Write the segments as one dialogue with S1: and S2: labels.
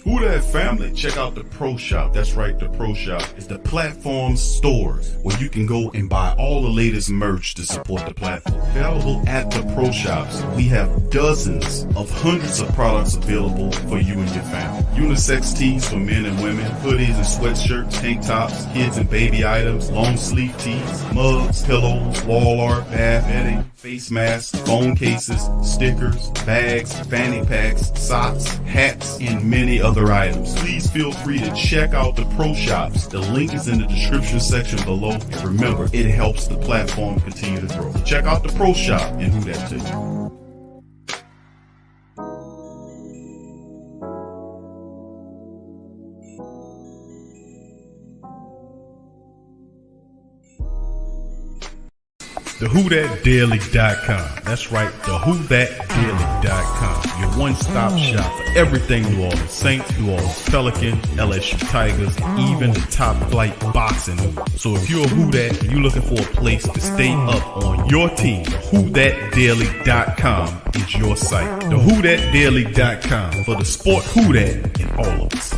S1: Who that family? Check out the Pro Shop. That's right, the Pro Shop is the platform's store where you can go and buy all the latest merch to support the platform. Available at the Pro Shops, we have dozens of hundreds of products available for you and your family. Unisex tees for men and women, hoodies and sweatshirts, tank tops, kids and baby items, long sleeve tees, mugs, pillows, wall art, bath bedding, face masks, phone cases, stickers, bags, fanny packs, socks, hats, and many other items. Please feel free to check out the Pro Shops. The link is in the description section below. And remember, it helps the platform continue to grow. Check out the Pro Shop and who that to you. TheWhoThatDaily.com. That's right, TheWhoThatDaily.com. Your one-stop shop for everything New Orleans Saints, New Orleans Pelicans, LSU Tigers, even the top flight boxing news. So if you're a Who That and you're looking for a place to stay up on your team, TheWhoThatDaily.com is your site. TheWhoThatDaily.com for the sport Who That in all of us.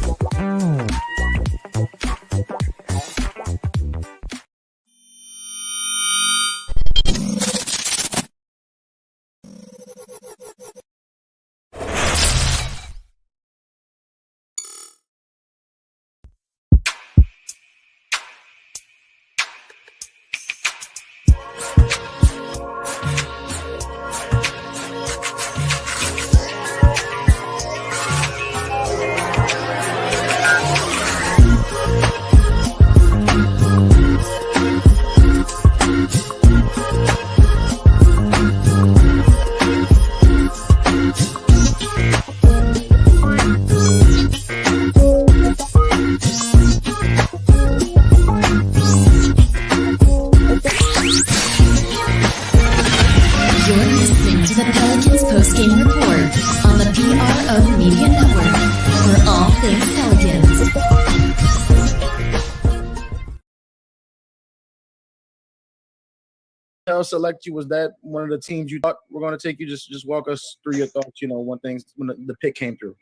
S2: Select you, was that one of the teams you thought were going to take you? Just walk us through your thoughts, when the pick came through.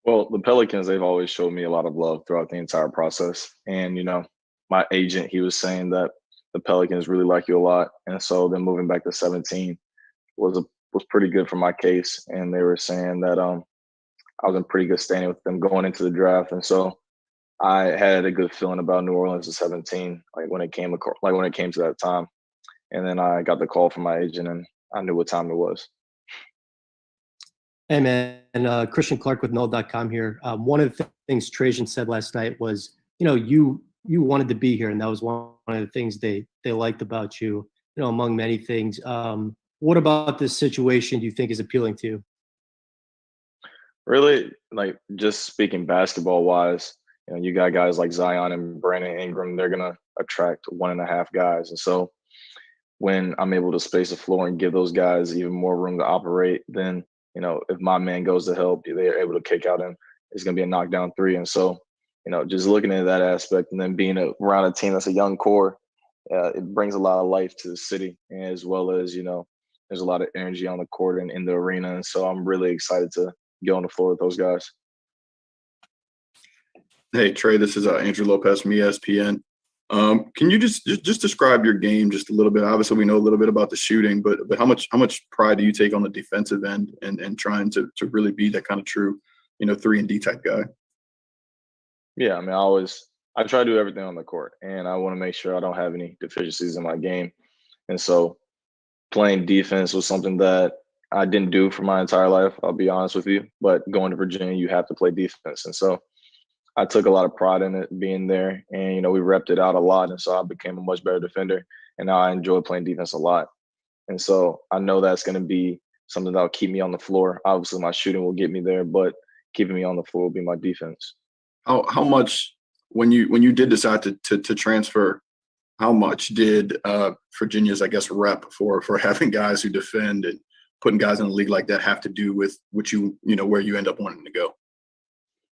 S3: Well, the Pelicans, they've always showed me a lot of love throughout the entire process. And, my agent, he was saying that the Pelicans really like you a lot. And so then moving back to 17 was pretty good for my case. And they were saying that I was in pretty good standing with them going into the draft. And so I had a good feeling about New Orleans at 17, when it came to that time. And then I got the call from my agent, and I knew what time it was.
S4: Hey, man, Christian Clark with Null.com here. One of the things Trajan said last night was, you wanted to be here, and that was one of the things they liked about you, among many things. What about this situation do you think is appealing to you?
S3: Really, just speaking basketball-wise, you got guys like Zion and Brandon Ingram, they're going to attract 1.5 guys. And so when I'm able to space the floor and give those guys even more room to operate, then, if my man goes to help, they're able to kick out and it's going to be a knockdown three. And so, just looking at that aspect and then being around a team that's a young core, it brings a lot of life to the city, as well as, there's a lot of energy on the court and in the arena. And so I'm really excited to get on the floor with those guys.
S5: Hey, Trey, this is Andrew Lopez from ESPN. Can you just describe your game just a little bit? Obviously, we know a little bit about the shooting, but how much pride do you take on the defensive end and trying to really be that kind of true, 3-and-D type guy?
S3: Yeah, I try to do everything on the court, and I want to make sure I don't have any deficiencies in my game. And so playing defense was something that I didn't do for my entire life, I'll be honest with you. But going to Virginia, you have to play defense. And so I took a lot of pride in it being there, and we repped it out a lot, and so I became a much better defender, and now I enjoy playing defense a lot. And so I know that's going to be something that'll keep me on the floor. Obviously, my shooting will get me there, but keeping me on the floor will be my defense.
S5: How much, when you did decide to transfer, how much did Virginia's, rep for having guys who defend and putting guys in the league like that have to do with what where you end up wanting to go?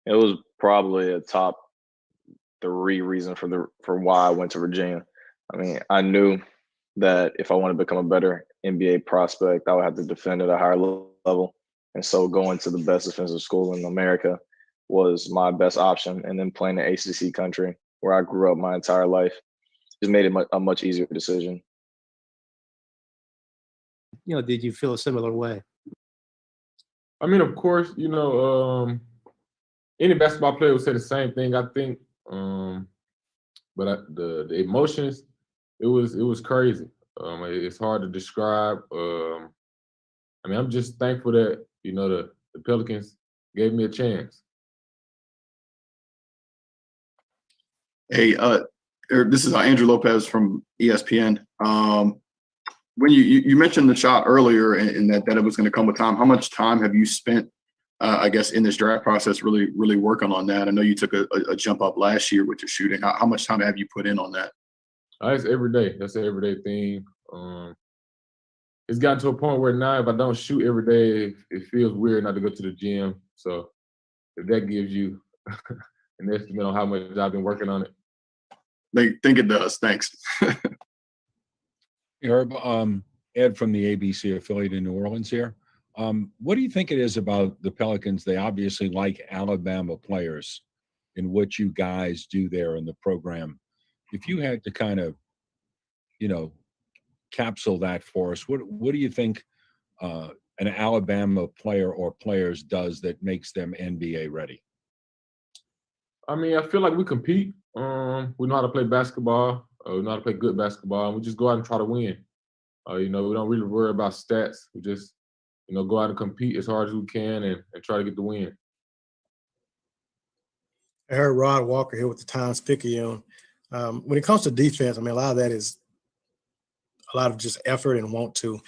S3: It was probably a top 3 reason for why I went to Virginia. I knew that if I want to become a better NBA prospect, I would have to defend at a higher level. And so going to the best defensive school in America was my best option. And then playing the ACC country where I grew up my entire life just made it a much easier decision.
S4: Did you feel a similar way?
S6: I mean, of course, any basketball player would say the same thing, I think. But the emotions, it was crazy. It's hard to describe. I'm just thankful that the Pelicans gave me a chance.
S5: Hey, this is Andrew Lopez from ESPN. When you mentioned the shot earlier and that it was going to come with time, how much time have you spent, I guess, in this draft process really working on that? I know you took a jump up last year with your shooting. How much time have you put in on that?
S6: It's every day. That's an everyday thing. It's gotten to a point where now if I don't shoot every day, it feels weird not to go to the gym. So if that gives you an estimate on how much I've been working on it.
S5: They think it does. Thanks.
S7: Herb, Ed from the ABC affiliate in New Orleans here. What do you think it is about the Pelicans? They obviously like Alabama players in what you guys do there in the program. If you had to kind of, capsule that for us, what do you think an Alabama player or players does that makes them NBA ready?
S6: I mean, I feel like we compete. We know how to play basketball. We know how to play good basketball. And we just go out and try to win. We don't really worry about stats. We just, go out and compete as hard as we can and try to get the win.
S8: I heard Rod Walker here with the Times-Picayune. When it comes to defense, a lot of that is a lot of just effort and want to.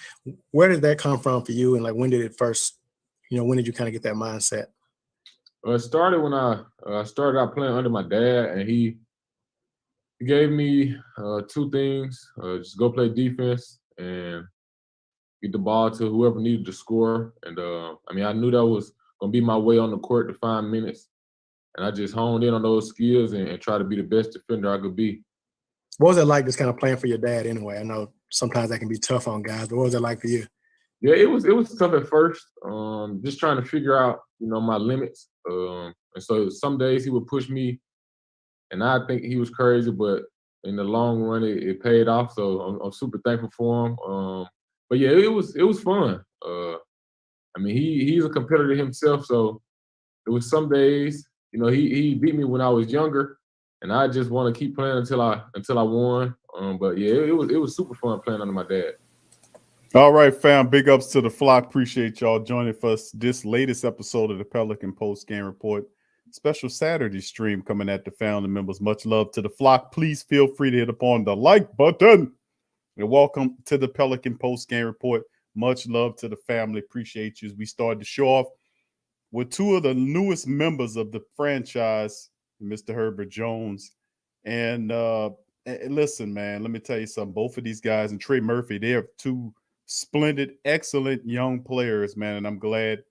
S8: Where did that come from for you? And when did it first, when did you kind of get that mindset?
S6: It started when I started out playing under my dad, and he gave me two things: just go play defense and get the ball to whoever needed to score. And I knew that was gonna be my way on the court to find minutes, and I just honed in on those skills and try to be the best defender I could be.
S8: What was it like just kind of playing for your dad anyway? I know sometimes that can be tough on guys, but what was it like for you?
S6: Yeah, it was tough at first. Just trying to figure out, my limits. And so some days he would push me, and I think he was crazy, but in the long run, it paid off. So I'm super thankful for him. But yeah, it was fun. He's a competitor himself, so it was some days, he beat me when I was younger, and I just want to keep playing until I won. But yeah, it was super fun playing under my dad.
S1: All right, fam. Big ups to the flock. Appreciate y'all joining us this latest episode of the Pelican Post Game Report. Special Saturday stream coming at the family members. Much love to the flock. Please feel free to hit upon the like button. And welcome to the Pelican Post Game Report. Much love to the family. Appreciate you. As we start the show off with two of the newest members of the franchise, Mr. Herbert Jones. And listen, man, let me tell you something. Both of these guys and Trey Murphy, they are two splendid, excellent young players, man. And I'm glad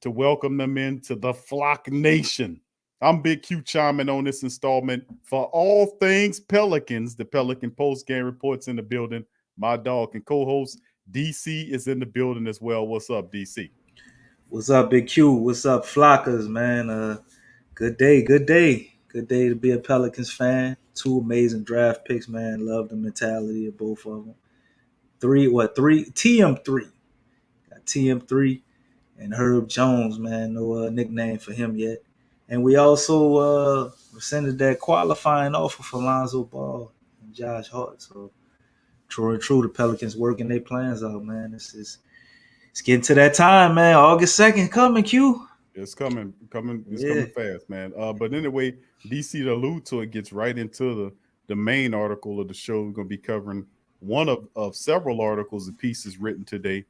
S1: to welcome them into the Flock Nation. I'm Big Q chiming on this installment for all things Pelicans. The Pelican Post Game Report's in the building. My dog and co-host DC is in the building as well. What's up, DC?
S9: What's up, Big Q? What's up, Flockers, man? Good day to be a Pelicans fan. Two amazing draft picks, man. Love the mentality of both of them. TM3. Got TM3 and Herb Jones, man. No nickname for him yet. And we also rescinded that qualifying offer for Lonzo Ball and Josh Hart. So true and true, the Pelicans working their plans out, man. It's getting to that time, man. August 2nd coming, Q.
S1: It's coming fast, man. But anyway, DC to allude to it gets right into the main article of the show. We're going to be covering one of several articles and pieces written today.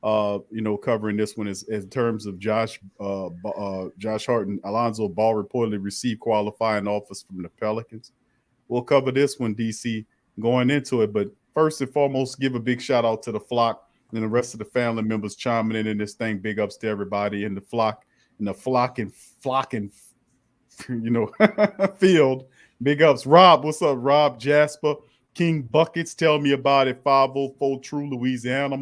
S1: Covering this one is in terms of Josh Hart and Alonzo Ball reportedly received qualifying offers from the Pelicans. We'll cover this one, DC, going into it. But first and foremost, give a big shout out to the flock and the rest of the family members chiming in this thing. Big ups to everybody in the flock and field. Big ups. Rob, what's up, Rob? Jasper, King Buckets, tell me about it. 504 True Louisiana.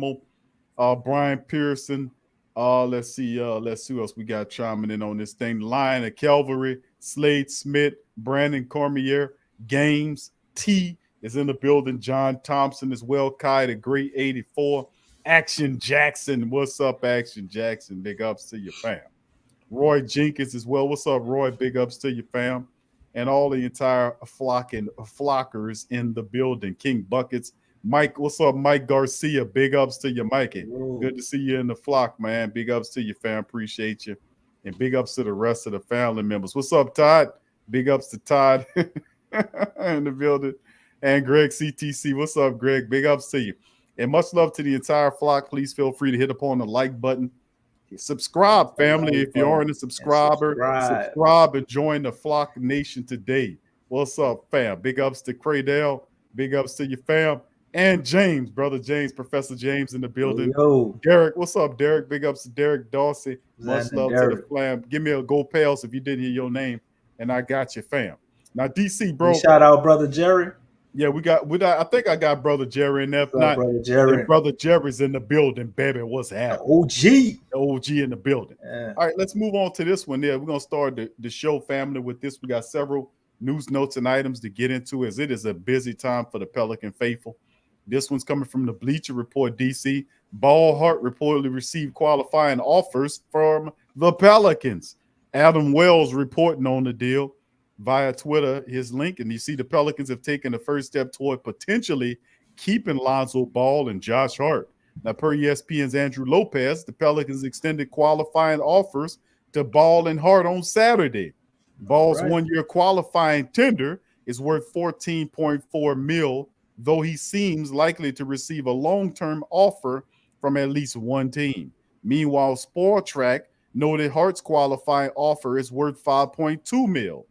S1: Brian Pearson, Let's see who else we got chiming in on this thing. Lion of Calvary, Slade Smith, Brandon Cormier, Games, T is in the building. John Thompson as well. Kai the Great 84. Action Jackson. What's up, Action Jackson? Big ups to your fam. Roy Jenkins as well. What's up, Roy? Big ups to your fam. And all the entire flockers in the building. King Buckets. Mike, what's up, Mike Garcia? Big ups to you, Mikey. Good to see you in the flock, man. Big ups to you, fam. Appreciate you. And big ups to the rest of the family members. What's up, Todd? Big ups to Todd in the building. And Greg CTC. What's up, Greg? Big ups to you. And much love to the entire flock. Please feel free to hit upon the like button. Subscribe, family. If you aren't a subscriber, subscribe and join the Flock Nation today. What's up, fam? Big ups to Cradell. Big ups to your fam. And James, brother James, Professor James in the building.
S9: Yo.
S1: Derek, what's up, Derek? Big ups to Derek Dawsey. Much love to the fam. Give me a gold pals if you didn't hear your name, and I got your fam. Now, DC, bro.
S9: Shout out, brother Jerry.
S1: Yeah, I think I got brother Jerry in there.
S9: Not brother Jerry.
S1: Brother Jerry's in the building, baby. What's happening?
S9: The
S1: OG in the building.
S9: Yeah.
S1: All right, let's move on to this one there. We're going to start the show, family, with this. We got several news notes and items to get into as it is a busy time for the Pelican faithful. This one's coming from the Bleacher Report, DC. Ball Hart reportedly received qualifying offers from the Pelicans. Adam Wells reporting on the deal via Twitter, his link, and you see the Pelicans have taken the first step toward potentially keeping Lonzo Ball and Josh Hart. Now, per ESPN's Andrew Lopez, the Pelicans extended qualifying offers to Ball and Hart on Saturday. Ball's one-year qualifying tender is worth $14.4 million, though he seems likely to receive a long-term offer from at least one team. Meanwhile, Spotrac noted Hart's qualifying offer is worth $5.2 million.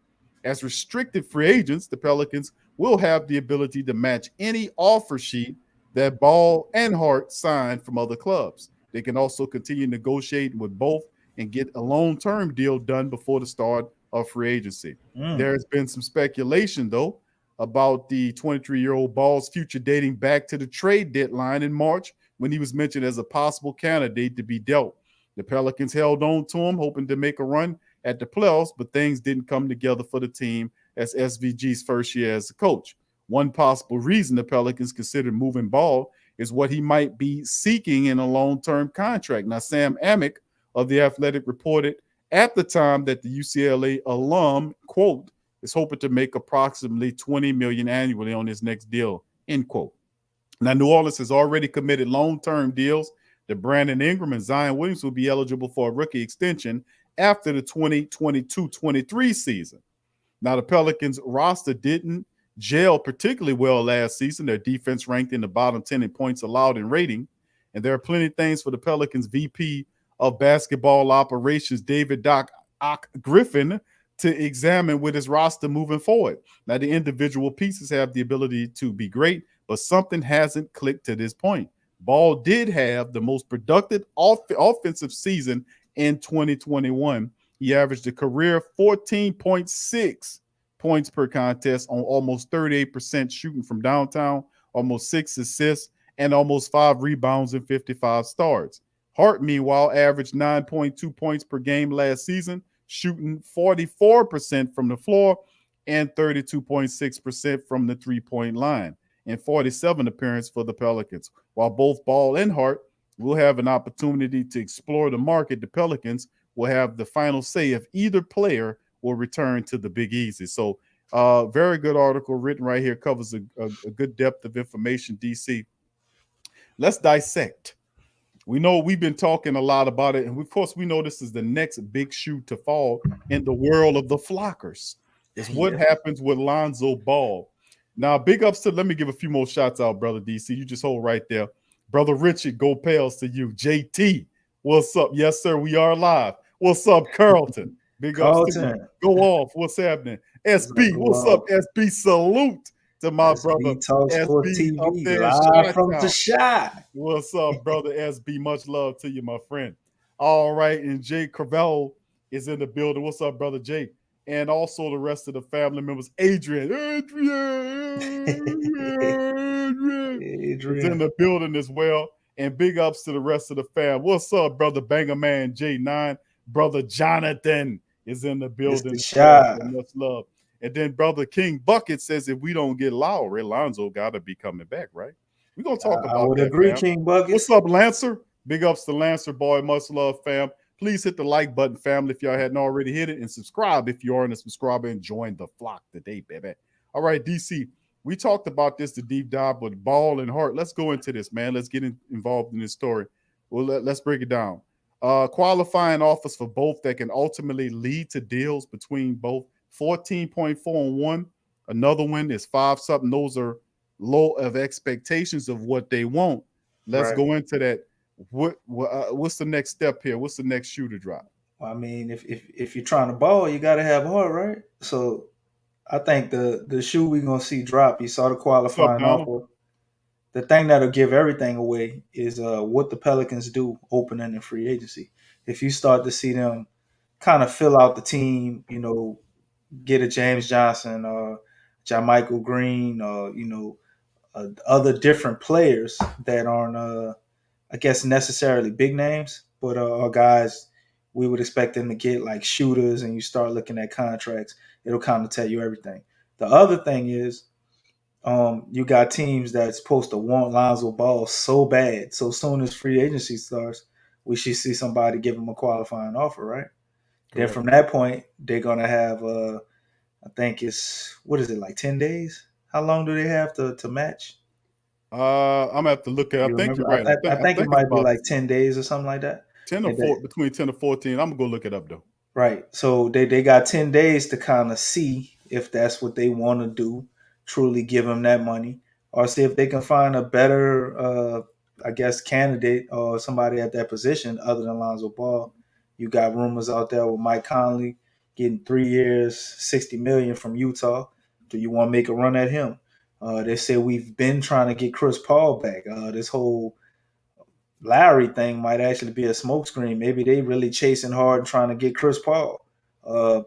S1: As restricted free agents, the Pelicans will have the ability to match any offer sheet that Ball and Hart sign from other clubs. They can also continue negotiating with both and get a long-term deal done before the start of free agency. There has been some speculation, though, about the 23-year-old Ball's future dating back to the trade deadline in March when he was mentioned as a possible candidate to be dealt. The Pelicans held on to him, hoping to make a run at the playoffs, but things didn't come together for the team as SVG's first year as a coach. One possible reason the Pelicans considered moving Ball is what he might be seeking in a long-term contract. Now, Sam Amick of The Athletic reported at the time that the UCLA alum, quote, is hoping to make approximately $20 million annually on his next deal, end quote. Now, New Orleans has already committed long-term deals that Brandon Ingram and Zion Williams will be eligible for a rookie extension after the 2022-23 season. Now, the Pelicans roster didn't gel particularly well last season. Their defense ranked in the bottom 10 in points allowed in rating. And there are plenty of things for the Pelicans VP of basketball operations, David Doc Ock Griffin, to examine with his roster moving forward. Now, the individual pieces have the ability to be great, but something hasn't clicked to this point. Ball did have the most productive offensive season in 2021. He averaged a career 14.6 points per contest on almost 38% shooting from downtown, almost 6 assists, and almost 5 rebounds and 55 starts. Hart, meanwhile, averaged 9.2 points per game last season, shooting 44% from the floor and 32.6% from the three-point line, and 47 appearances for the Pelicans. While both Ball and Hart will have an opportunity to explore the market, the Pelicans will have the final say if either player will return to the Big Easy. So very good article written right here, covers a good depth of information, DC. Let's dissect. We know we've been talking a lot about it, and of course we know this is the next big shoe to fall in the world of the flockers. It's what happens with Lonzo Ball. Now, big ups to, let me give a few more shots out, brother DC. You just hold right there. Brother Richard, go pals to you. JT, what's up? Yes, sir, we are live. What's up, Carlton? Big ups to you. Go off. What's happening? SB, what's up, SB? Salute to my brother SB up there,
S9: live from the shot.
S1: What's up, brother SB? Much love to you, my friend. All right, and Jay Cravello is in the building. What's up, brother Jay? And also the rest of the family members. Adrian is in the building as well.
S10: And big ups to the rest of the fam. What's up, brother Banger Man J9? Brother Jonathan is in the building
S9: Mr.
S10: as well. So
S9: Shy.
S10: much love. And then brother King Bucket says if we don't get Lowry, Lonzo got to be coming back, right? We're going to talk
S9: I
S10: about
S9: would
S10: that,
S9: agree,
S10: fam.
S9: King Buckets.
S10: What's up, Lancer? Big ups to Lancer, boy. Much love, fam. Please hit the like button, family, if y'all hadn't already hit it, and subscribe if you aren't a subscriber, and join the flock today, baby. All right, DC, we talked about this, the deep dive, but Ball and Hart. Let's go into this, man. Let's get involved in this story. Well, let's break it down. Qualifying offers for both that can ultimately lead to deals between both 14.4 on one. Another one is 5 something. Those are low of expectations of what they want. Let's
S9: Right.
S10: go into that. What's the next step here? What's the next shoe to drop?
S9: I mean, if you're trying to ball, you got to have heart, right? So I think the shoe we're gonna see drop. You saw the
S10: What's up,
S9: qualifying
S10: Donald?
S9: offer. The thing that'll give everything away is what the Pelicans do opening in free agency. If you start to see them kind of fill out the team, get a James Johnson or Michael Green or other different players that aren't I guess necessarily big names, but are guys we would expect them to get like shooters, and you start looking at contracts, it'll kind of tell you everything. The other thing is, you got teams that's supposed to want Lonzo Ball so bad. So soon as free agency starts, we should see somebody give him a qualifying offer, right? Then
S10: Correct.
S9: from that point, they're gonna have I think it's what is it, like 10 days? How long do they have to match?
S10: I'm gonna have to look at it. I
S9: You
S10: think you're
S9: remember?
S10: right.
S9: I
S10: I
S9: think it
S10: think it's
S9: might be
S10: about
S9: like 10 days or something like that.
S10: 10 or
S9: And they-
S10: 4, between 10 to 14. I'm gonna go look it up though.
S9: right. So they got 10 days to kind of see if that's what they want to do, truly give him that money, or see if they can find a better, I guess, candidate or somebody at that position other than Lonzo Ball. You got rumors out there with Mike Conley getting 3 years, 60 million from Utah. Do you want to make a run at him? They say we've been trying to get Chris Paul back. This whole Lowry thing might actually be a smokescreen. Maybe they really chasing hard and trying to get Chris Paul. Uh,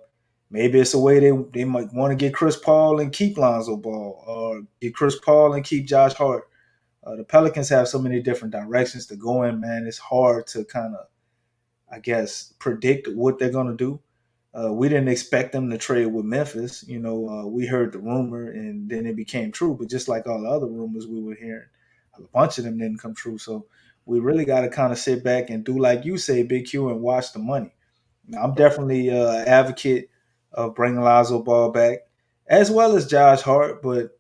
S9: maybe it's a way they might want to get Chris Paul and keep Lonzo Ball, or get Chris Paul and keep Josh Hart. The Pelicans have so many different directions to go in, man. It's hard to kind of, I guess, predict what they're going to do. We didn't expect them to trade with Memphis. We heard the rumor and then it became true. But just like all the other rumors we were hearing, a bunch of them didn't come true. So we really got to kind of sit back and do like you say, Big Q, and watch the money. Now, I'm definitely an advocate of bringing Lonzo Ball back, as well as Josh Hart. But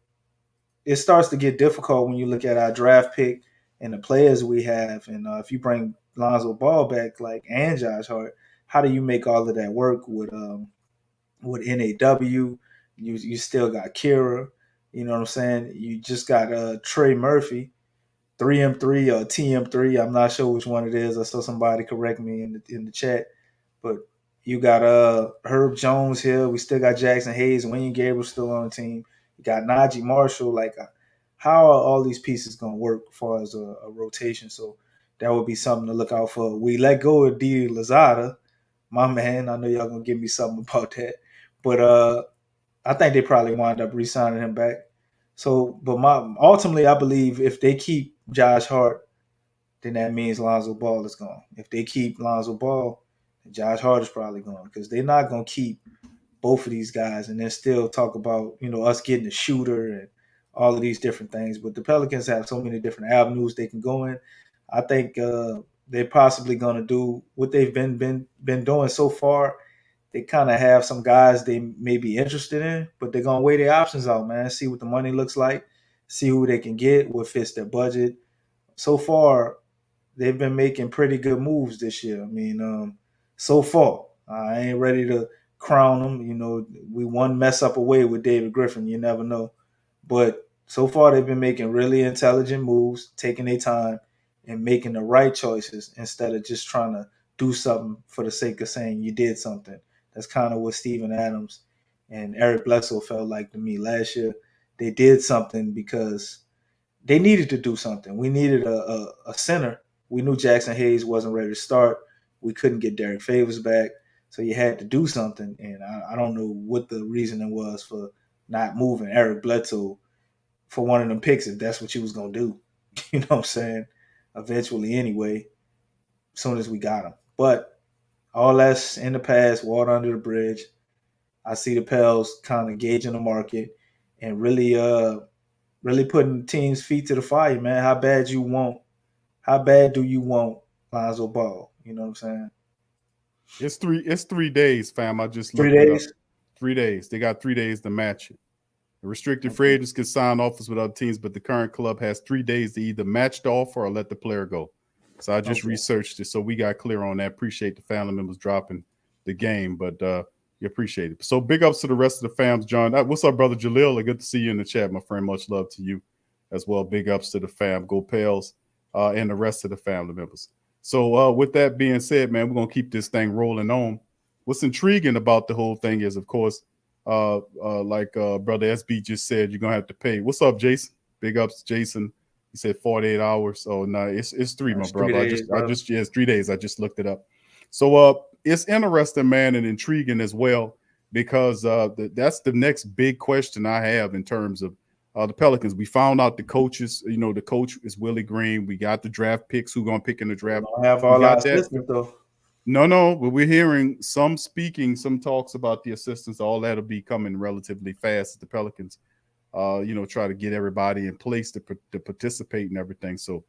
S9: it starts to get difficult when you look at our draft pick and the players we have. And if you bring Lonzo Ball back, and Josh Hart, how do you make all of that work with NAW? You still got Kira. You know what I'm saying? You just got Trey Murphy, 3M3 or TM3. I'm not sure which one it is. I saw somebody correct me in the chat. But you got Herb Jones here. We still got Jackson Hayes. Wayne Gabriel still on the team. You got Najee Marshall. How are all these pieces going to work as far as a rotation? So that would be something to look out for. We let go of Didi Louzada, my man. I know y'all going to give me something about that. But I think they probably wind up re-signing him back. So, but ultimately, I believe if they keep Josh Hart, then that means Lonzo Ball is gone. If they keep Lonzo Ball, Josh Hart is probably gone, because they're not going to keep both of these guys and then still talk about, us getting a shooter and all of these different things. But the Pelicans have so many different avenues they can go in. I think they're possibly going to do what they've been doing so far. They kind of have some guys they may be interested in, but they're going to weigh their options out, man, see what the money looks like, see who they can get, what fits their budget. So far, they've been making pretty good moves this year. I mean, so far, I ain't ready to crown them. We one mess up away with David Griffin. You never know. But so far, they've been making really intelligent moves, taking their time, and making the right choices instead of just trying to do something for the sake of saying you did something. That's kind of what Steven Adams and Eric Bledsoe felt like to me last year. They did something because they needed to do something. We needed a center. We knew Jackson Hayes wasn't ready to start. We couldn't get Derek Favors back. So you had to do something. And I don't know what the reasoning was for not moving Eric Bledsoe for one of them picks if that's what you was going to do. You know what I'm saying? eventually anyway, as soon as we got him. But all that's in the past, water under the bridge. I see the Pels kind of gauging the market and really putting teams' feet to the fire, man. How bad do you want Lonzo Ball? You know what I'm saying?
S10: It's 3 days, fam. I just
S9: 3
S10: looked it up.
S9: days?
S10: 3 days. They got 3 days to match it. The restricted free
S9: Okay.
S10: agents can sign offers with other teams, but the current club has 3 days to either match the offer or let the player go. So I just
S9: Okay.
S10: researched it, so we got clear on that. Appreciate the family members dropping the game, but you appreciate it. So big ups to the rest of the fams, John. What's up, brother Jalil? Good to see you in the chat, my friend. Much love to you as well. Big ups to the fam, Go Pels, and the rest of the family members. So with that being said, man, we're gonna keep this thing rolling on. What's intriguing about the whole thing is, of course, like brother SB just said, you're gonna have to pay. What's up, Jason? Big ups, Jason. He said 48 hours. Oh no, it's 3, my
S9: That's
S10: brother.
S9: 3 days, bro.
S10: Yeah, it's 3 days. I just looked it up. So it's interesting, man, and intriguing as well, because that's the next big question I have in terms of the Pelicans. We found out the coaches, the coach is Willie Green. We got the draft picks, who gonna pick in the
S9: We
S10: draft.
S9: don't have
S10: We
S9: all our
S10: got that.
S9: assistants though.
S10: No, but we're hearing some talks about the assistants. All that'll be coming relatively fast at the Pelicans. Try to get everybody in place to participate and everything. So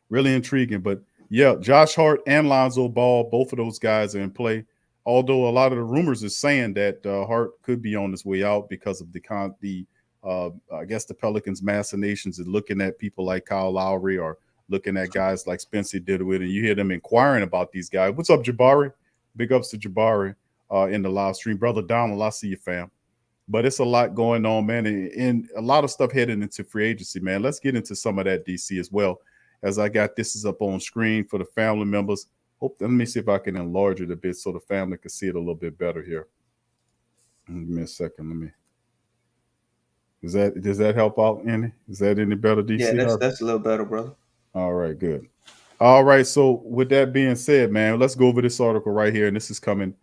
S10: really intriguing. But yeah, Josh Hart and Lonzo Ball, both of those guys are in play. Although a lot of the rumors is saying that Hart could be on his way out because of I guess the Pelicans' machinations and looking at people like Kyle Lowry or looking at guys like Spencer Dinwiddie, and you hear them inquiring about these guys. What's up, Jabari? Big ups to Jabari in the live stream. Brother Donald, I see you, fam. But it's a lot going on, man, and a lot of stuff heading into free agency, man. Let's get into some of that, DC, as well. As I got this is up on screen for the family members. Let me see if I can enlarge it a bit so the family can see it a little bit better here. Give me a second. Does that help out any? Is that any better, DC?
S9: Yeah, that's a little better, brother.
S10: All right, good. All right, so with that being said, man, let's go over this article right here, and this is coming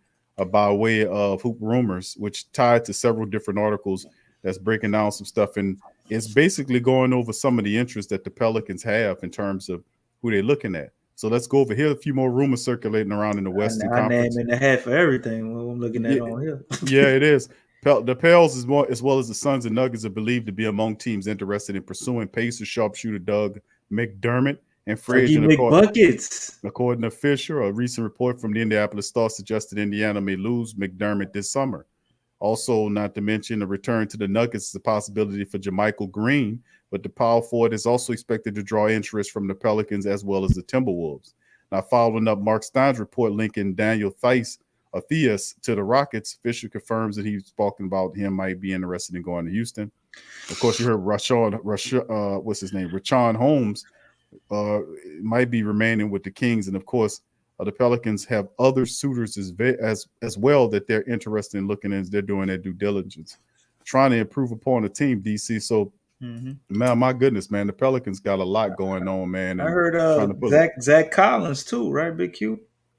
S10: by way of Hoop Rumors, which tied to several different articles that's breaking down some stuff, and it's basically going over some of the interests that the Pelicans have in terms of who they're looking at. So let's go over here. A few more rumors circulating around in the Western Conference.
S9: I name in the hat for everything. What I'm looking at on here.
S10: Yeah, it is. The Pels, as well as the Suns and Nuggets, are believed to be among teams interested in pursuing Pacers sharpshooter Doug McDermott and free agent. According to Fisher, a recent report from the Indianapolis Star suggested Indiana may lose McDermott this summer. Also, not to mention, a return to the Nuggets is a possibility for JaMychal Green, but the power forward is also expected to draw interest from the Pelicans as well as the Timberwolves. Now, following up Mark Stein's report linking Daniel Theis to the Rockets, Fisher confirms that he's talking about him might be interested in going to Houston. Of course, you heard Rashawn Holmes might be remaining with the Kings, and of course, the Pelicans have other suitors as well that they're interested in looking at. They're doing their due diligence, trying to improve upon the team, DC. So, man, my goodness, man, the Pelicans got a lot going on, man.
S9: I heard Zach Collins too, right, Big Q?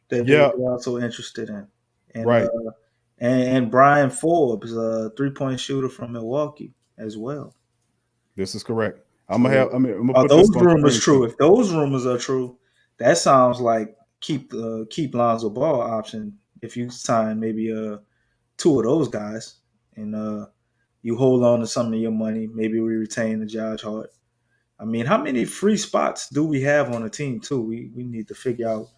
S9: That they're also interested in, and
S10: right.
S9: And Brian Forbes, a 3-point shooter from Milwaukee, as well.
S10: This is correct.
S9: Are those rumors true? If those rumors are true, that sounds like keep Lonzo Ball option. If you sign maybe 2 of those guys and you hold on to some of your money, maybe we retain the Josh Hart. I mean, how many free spots do we have on the team too? We need to figure out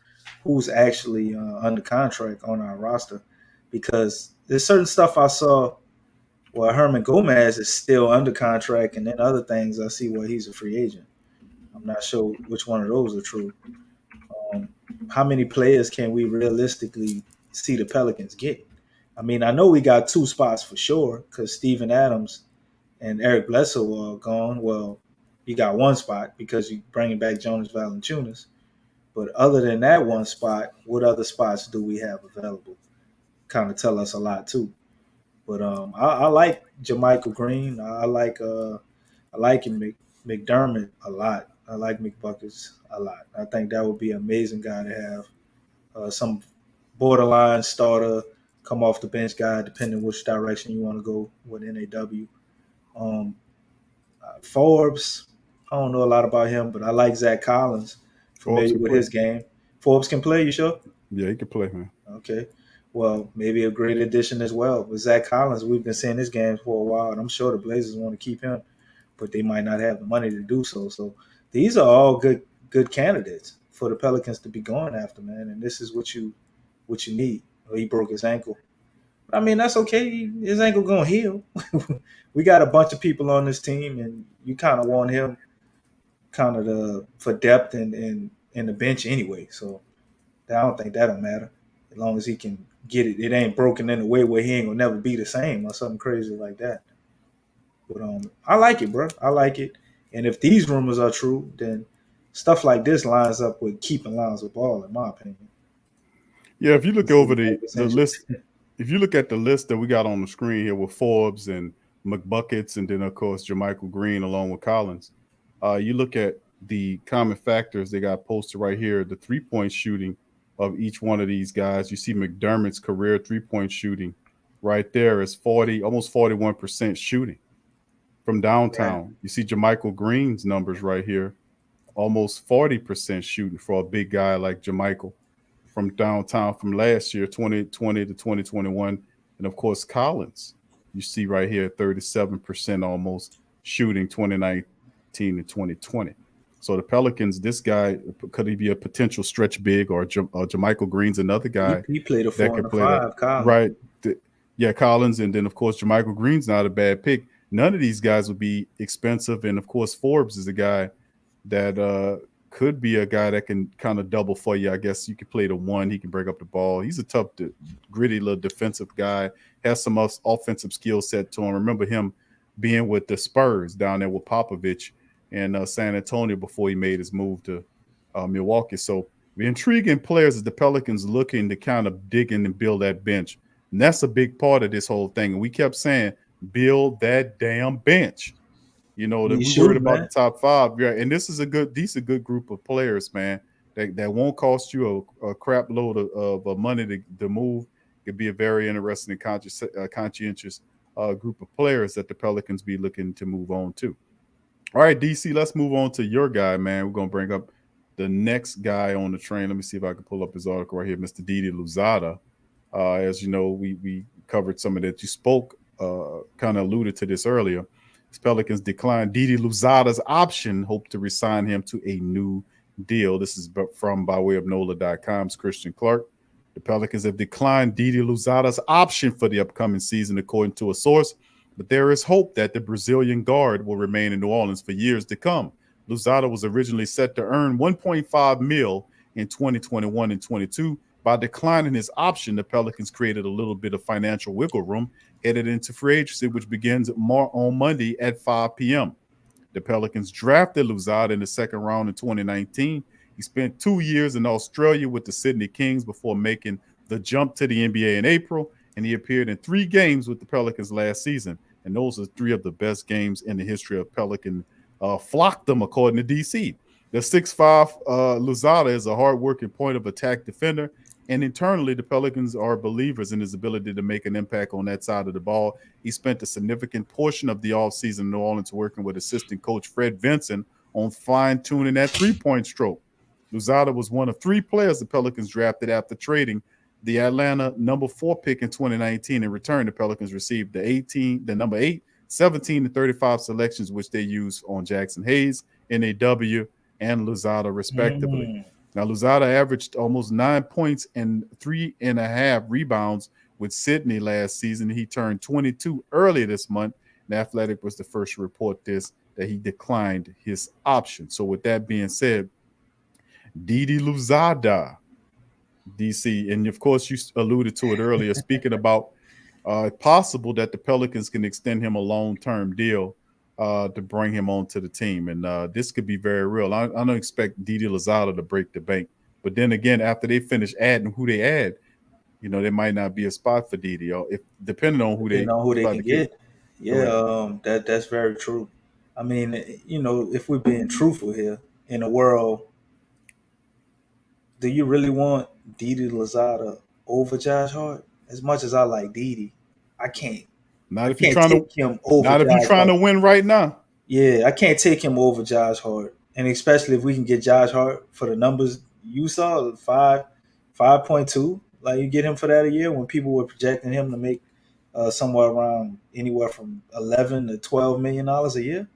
S9: who's actually under contract on our roster, because there's certain stuff I saw where Herman Gomez is still under contract, and then other things I see where he's a free agent. I'm not sure which one of those are true. How many players can we realistically see the Pelicans get? I mean, I know we got 2 spots for sure because Steven Adams and Eric Bledsoe are gone. Well, you got 1 spot because you're bringing back Jonas Valanciunas. But other than that 1 spot, what other spots do we have available? Kind of tell us a lot too. But I like JaMychal Green. I like McDermott a lot. I like McBuckets a lot. I think that would be an amazing guy to have. Some borderline starter, come off the bench guy, depending which direction you want to go with NAW. Forbes, I don't know a lot about him, but I like Zach Collins.
S10: Forbes
S9: Familiar
S10: can
S9: with
S10: play.
S9: his game. Forbes can play. You sure?
S10: Yeah, he can play, man.
S9: Okay. Well, maybe a great addition as well. With Zach Collins, we've been seeing his games for a while, and I'm sure the Blazers want to keep him, but they might not have the money to do so. So these are all good candidates for the Pelicans to be going after, man. And this is what you need. Well, he broke his ankle. I mean, that's okay. His ankle gonna heal. We got a bunch of people on this team, and you kind of want him kind of for depth and the bench anyway. So I don't think that'll matter as long as he can get it. It ain't broken in a way where he ain't gonna never be the same or something crazy like that. But I like it, bro. I like it. And if these rumors are true, then stuff like this lines up with keeping Lonzo Ball, in my opinion.
S10: Yeah, if you look over the list, if you look at the list that we got on the screen here with Forbes and McBuckets, and then of course Jermichael Green along with Collins, you look at the common factors they got posted right here. The 3-point shooting of each one of these guys. You see McDermott's career 3-point shooting right there is almost 41% shooting from downtown. Right. You see Jermichael Green's numbers right here, almost 40% shooting for a big guy like Jermichael from downtown from last year, 2020 to 2021. And of course, Collins, you see right here, 37% almost shooting 2019 to 2020. So the Pelicans, this guy, could he be a potential stretch big, or Jermichael Green's another guy?
S9: He played a 4 and a 5, Collins.
S10: Right. Yeah, Collins. And then, of course, Jermichael Green's not a bad pick. None of these guys would be expensive. And, of course, Forbes is a guy that could be a guy that can kind of double for you. I guess you could play the 1. He can break up the ball. He's a tough, gritty little defensive guy. Has some offensive skill set to him. Remember him being with the Spurs down there with Popovich in San Antonio before he made his move to Milwaukee. So the intriguing players is the Pelicans looking to kind of dig in and build that bench. And that's a big part of this whole thing. And we kept saying, build that damn bench. You know, that we worried about the top 5. Yeah, and this is a decent group of players, man, that won't cost you a crap load of money to move. It could be a very interesting and conscientious group of players that the Pelicans be looking to move on to. All right, DC, let's move on to your guy, man. We're going to bring up the next guy on the train. Let me see if I can pull up his article right here, Mr. Didi Louzada. As you know, we covered some of that. You spoke, kind of alluded to this earlier. The Pelicans declined Didi Louzada's option, hope to resign him to a new deal. This is from by way of NOLA.com's Christian Clark. The Pelicans have declined Didi Louzada's option for the upcoming season, according to a source. But there is hope that the Brazilian guard will remain in New Orleans for years to come. Louzada was originally set to earn $1.5 million in 2021 and 22. By declining his option, the Pelicans created a little bit of financial wiggle room headed into free agency, which begins on Monday at 5 p.m. The Pelicans drafted Louzada in the second round in 2019. He spent 2 years in Australia with the Sydney Kings before making the jump to the NBA in April. And he appeared in 3 games with the Pelicans last season. And those are 3 of the best games in the history of Pelican flockdom, according to DC. The 6'5" Louzada is a hard-working point of attack defender. And internally, the Pelicans are believers in his ability to make an impact on that side of the ball. He spent a significant portion of the offseason in New Orleans working with assistant coach Fred Vinson on fine-tuning that three-point stroke. Louzada was one of 3 players the Pelicans drafted after trading the Atlanta number 4 pick in 2019. In return, the Pelicans received the number 8, 17, and 35 selections, which they used on Jackson Hayes, NAW, and Louzada, respectively. Now, Louzada averaged almost 9 points and 3.5 rebounds with Sydney last season. He turned 22 earlier this month. And Athletic was the first to report that he declined his option. So with that being said, Didi Louzada, DC, and of course you alluded to it earlier, speaking about possible that the Pelicans can extend him a long-term deal to bring him onto the team. And this could be very real. I don't expect Didi Louzada to break the bank. But then again, after they finish adding who they add, you know, there might not be a spot for Didi, or if depending on who they
S9: can get. Yeah, that's very true. I mean, you know, if we're being truthful here, in a world, do you really want Didi Louzada over Josh Hart? As much as I like Didi, I can't.
S10: Not if you're trying to win right now.
S9: Yeah, I can't take him over Josh Hart, and especially if we can get Josh Hart for the numbers you saw, 5.2. Like you get him for that a year when people were projecting him to make somewhere around anywhere from 11 to 12 million dollars a year,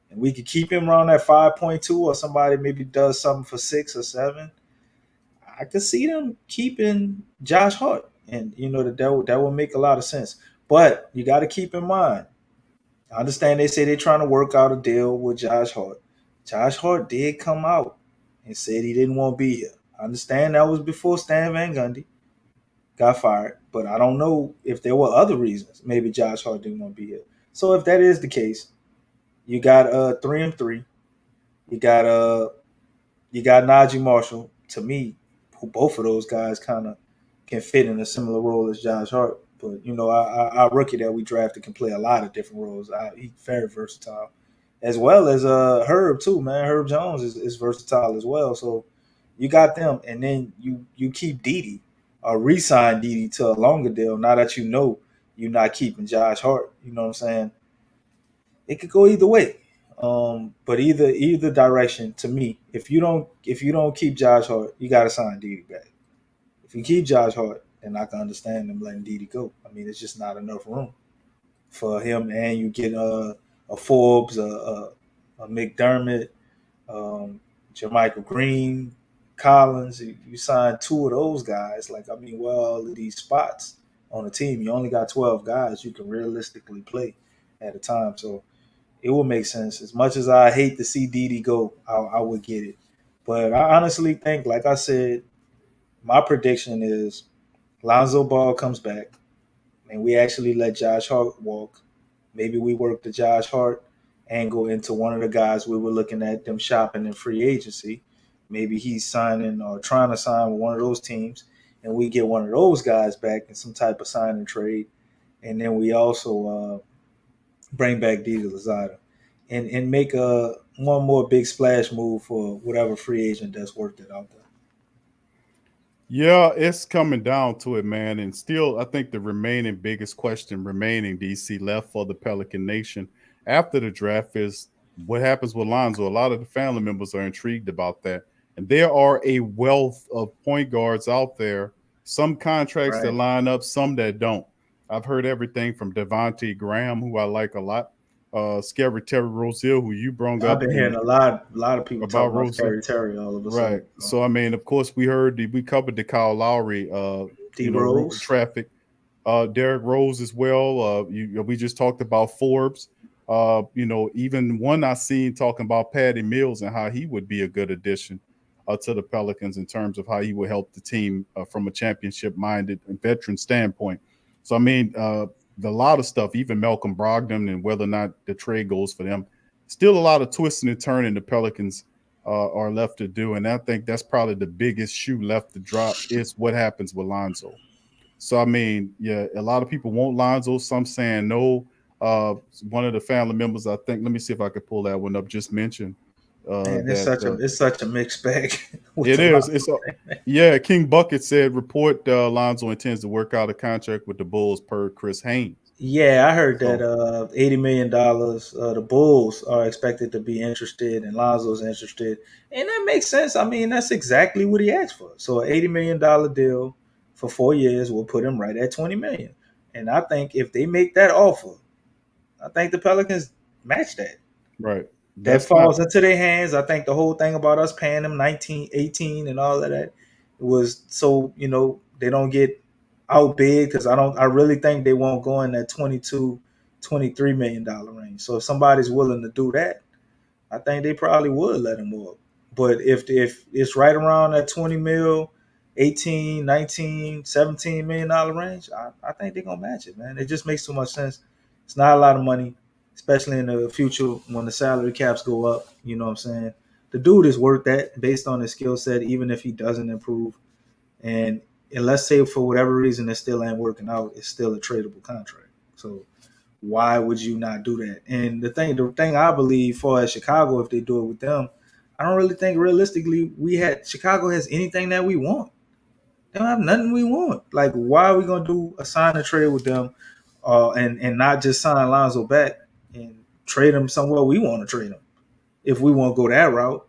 S9: and we could keep him around that 5.2, or somebody maybe does something for 6 or 7. I could see them keeping Josh Hart, and that would make a lot of sense. But you got to keep in mind, I understand they say they're trying to work out a deal with Josh Hart. Josh Hart did come out and said he didn't want to be here. I understand that was before Stan Van Gundy got fired, but I don't know if there were other reasons. Maybe Josh Hart didn't want to be here. So if that is the case, you got 3-3. You got Najee Marshall. To me, who both of those guys kind of can fit in a similar role as Josh Hart. But our rookie that we drafted can play a lot of different roles. He's very versatile, as well as Herb too, man. Herb Jones is versatile as well. So you got them, and then you keep Didi, or re-sign Didi to a longer deal. Now that you're not keeping Josh Hart, you know what I'm saying? It could go either way. But either direction, to me, if you don't keep Josh Hart, you got to sign Didi back. If you keep Josh Hart, then I can understand them letting Didi go. I mean, it's just not enough room for him, and you get a Forbes, a McDermott, Jermichael Green, Collins. You sign two of those guys. Like, I mean, well, all of these spots on the team, you only got 12 guys you can realistically play at a time. So it will make sense. As much as I hate to see Didi go, I would get it. But I honestly think, like I said, my prediction is Lonzo Ball comes back, and we actually let Josh Hart walk. Maybe we work the Josh Hart angle into one of the guys we were looking at them shopping in free agency. Maybe he's signing or trying to sign with one of those teams, and we get one of those guys back in some type of sign and trade. And then we also bring back Didi Louzada and make one more big splash move for whatever free agent that's worked it out there.
S10: Yeah, it's coming down to it, man. And still, I think the remaining biggest question remaining, DC, left for the Pelican Nation after the draft is what happens with Lonzo. A lot of the family members are intrigued about that. And there are a wealth of point guards out there, some contracts that
S9: Right.
S10: line up, some that don't. I've heard everything from Devontae Graham, who I like a lot, Scary Terry Rozier, who you brought
S9: I've
S10: up,
S9: been hearing
S10: and
S9: a lot of people
S10: about
S9: talking about
S10: Rozier.
S9: Scary Terry all of a
S10: Right.
S9: sudden.
S10: So I mean, of course, we covered the Kyle Lowry,
S9: D Rose.
S10: traffic. Derrick Rose as well. We just talked about Forbes. Even one I seen talking about Patty Mills and how he would be a good addition to the Pelicans in terms of how he would help the team from a championship-minded and veteran standpoint. So I mean, a lot of stuff, even Malcolm Brogdon and whether or not the trade goes for them, still a lot of twisting and turning the Pelicans are left to do. And I think that's probably the biggest shoe left to drop is what happens with Lonzo. So, I mean, yeah, a lot of people want Lonzo. Some saying no. One of the family members, I think, let me see if I could pull that one up, just mentioned
S9: Man,
S10: that
S9: it's such a mixed bag. with
S10: it
S9: the
S10: is.
S9: Lonzo.
S10: Yeah, King Bucket said, report Lonzo intends to work out a contract with the Bulls per Chris Haynes.
S9: Yeah, I heard that
S10: So,
S9: $80 million. The Bulls are expected to be interested, and Lonzo's interested, and that makes sense. I mean, that's exactly what he asked for. So, an $80 million deal for 4 years will put him right at 20 million. And I think if they make that offer, I think the Pelicans match that.
S10: right.
S9: That
S10: That's not
S9: falls into their hands. I think the whole thing about us paying them 19, 18 and all of that was so, they don't get outbid, because I really think they won't go in that 22, $23 million range. So if somebody's willing to do that, I think they probably would let him walk. But if it's right around that 20 mil, 18, 19, $17 million range, I think they're gonna match it, man. It just makes too much sense. It's not a lot of money, especially in the future when the salary caps go up. You know what I'm saying? The dude is worth that based on his skill set, even if he doesn't improve. And let's say for whatever reason it still ain't working out, it's still a tradable contract. So why would you not do that? And the thing I believe for as Chicago, if they do it with them, I don't really think realistically Chicago has anything that we want. They don't have nothing we want. Like, why are we gonna do a sign and trade with them, and not just sign Lonzo back? And trade him somewhere we want to trade him if we want to go that route.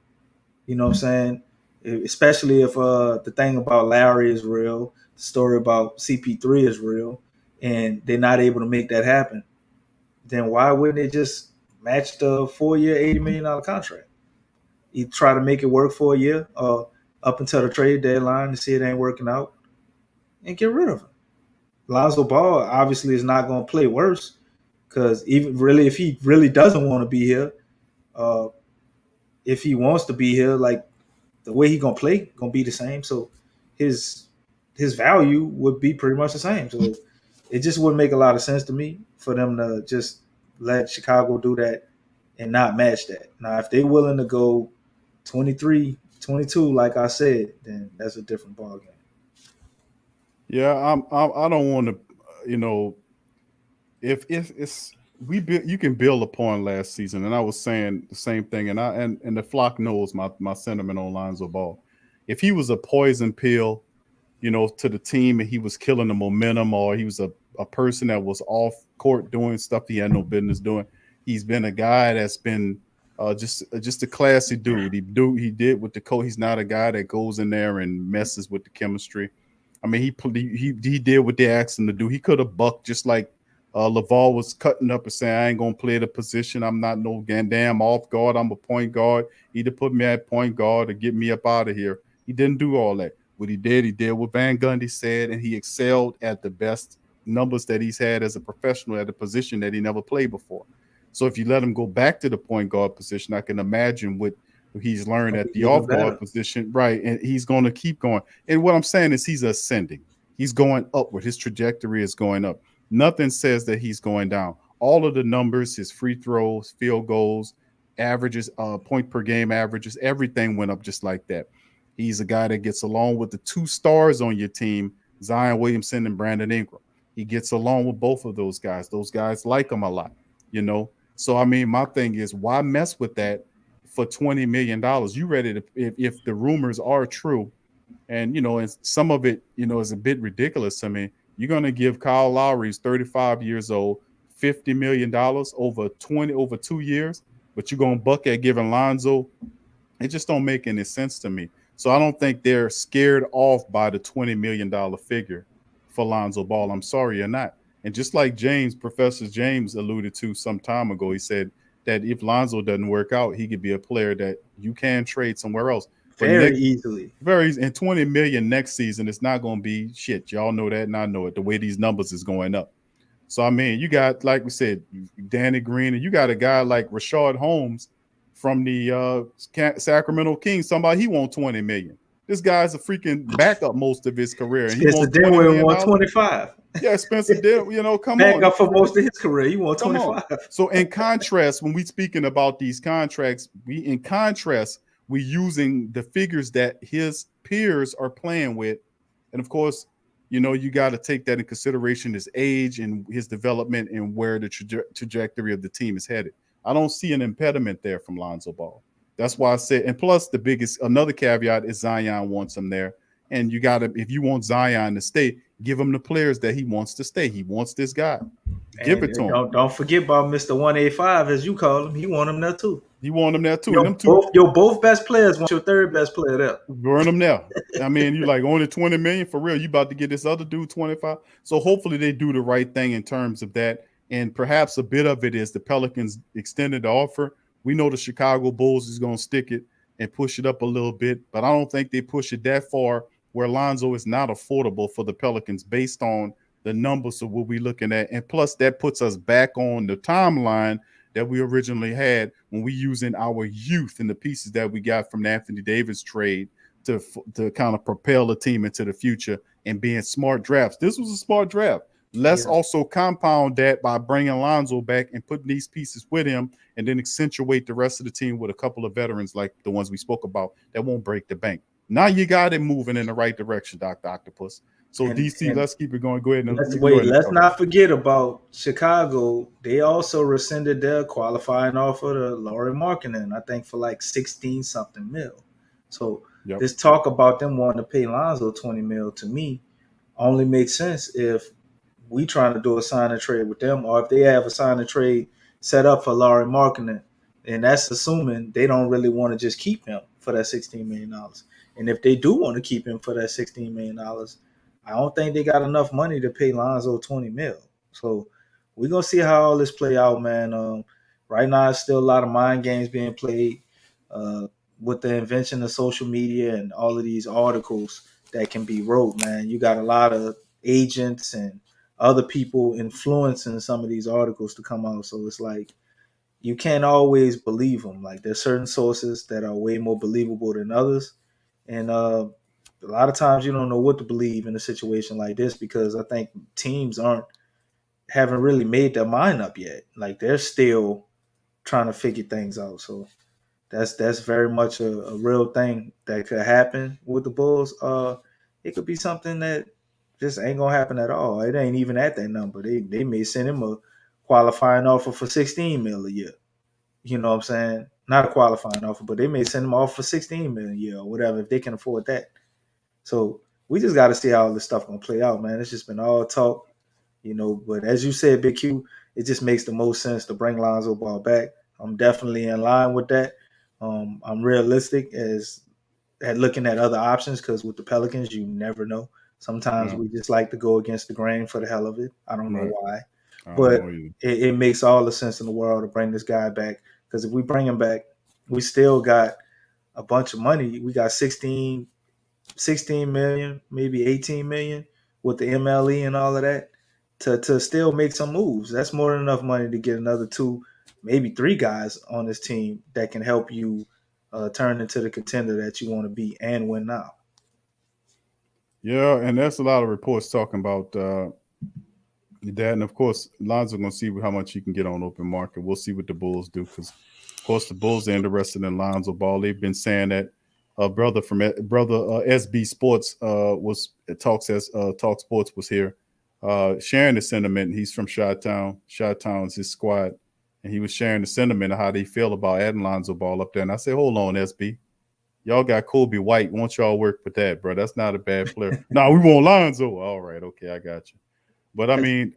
S9: You know what I'm saying? Especially if the thing about Lowry is real, the story about CP3 is real, and they're not able to make that happen, then why wouldn't they just match the 4-year, $80 million contract? You try to make it work for a year up until the trade deadline to see it ain't working out and get rid of him. Lonzo Ball obviously is not going to play worse because even really, if he really doesn't want to be here, if he wants to be here, like the way he gonna play gonna be the same. So his value would be pretty much the same. So it just wouldn't make a lot of sense to me for them to just let Chicago do that and not match that. Now, if they're willing to go 23, 22, like I said, then that's a different ballgame.
S10: Yeah, I don't want to, you know, if it's you can build upon last season, and I was saying the same thing, and the flock knows my sentiment on Lonzo Ball. If he was a poison pill, you know, to the team, and he was killing the momentum, or he was a person that was off court doing stuff he had no business doing, he's been a guy that's been just a classy dude. He did with the coach. He's not a guy that goes in there and messes with the chemistry. I mean, he did what they asked him to do. He could have bucked, just like Laval was cutting up and saying, I ain't going to play the position. I'm not no damn off guard. I'm a point guard. Either put me at point guard or get me up out of here. He didn't do all that. What he did what Van Gundy said, and he excelled at the best numbers that he's had as a professional at a position that he never played before. So if you let him go back to the point guard position, I can imagine what he's learned at the off guard position, right? And he's going to keep going. And what I'm saying is he's ascending. He's going upward. His trajectory is going up. Nothing says that he's going down. All of the numbers, his free throws, field goals, averages, point per game averages, everything went up just like that. He's a guy that gets along with the two stars on your team, Zion Williamson and Brandon Ingram. He gets along with both of those guys. Those guys like him a lot, you know? So, I mean, my thing is, why mess with that for $20 million? You ready to, if the rumors are true, and, you know, and some of it, you know, is a bit ridiculous. I mean, you're going to give Kyle Lowry, who's 35 years old, $50 million over 2 years, but you're going to buck at giving Lonzo. It just don't make any sense to me. So I don't think they're scared off by the $20 million figure for Lonzo Ball. I'm sorry, you're not. And just like Professor James alluded to some time ago, he said that if Lonzo doesn't work out, he could be a player that you can trade somewhere else.
S9: Very easily.
S10: Very easy. And $20 million next season, it's not going to be shit. Y'all know that, and I know it, the way these numbers is going up. So, I mean, you got, like we said, Danny Green, and you got a guy like Rashad Holmes from the Sacramento Kings. Somebody, he won $20 million. This guy's a freaking backup most of his career. And
S9: Spencer Dinwiddie won 25.
S10: Yeah, Spencer Dinwiddie, you know, come
S9: back
S10: on.
S9: Back up for most of his career. He won 25.
S10: So in contrast, when we speaking about these contracts, we using the figures that his peers are playing with. And of course, you know, you got to take that in consideration, his age and his development and where the trajectory of the team is headed. I don't see an impediment there from Lonzo Ball. That's why I said, and plus another caveat is Zion wants him there. And you got to, if you want Zion to stay, give him the players that he wants to stay. He wants this guy. Give it to him.
S9: Don't forget about Mr. 185, as you call him. He want him there too.
S10: You want him there too.
S9: Your both best players want your third best player there.
S10: Burn them there. I mean, you like only 20 million for real. You about to get this other dude 25. So hopefully they do the right thing in terms of that. And perhaps a bit of it is the Pelicans extended the offer. We know the Chicago Bulls is going to stick it and push it up a little bit, but I don't think they push it that far where Lonzo is not affordable for the Pelicans based on the numbers of what we're looking at. And plus that puts us back on the timeline that we originally had when we using our youth and the pieces that we got from the Anthony Davis trade to kind of propel the team into the future and being smart drafts. This was a smart draft. Let's also compound that by bringing Lonzo back and putting these pieces with him and then accentuate the rest of the team with a couple of veterans like the ones we spoke about that won't break the bank. Now you got it moving in the right direction, Dr. Octopus. So DC, let's keep it going. Go ahead.
S9: Let's not forget about Chicago. They also rescinded their qualifying offer to Lauri Markkanen, I think for like 16-something mil. So this talk about them wanting to pay Lonzo 20 mil to me only makes sense if we trying to do a sign and trade with them, or if they have a sign and trade set up for Larry Markkinen. And that's assuming they don't really want to just keep him for that $16 million. And if they do want to keep him for that $16 million, I don't think they got enough money to pay Lonzo $20 million. So we're going to see how all this play out, man. Right now, it's still a lot of mind games being played with the invention of social media and all of these articles that can be wrote, man. You got a lot of agents and other people influencing some of these articles to come out. So it's like, you can't always believe them. Like, there's certain sources that are way more believable than others. And a lot of times you don't know what to believe in a situation like this, because I think teams haven't really made their mind up yet. Like, they're still trying to figure things out. So that's very much a real thing that could happen with the Bulls. It could be something that just ain't gonna happen at all. It ain't even at that number. They may send him a qualifying offer for $16 million a year. You know what I'm saying? Not a qualifying offer, but they may send him off for $16 million a year or whatever if they can afford that. So we just got to see how this stuff gonna play out, man. It's just been all talk, But as you said, Big Q, it just makes the most sense to bring Lonzo Ball back. I'm definitely in line with that. I'm realistic at looking at other options, because with the Pelicans, you never know. Sometimes we just like to go against the grain for the hell of it. I don't know why. But it makes all the sense in the world to bring this guy back, because if we bring him back, we still got a bunch of money. We got 16 million, maybe 18 million with the MLE and all of that to still make some moves. That's more than enough money to get another 2, maybe 3 guys on this team that can help you turn into the contender that you want to be and win now.
S10: Yeah, and there's a lot of reports talking about that. And of course, Lonzo going to see how much he can get on open market. We'll see what the Bulls do, because, of course, the Bulls are interested in Lonzo Ball. They've been saying that brother SB Sports Talk Sports was here sharing the sentiment. He's from Chi-Town. Chi-Town's his squad. And he was sharing the sentiment of how they feel about adding Lonzo Ball up there. And I said, hold on, SB. Y'all got Kobe White. Won't y'all work with that, bro? That's not a bad player. No, we want Lonzo. All right, okay, I got you. But I mean,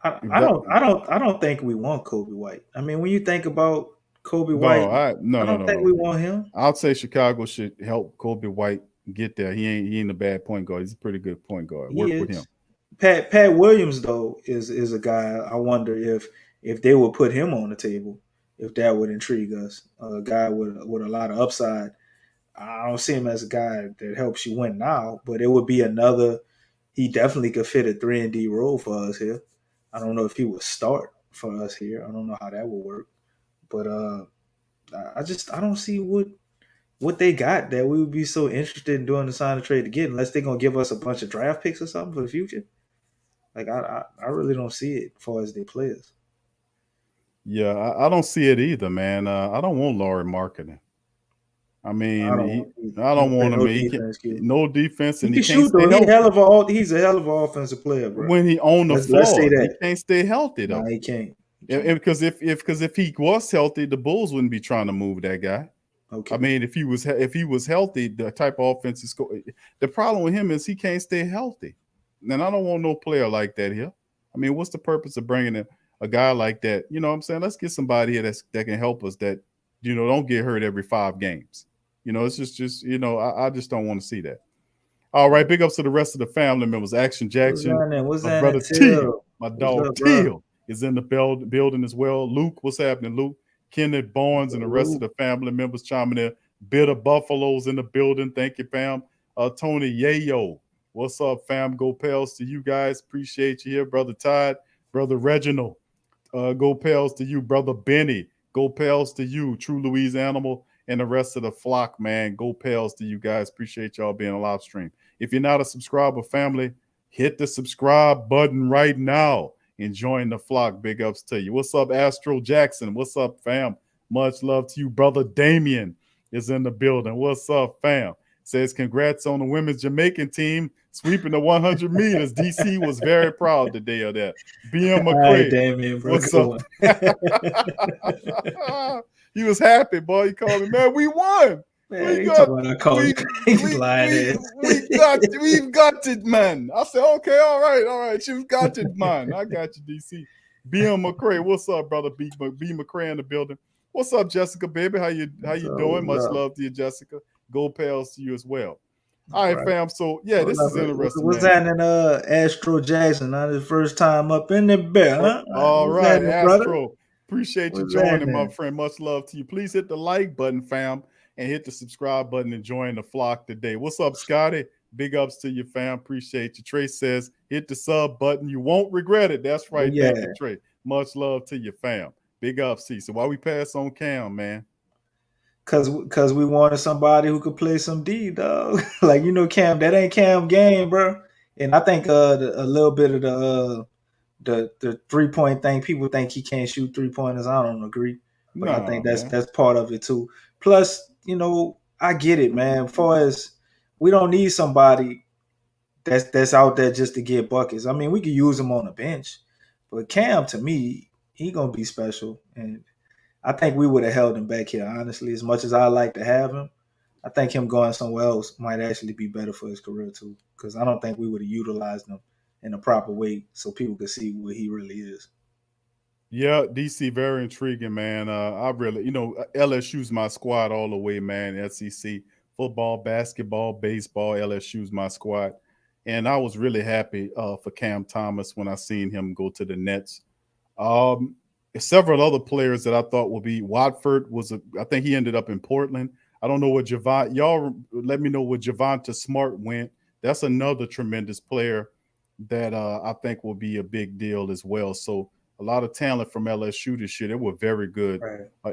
S9: I don't think we want Kobe White. I mean, when you think about Kobe White, I don't think we want him.
S10: I'd say Chicago should help Kobe White get there. He ain't a bad point guard. He's a pretty good point guard. Work with him.
S9: Pat Williams, though, is a guy. I wonder if they would put him on the table, if that would intrigue us. A guy with a lot of upside. I don't see him as a guy that helps you win now, but it would be another. He definitely could fit a 3-and-D role for us here. I don't know if he would start for us here. I don't know how that would work, but I don't see what they got that we would be so interested in doing the sign and trade to get, unless they're gonna give us a bunch of draft picks or something for the future. Like I really don't see it as far as their players.
S10: Yeah, I don't see it either, man. I don't want Larry Markkinen. I mean, I don't want him. No defense, and
S9: he can shoot though. He's a hell of an offensive player, bro.
S10: When he on the floor,
S9: say that.
S10: He can't stay healthy though.
S9: No, he can't.
S10: Because if he was healthy, the Bulls wouldn't be trying to move that guy.
S9: Okay.
S10: I mean, if he was healthy, the type of offense is. The problem with him is he can't stay healthy, and I don't want no player like that here. I mean, what's the purpose of bringing a guy like that? You know what I'm saying? Let's get somebody here that can help us. That don't get hurt every 5 games. It's just I just don't want to see that. All right, big ups to the rest of the family members. Action Jackson,
S9: my
S10: brother Teal, my dog Teal is in the building as well. Luke, what's happening, Luke? Kenneth Barnes and the rest of the family members chiming in. Bitter Buffaloes in the building. Thank you, fam. Tony Yayo, what's up, fam? Go Pels to you guys. Appreciate you here, brother Todd, brother Reginald. Go Pels to you, brother Benny. Go Pels to you, True Louise Animal. And the rest of the flock, man. Go Pels to you guys. Appreciate y'all being a live stream. If you're not a subscriber, family, hit the subscribe button right now and join the flock. Big ups to you. What's up, Astro Jackson? What's up, fam? Much love to you. Brother Damien is in the building. What's up, fam? Says congrats on the women's Jamaican team sweeping the 100 meters. DC was very proud today of that. BM McCray.
S9: Damien, bro.
S10: What's up? He was happy, boy. He called me, man, we won.
S9: Man,
S10: we've
S9: got
S10: it, man. I said, okay, all right. You've got it, man. I got you, DC. BM McCray, what's up, brother? B McCray in the building. What's up, Jessica, baby? How you doing? Much love to you, Jessica. Go Pels to you as well. All right, fam. So yeah, this is interesting.
S9: What's
S10: man.
S9: happening, Astro Jackson? Not his first time up in the bed, huh?
S10: All
S9: What's
S10: right,
S9: happening,
S10: Astro.
S9: brother?
S10: Appreciate you
S9: What's
S10: joining, my
S9: happening?
S10: friend. Much love to you. Please hit the like button, fam, and hit the subscribe button and join the flock today. What's up, Scotty? Big ups to you, fam. Appreciate you. Trey says, hit the sub button. You won't regret it. That's right.
S9: Yeah.
S10: Thank you, Trey. Much love to you, fam. Big ups to you. So why we pass on Cam, man?
S9: Cause we wanted somebody who could play some D, dog. Like, Cam, that ain't Cam game, bro. And I think a little bit of the 3-point thing, people think he can't shoot 3-pointers. I don't agree. But I think that's part of it too. Plus, I get it, man. As far as we don't need somebody that's out there just to get buckets. I mean, we could use him on the bench. But Cam, to me, he gonna be special. And I think we would have held him back here, honestly. As much as I like to have him, I think him going somewhere else might actually be better for his career too. Because I don't think we would have utilized him in a proper way so people could see what he really is.
S10: Yeah, DC, very intriguing, man. I really, LSU's my squad all the way, man. SEC football, basketball, baseball, LSU's my squad. And I was really happy for Cam Thomas when I seen him go to the Nets. Several other players that I thought would be Watford I think he ended up in Portland. I don't know where y'all let me know where Javonta Smart went. That's another tremendous player that I think will be a big deal as well. So a lot of talent from LSU this year. They were very good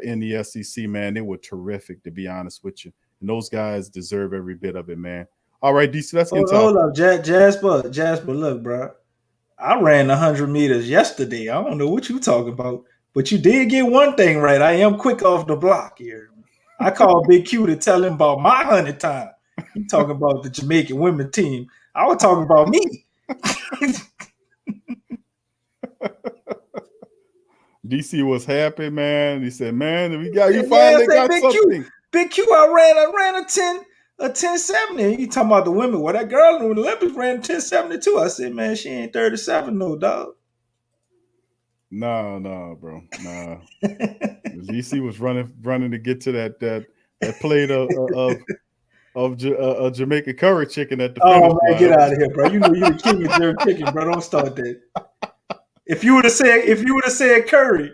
S10: in the SEC, man. They were terrific, to be honest with you. And those guys deserve every bit of it, man. All right, DC, let's get
S9: Hold up, Jasper, look, bro. I ran 100 meters yesterday. I don't know what you talking about, but you did get one thing right. I am quick off the block here. I called Big Q to tell him about my 100 time. He talking about the Jamaican women team. I was talking about me.
S10: DC was happy, man. He said, "Man, you finally got
S9: Big
S10: something."
S9: Big Q, I ran a 1070. You talking about the women? Well, that girl in the Olympics ran 1072. I said, man, she ain't 37, no, dog.
S10: No, bro. Nah. DC was running to get to that plate of Jamaican curry chicken at the finish line.
S9: Man, get out of here, bro. You know you the king of jerk chicken, bro. Don't start that. If you would have said curry,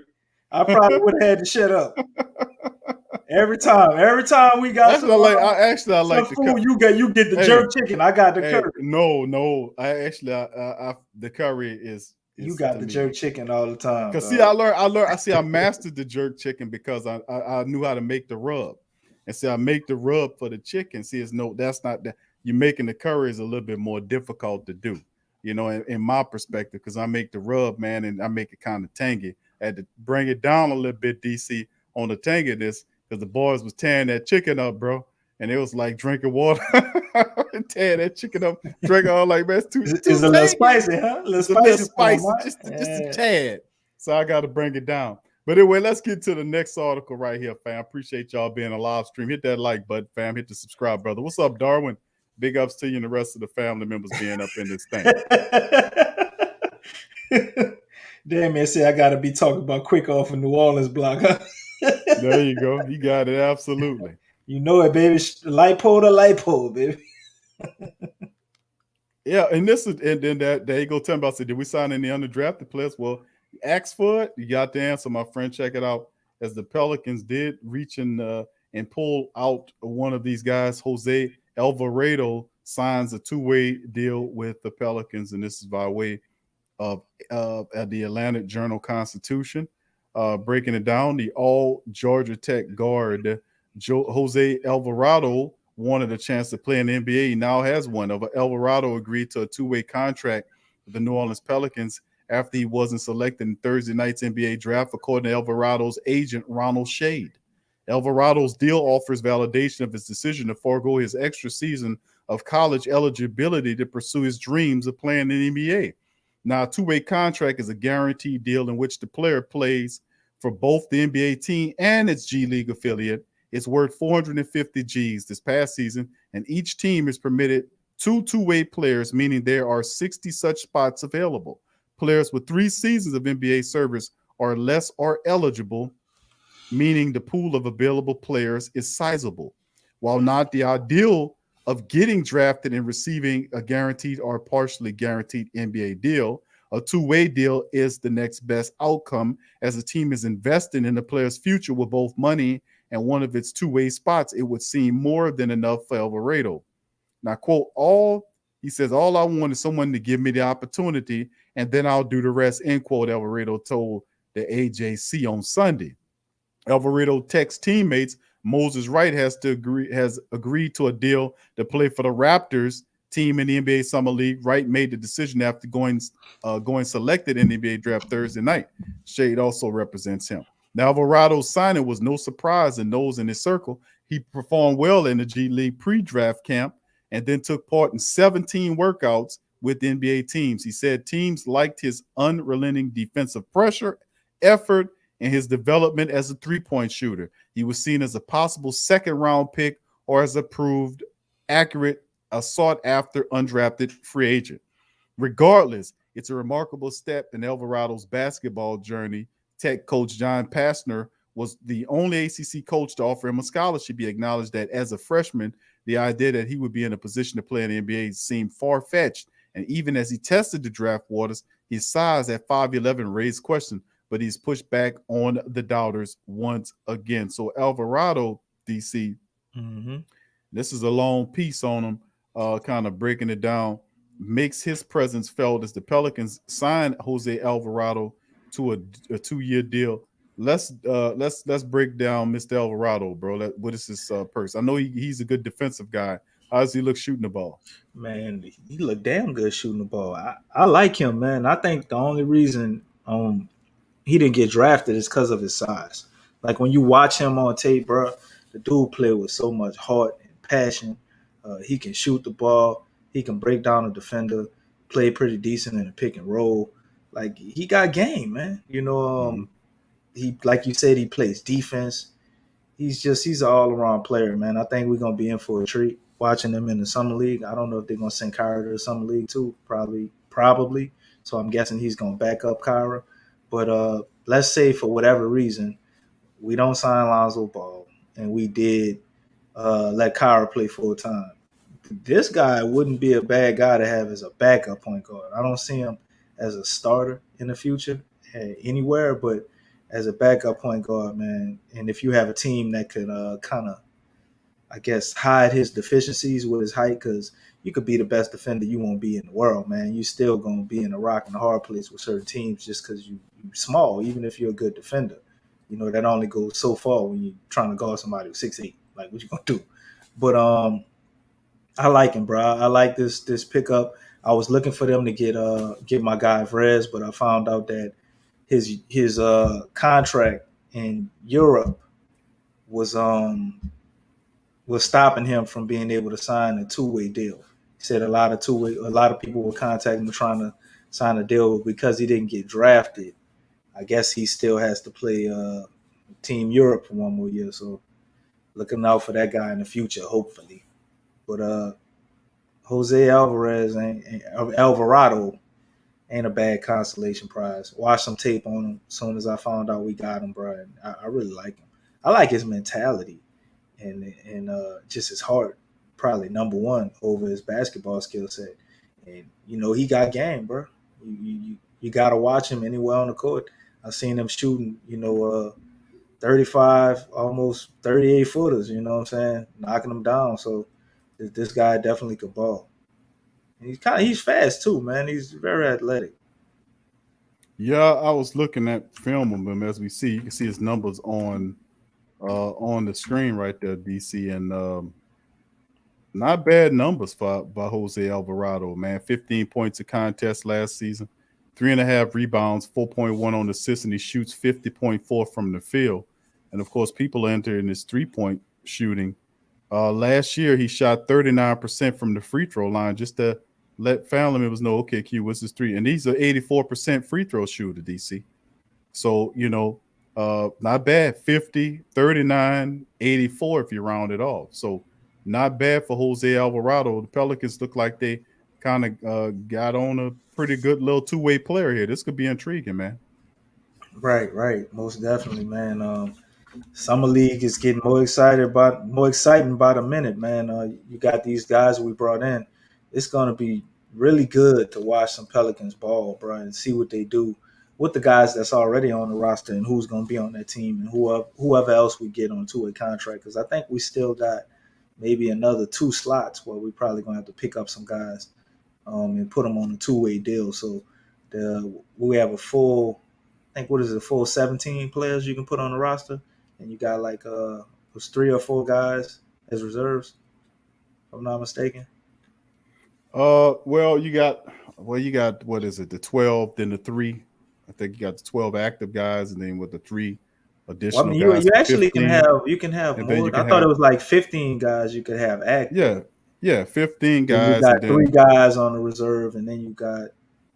S9: I probably would have had to shut up. Every time we got
S10: I like
S9: the food. You get the jerk chicken. I got the curry.
S10: No, the curry is.
S9: You got the jerk chicken all the time.
S10: Because I mastered the jerk chicken because I knew how to make the rub. And see, I make the rub for the chicken. See, that's not that. You're making the curry is a little bit more difficult to do, in my perspective, because I make the rub, man, and I make it kind of tangy. I had to bring it down a little bit, DC, on the tanginess, because the boys was tearing that chicken up, bro. And it was like drinking water and tearing that chicken up, drinking all like, man, it's too
S9: It's a little spicy, huh? A little spicy,
S10: just a tad. So I got to bring it down. But anyway, let's get to the next article right here, fam. Appreciate y'all being a live stream. Hit that like button, fam. Hit the subscribe, brother. What's up, Darwin? Big ups to you and the rest of the family members being up in this thing.
S9: Damn, man, say I got to be talking about quick off in New Orleans block, huh?
S10: There you go. You got it. Absolutely.
S9: You know it, baby. Light pole, baby.
S10: Yeah, and then there you go. Tell me about it. Did we sign any undrafted players? Well, you asked for it. You got the answer, my friend. Check it out. As the Pelicans did reach in and pull out one of these guys, Jose Alvarado signs a 2-way deal with the Pelicans, and this is by way of the Atlantic Journal-Constitution. Breaking it down, the all Georgia Tech guard Jose Alvarado wanted a chance to play in the NBA. He now has one. Alvarado agreed to a 2-way contract with the New Orleans Pelicans after he wasn't selected in Thursday night's NBA draft, according to Alvarado's agent, Ronald Shade. Alvarado's deal offers validation of his decision to forego his extra season of college eligibility to pursue his dreams of playing in the NBA. Now, a 2-way contract is a guaranteed deal in which the player plays for both the NBA team and its G League affiliate. It's worth 450 Gs this past season, and each team is permitted 2 two-way players, meaning there are 60 such spots available. players with 3 seasons of NBA service or less are eligible, meaning the pool of available players is sizable. While not the ideal of getting drafted and receiving a guaranteed or partially guaranteed NBA deal, a two-way deal is the next best outcome as the team is investing in the player's future with both money and one of its two-way spots. It would seem more than enough for Alvarado. Now, quote, he says, all I want is someone to give me the opportunity and then I'll do the rest, end quote, Alvarado told the AJC on Sunday. Alvarado texts teammates Moses Wright has agreed to a deal to play for the Raptors team in the NBA Summer League. Wright made the decision after going selected in the NBA draft Thursday night. Shade also represents him. Now, Alvarado's signing was no surprise in those in his circle. He performed well in the G League pre-draft camp and then took part in 17 workouts with NBA teams. He said teams liked his unrelenting defensive pressure, effort, and his development as a three-point shooter. He was seen as a possible second-round pick or as a proved accurate, a sought-after undrafted free agent. Regardless, it's a remarkable step in Alvarado's basketball journey. Tech coach John Pastner was the only ACC coach to offer him a scholarship. He acknowledged that as a freshman, the idea that he would be in a position to play in the NBA seemed far-fetched. And even as he tested the draft waters, his size at 5'11" raised questions, but he's pushed back on the doubters once again. So Alvarado, DC, this is a long piece on him, kind of breaking it down, makes his presence felt as the Pelicans signed Jose Alvarado to a 2-year deal. Let's break down Mr. Alvarado, bro. What is his perks? I know he's a good defensive guy. How does he look shooting the ball?
S9: Man, he look damn good shooting the ball. I like him, man. I think the only reason he didn't get drafted is because of his size. Like when you watch him on tape, bro, the dude play with so much heart and passion. He can shoot the ball. He can break down a defender, play pretty decent in a pick and roll. Like he got game, man. You know, he, like you said, he plays defense. He's an all around player, man. I think we're gonna be in for a treat watching him in the summer league. I don't know if they're gonna send Kyra to the summer league too. Probably. So I'm guessing he's gonna back up Kyra. But let's say for whatever reason we don't sign Lonzo Ball and we did let Kyra play full time. This guy wouldn't be a bad guy to have as a backup point guard. I don't see him as a starter in the future anywhere, but as a backup point guard, man. And if you have a team that could kind of, I guess, hide his deficiencies with his height, because you could be the best defender you won't be in the world, man. You still gonna be in a rock and a hard place with certain teams just because you're small, even if you're a good defender. You know, that only goes so far when you're trying to guard somebody who's 6'8". Like, what you gonna do? But I like him, bro. I like this pickup. I was looking for them to get my guy Vrez, but I found out that his contract in Europe was stopping him from being able to sign a two-way deal. He said a lot of people were contacting him trying to sign a deal, but because he didn't get drafted, I guess he still has to play Team Europe for one more year. So looking out for that guy in the future, hopefully. But Jose Alvarado ain't a bad consolation prize. Watched some tape on him as soon as I found out we got him, bro. And I really like him. I like his mentality and just his heart, probably number one over his basketball skill set. And, you know, he got game, bro. You got to watch him anywhere on the court. I've seen him shooting, 35, almost 38 footers, you know what I'm saying? Knocking them down. So this guy definitely could ball. He's fast too, man. He's very athletic.
S10: Yeah, I was looking at film of him. As we see, you can see his numbers on the screen right there, DC, and not bad numbers by Jose Alvarado, man. 15 points a contest last season, 3.5 rebounds, 4.1 on assists, and he shoots 50.4 from the field. And of course, people enter in his 3-point shooting. Last year, he shot 39% from the free throw line, just to let family members know, okay, Q, what's his three? And he's an 84% free throw shooter, DC. So, not bad. 50, 39, 84 if you round it off. So not bad for Jose Alvarado. The Pelicans look like they kind of got on a pretty good little two-way player here. This could be intriguing, man.
S9: Right. Most definitely, man. Summer League is getting more exciting by the minute, man. You got these guys we brought in. It's gonna be really good to watch some Pelicans ball, bro, and see what they do with the guys that's already on the roster and who's gonna be on that team and whoever else we get on two-way contract. Because I think we still got maybe another 2 slots where we probably gonna have to pick up some guys and put them on a two-way deal. So we have a full, I think what is it, full 17 players you can put on the roster, and you got like was 3 or 4 guys as reserves, if I'm not mistaken.
S10: Well, you got what is it? The 12, then the 3. I think you got the 12 active guys, and then with the 3 additional
S9: Well, I mean,
S10: guys.
S9: you actually
S10: 15,
S9: can have
S10: and then
S9: more.
S10: you can
S9: I thought
S10: have,
S9: it was like 15 guys you could have active.
S10: yeah, 15
S9: Then you
S10: guys,
S9: got
S10: and then
S9: 3 guys on the reserve, and then you got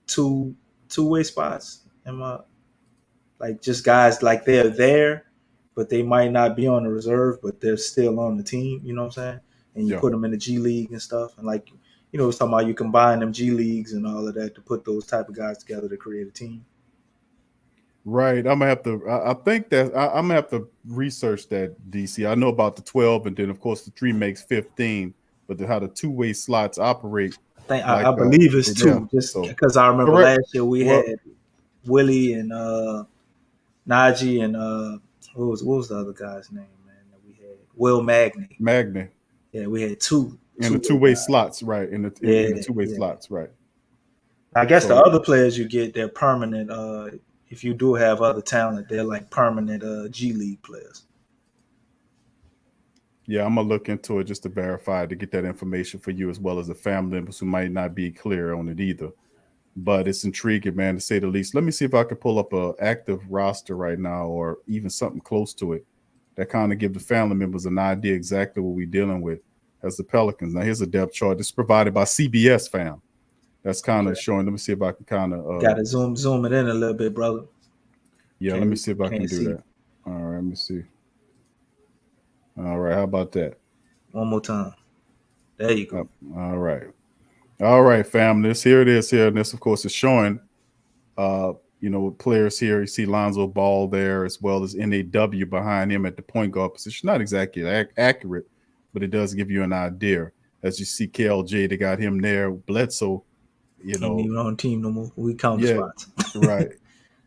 S9: two-way spots. Am I like just guys like they're there, but they might not be on the reserve, but they're still on the team. You know what I'm saying? And you
S10: yeah.
S9: put them in the G League and stuff, and like it's talking about you combine them G Leagues and all of that to put those type of guys together to create a team.
S10: Right. I'm gonna have to. I think that I'm gonna have to research that, DC. I know about the 12, and then of course the 3 makes 15. But how the two-way slots operate,
S9: I believe it's
S10: yeah.
S9: 2, just
S10: So
S9: because I remember
S10: correct.
S9: last year we
S10: Well,
S9: had Willie and Najee and what was the other guy's name, man, that we had? Will
S10: Magny.
S9: Yeah, we had two
S10: In the two-way slots, right? In the two-way slots, right?
S9: I guess the
S10: So
S9: other players you get, they're permanent. If you do have other talent, they're like permanent G League players.
S10: yeah, I'm gonna look into it just to verify to get that information for you as well as the family members who might not be clear on it either. But it's intriguing, man, to say the least. Let me see if I can pull up a active roster right now, or even something close to it, that kind of give the family members an idea exactly what we're dealing with as the Pelicans. Now, here's a depth chart. This is provided by CBS, fam. That's kind of showing. Let me see if I can kind of.
S9: Got to zoom it in a little bit, brother.
S10: Yeah, let me see if I can do
S9: see.
S10: that. All right, let me see. All right, how about that?
S9: One more time. There you go.
S10: All right, fam. Here it is here, and this, of course, is showing, players here. You see Lonzo Ball there, as well as NAW behind him at the point guard position. Not exactly accurate, but it does give you an idea. As you see KLJ, they got him there. Bledsoe,
S9: Ain't even on team no more. We count the spots.
S10: Right.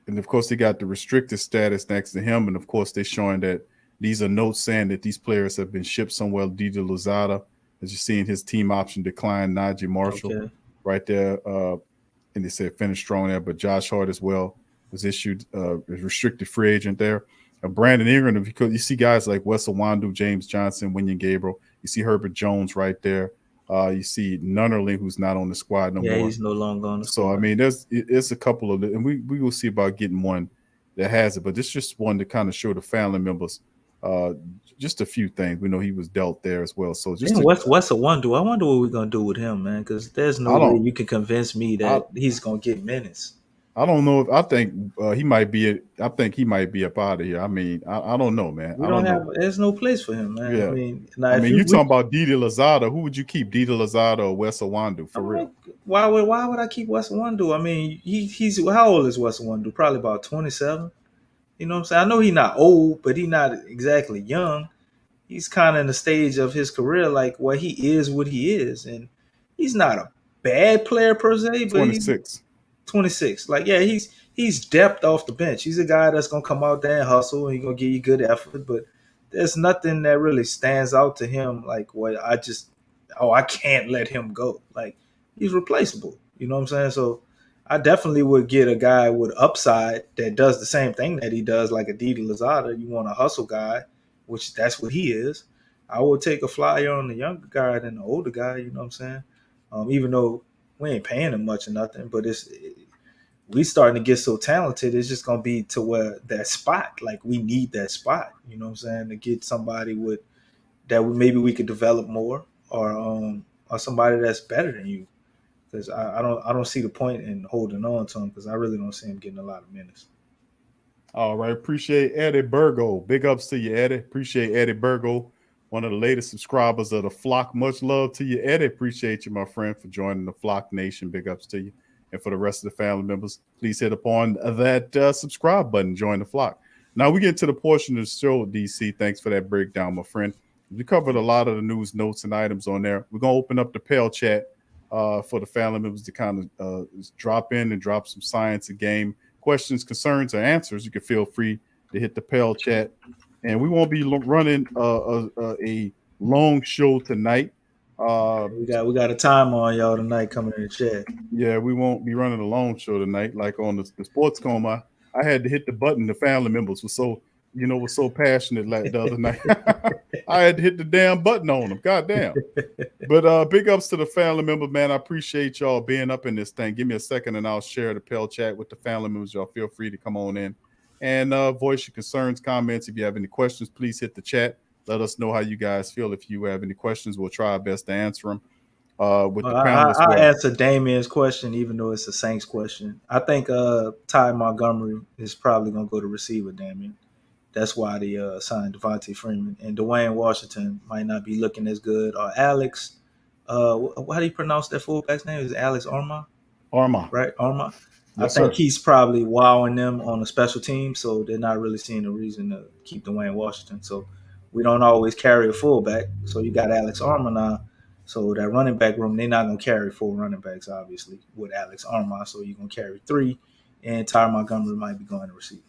S10: And of course, they got the restricted status next to him, and of course, they're showing that these are notes saying that these players have been shipped somewhere. Didi Louzada, as you're seeing his team option decline. Najee Marshall, right there, and they said finish strong there. But Josh Hart as well was issued as restricted free agent there. Brandon Ingram, because you see guys like Wes Iwundu, James Johnson, William Gabriel. You see Herbert Jones right there. You see Nunnerling, who's not on the squad no more.
S9: Yeah, he's no longer on the squad.
S10: So I mean, it's a couple of, and we will see about getting one that has it. But this is just one to kind of show the family members just a few things. We know he was dealt there as well. So just
S9: what's a wonder? I wonder what we're gonna do with him, man. Because there's no way you can convince me that he's gonna get minutes.
S10: I don't know. I think he might be. I think he might be up out of here. I mean, I don't know, man.
S9: We don't have. There's no place for him, man.
S10: Yeah.
S9: I mean,
S10: you talking about Didi Louzada? Who would you keep, Didi Louzada or Wes Iwundu, for real?
S9: Why would I keep Wes Iwundu? I mean, he's how old is Wes Iwundu? Probably about 27. You know what I'm saying? I know he's not old, but he's not exactly young. He's kind of in the stage of his career, like where he is what he is, and he's not a bad player per se, but
S10: 26.
S9: 26. Like, yeah, he's depth off the bench. He's a guy that's gonna come out there and hustle, and he's gonna give you good effort. But there's nothing that really stands out to him like what I can't let him go. Like, he's replaceable. You know what I'm saying? So I definitely would get a guy with upside that does the same thing that he does, like a Didi Louzada. You want a hustle guy, which that's what he is. I would take a flyer on the younger guy than the older guy. You know what I'm saying? Even though we ain't paying him much or nothing, but we starting to get so talented. It's just gonna be to where that spot, like we need that spot. You know what I'm saying? To get somebody maybe we could develop more, or somebody that's better than you. Because I don't see the point in holding on to him, because I really don't see him getting a lot of minutes.
S10: All right, appreciate Eddie Burgo. Big ups to you, Eddie. Appreciate Eddie Burgo one of the latest subscribers of the flock. Much love to you, Eddie. Appreciate you, my friend, for joining the Flock Nation. Big ups to you. And for the rest of the family members, please hit upon that subscribe button, join the flock. Now we get to the portion of the show, DC. Thanks for that breakdown, my friend. We covered a lot of the news, notes, and items on there. We're going to open up the Pale Chat for the family members to kind of drop in and drop some science and game questions, concerns, or answers. You can feel free to hit the Pale Chat. And we won't be running a long show tonight.
S9: We got a timer on y'all tonight coming in the chat.
S10: Yeah, we won't be running a long show tonight. Like on the sports coma, I had to hit the button. The family members were so passionate like the other night. I had to hit the damn button on them. God damn. But big ups to the family member, man. I appreciate y'all being up in this thing. Give me a second and I'll share the Pale Chat with the family members. Y'all feel free to come on in and voice your concerns, comments. If you have any questions, please hit the chat. Let us know how you guys feel. If you have any questions, we'll try our best to answer them. With the panelists,
S9: I answer Damien's question, even though it's a Saints question. I think Ty Montgomery is probably going to go to receiver, Damien. That's why they signed Devontae Freeman. And Dwayne Washington might not be looking as good. Or Alex, how do you pronounce that fullback's name? Is it Alex Armah?
S10: Armah.
S9: Right, Armah.
S10: Yes,
S9: I think
S10: sir.
S9: he's probably wowing them on a special team, so they're not really seeing a reason to keep Dwayne Washington. So we don't always carry a fullback. So you got Alex Armah now. So that running back room, they're not going to carry 4 running backs, obviously, with Alex Armah. So you're going to carry 3, and Ty Montgomery might be going to receiver.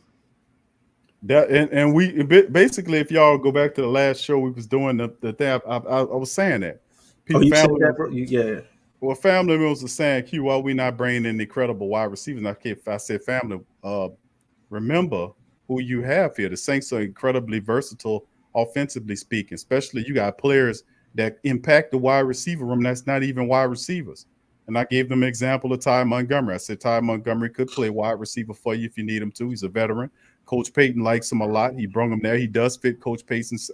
S10: That and we basically, if y'all go back to the last show we was doing the thing, I was saying that.
S9: You said that, bro? Yeah.
S10: Well, family members are saying, Q, why we not bringing in the credible wide receivers? Now, if I said family, remember who you have here. The Saints are incredibly versatile, offensively speaking, especially you got players that impact the wide receiver room that's not even wide receivers. And I gave them an example of Ty Montgomery. I said Ty Montgomery could play wide receiver for you if you need him to. He's a veteran. Coach Payton likes him a lot. He brought him there. He does fit Coach Payton's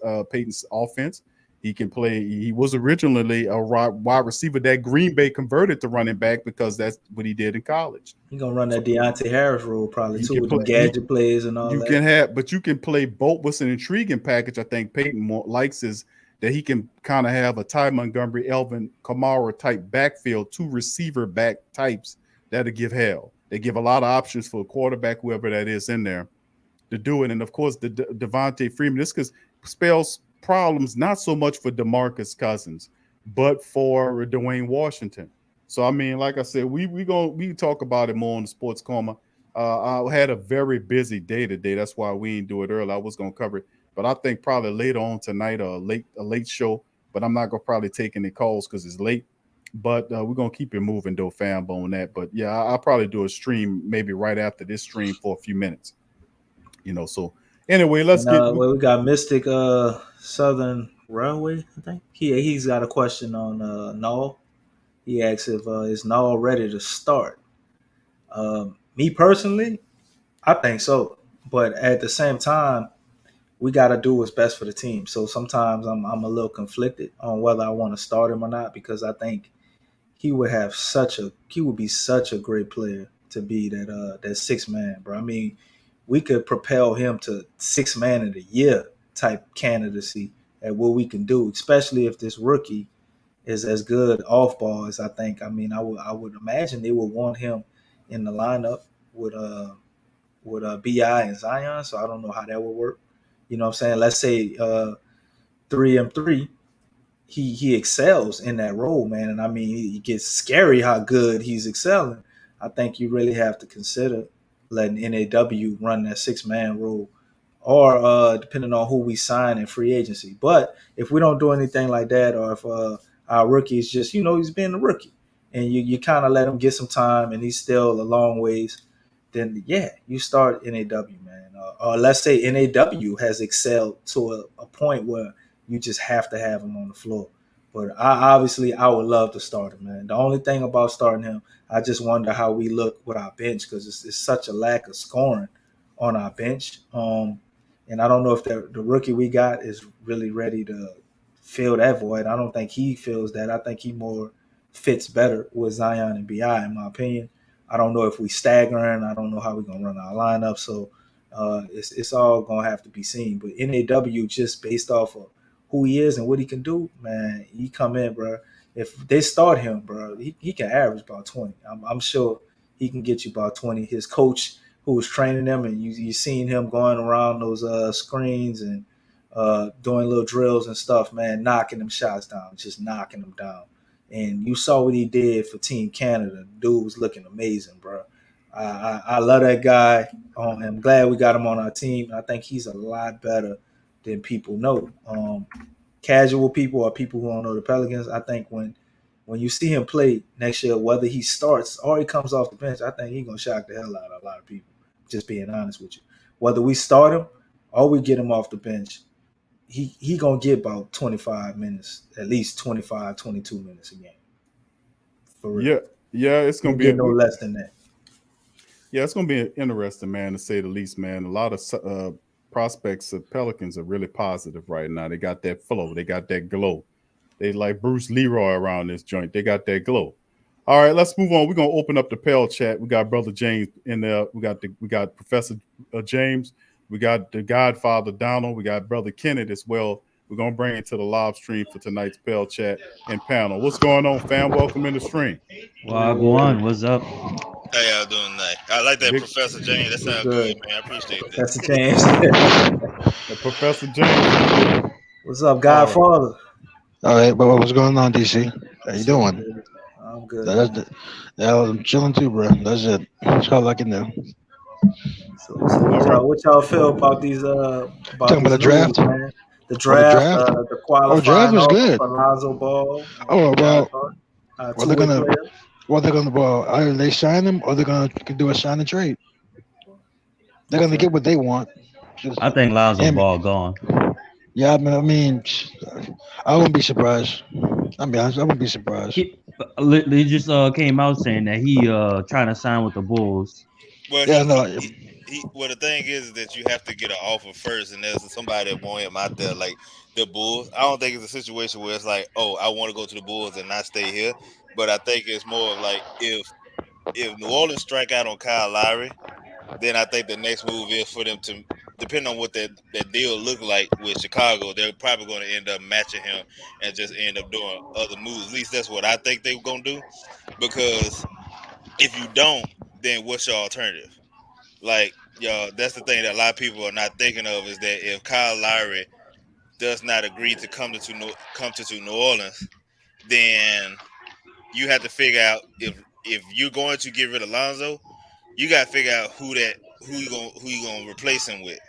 S10: offense. He can play. He was originally a wide receiver that Green Bay converted to running back because that's what he did in college.
S9: He's gonna run that Deontay Harris role probably too, with the gadget plays and all that.
S10: But you can play both. What's an intriguing package I think Payton likes is that he can kind of have a Ty Montgomery, Elvin Kamara type backfield, 2 receiver back types that'll give hell. They give a lot of options for a quarterback, whoever that is in there, to do it. And of course, the Devontae Freeman, this spells problems not so much for DeMarcus Cousins, but for Dwayne Washington. So I mean, like I said, we talk about it more on the Sports Coma. I had a very busy day today. That's why we didn't do it early. I was gonna cover it, but I think probably later on tonight, a late show. But I'm not gonna probably take any calls because it's late. But we're gonna keep it moving though, fam, on that. But yeah, I'll probably do a stream maybe right after this stream for a few minutes. So anyway, let's get.
S9: Well, we got Mystic Southern Railway. I think he's got a question on Null. He asks if is Null ready to start. Me personally, I think so, but at the same time, we got to do what's best for the team. So sometimes I'm a little conflicted on whether I want to start him or not, because I think he would be such a great player to be that 6th man, bro. I mean, we could propel him to 6th man of the year type candidacy at what we can do, especially if this rookie is as good off ball as I think. I mean, I would imagine they would want him in the lineup with BI and Zion. So I don't know how that would work. You know what I'm saying? Let's say 3M3, he excels in that role, man. And I mean, it gets scary how good he's excelling. I think you really have to consider letting NAW run that 6-man role, or depending on who we sign in free agency. But if we don't do anything like that, or if our rookie is just, he's being a rookie, and you kind of let him get some time and he's still a long ways, then yeah, you start NAW, man. Or let's say NAW has excelled to a point where you just have to have him on the floor. But I would love to start him, man. The only thing about starting him, I just wonder how we look with our bench, because it's such a lack of scoring on our bench. And I don't know if the rookie we got is really ready to fill that void. I don't think he feels that. I think he more fits better with Zion and BI, in my opinion. I don't know if we staggering. I don't know how we're going to run our lineup. So it's all going to have to be seen. But NAW, just based off of who he is and what he can do, man, he come in, bro. If they start him, bro, he can average about 20. I'm sure he can get you about 20. His coach who was training him, and you seen him going around those screens and doing little drills and stuff, man, knocking them shots down, just knocking them down. And you saw what he did for Team Canada. Dude was looking amazing, bro. I love that guy. I'm glad we got him on our team. I think he's a lot better than people know. Casual people or people who don't know the Pelicans, I think when you see him play next year, whether he starts or he comes off the bench, I think he's going to shock the hell out of a lot of people, just being honest with you. Whether we start him or we get him off the bench, he going to get about 25 minutes, at least 25, 22 minutes a game. For real.
S10: Yeah, it's going to be
S9: no less than that.
S10: Yeah, it's going to be interesting, man, to say the least, man. A lot of prospects of Pelicans are really positive right now. They got that flow. They got that glow. They like Bruce Leroy around this joint. They got that glow. All right, let's move on. We're going to open up the Pel chat. We got Brother James in there. We got Professor James. We got the Godfather Donald. We got Brother Kenneth as well. We're going to bring it to the live stream for tonight's Pel chat and panel. What's going on, fam? Welcome in the stream.
S11: Wagwan, what's up?
S12: How y'all doing tonight? I like that, Professor James. That sounds good, man. I appreciate that.
S9: Professor James.
S10: Professor James.
S9: What's up, Godfather?
S13: All right, but what's going on, DC? How you doing?
S9: I'm good.
S13: I'm chilling too, bro. That's it. That's all I can do.
S9: So what y'all feel about these?
S13: Talking about the draft?
S9: Man? The draft, the qualifying.
S13: Oh, draft was good.
S9: For Lonzo Ball.
S13: Oh well. Either they sign him or they're gonna do a sign and trade. They're gonna get what they want.
S11: I think Lonzo Ball gone.
S13: Yeah, I mean, I wouldn't be surprised. I mean, I wouldn't be surprised.
S11: They just came out saying that he trying to sign with the Bulls.
S12: Well, well, the thing is that you have to get an offer first, and there's somebody that want him out there, like the Bulls. I don't think it's a situation where it's like, oh, I want to go to the Bulls and not stay here. But I think it's more of like if New Orleans strike out on Kyle Lowry, then I think the next move is for them to, depending on what that deal look like with Chicago, they're probably going to end up matching him and just end up doing other moves. At least that's what I think they're going to do. Because if you don't, then what's your alternative? Like, y'all, that's the thing that a lot of people are not thinking of, is that if Kyle Lowry does not agree to come to New Orleans, then you have to figure out if you're going to get rid of Lonzo, you got to figure out who you gonna replace him with.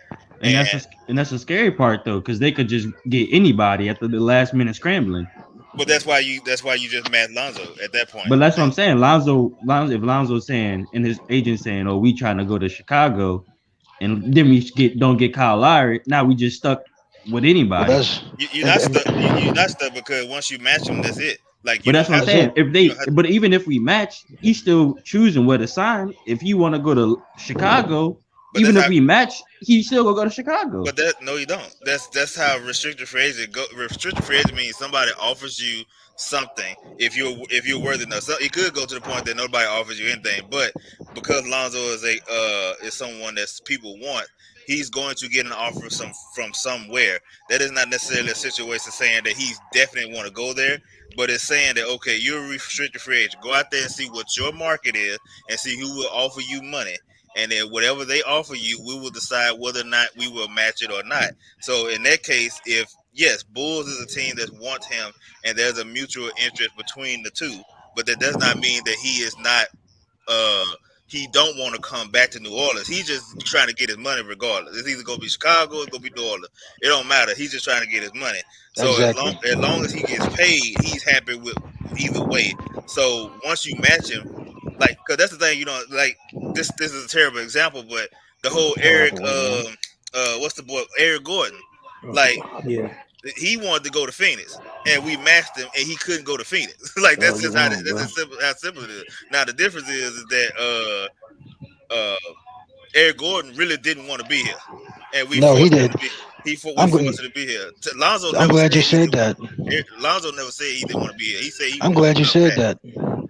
S11: And that's the scary part though, because they could just get anybody at the last minute scrambling.
S12: But that's why you just match Lonzo at that point.
S11: But that's what I'm saying. Lonzo, if Lonzo's saying and his agent saying, "Oh, we trying to go to Chicago," and then we don't get Kyle Lowry, now we just stuck with anybody.
S12: You're not stuck. You're not stuck because once you match them, that's it. Like,
S11: but that's what I'm saying. But even if we match, he's still choosing where to sign. If he want to go to Chicago, even if we match, he still gonna go to Chicago.
S12: But no, you don't. That's how restricted free agent go. Restricted free agent means somebody offers you something if you're worthy enough. So it could go to the point that nobody offers you anything. But because Lonzo is someone that people want, he's going to get an offer from somewhere. That is not necessarily a situation saying that he's definitely want to go there. But it's saying that, okay, you're a restricted free agent. Go out there and see what your market is and see who will offer you money. And then whatever they offer you, we will decide whether or not we will match it or not. So in that case, Bulls is a team that wants him and there's a mutual interest between the two, but that does not mean that he is not he don't want to come back to New Orleans. He's just trying to get his money regardless. It's either going to be Chicago or it's going to be New Orleans. It don't matter. He's just trying to get his money. So exactly. as long as he gets paid, he's happy with either way. So once you match him, like, because that's the thing, like this is a terrible example, but the whole Eric Gordon, like, he wanted to go to Phoenix, and we matched him, and he couldn't go to Phoenix. Like, that's just how simple it is. Now the difference is that Eric Gordon really didn't want to be here, and we
S13: he did.
S12: He forced him to be here.
S13: I'm glad you said that.
S12: Lonzo never said he didn't want to be here. He said
S13: I'm glad you said that.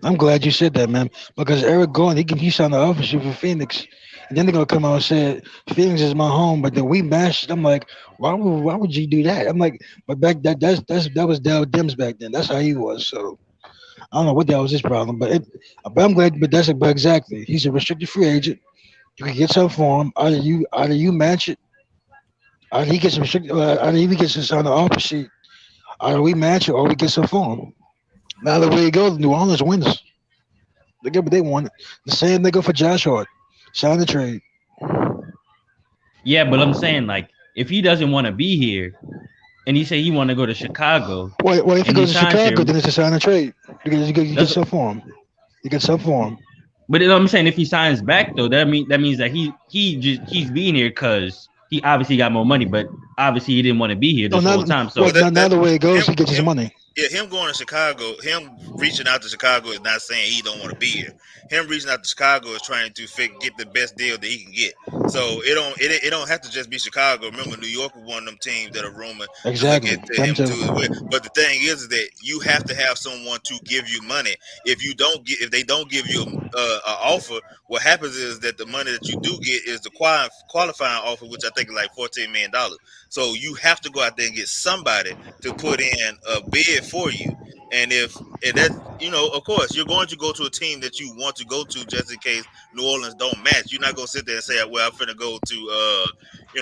S13: I'm glad you said that, man. Because Eric Gordon, he signed an offer sheet for Phoenix, and then they're gonna come out and say Phoenix is my home, but then we mashed. I'm like, why would you do that? I'm like, but back that was Dell Dims back then. That's how he was. So I don't know what the hell was his problem, but I'm glad. But exactly. He's a restricted free agent. You can get something for him. Either you match it, either he gets restricted, either he gets to sign an offer sheet. Either we match it or we get some for him. Now the way it goes, New Orleans wins. They get what they want. The same they go for Josh Hart. Sign the trade.
S11: Yeah, but I'm saying, like, if he doesn't want to be here, and he say he want to go to Chicago,
S13: Well, if he
S11: and
S13: goes to
S11: signs
S13: Chicago,
S11: here,
S13: then it's a sign a trade. You get
S11: that's-
S13: something for him. You get something for him.
S11: but I'm saying if he signs back though, that means that he's being here because he obviously got more money, but obviously he didn't want to be here this whole time. So
S13: now the way it goes, he gets his money.
S12: Yeah, him going to Chicago, him reaching out to Chicago is not saying he don't want to be here. Him reaching out to Chicago is trying to get the best deal that he can get. So it don't have to just be Chicago. Remember, New York was one of them teams that are rumored
S13: Exactly.
S12: to look at him too as well. But the thing is that you have to have someone to give you money. If they don't give you an offer, what happens is that the money that you do get is the qualifying offer, which I think is like $14 million. So you have to go out there and get somebody to put in a bid for you. And that, of course, you're going to go to a team that you want to go to just in case New Orleans don't match. You're not going to sit there and say, well, I'm finna go to,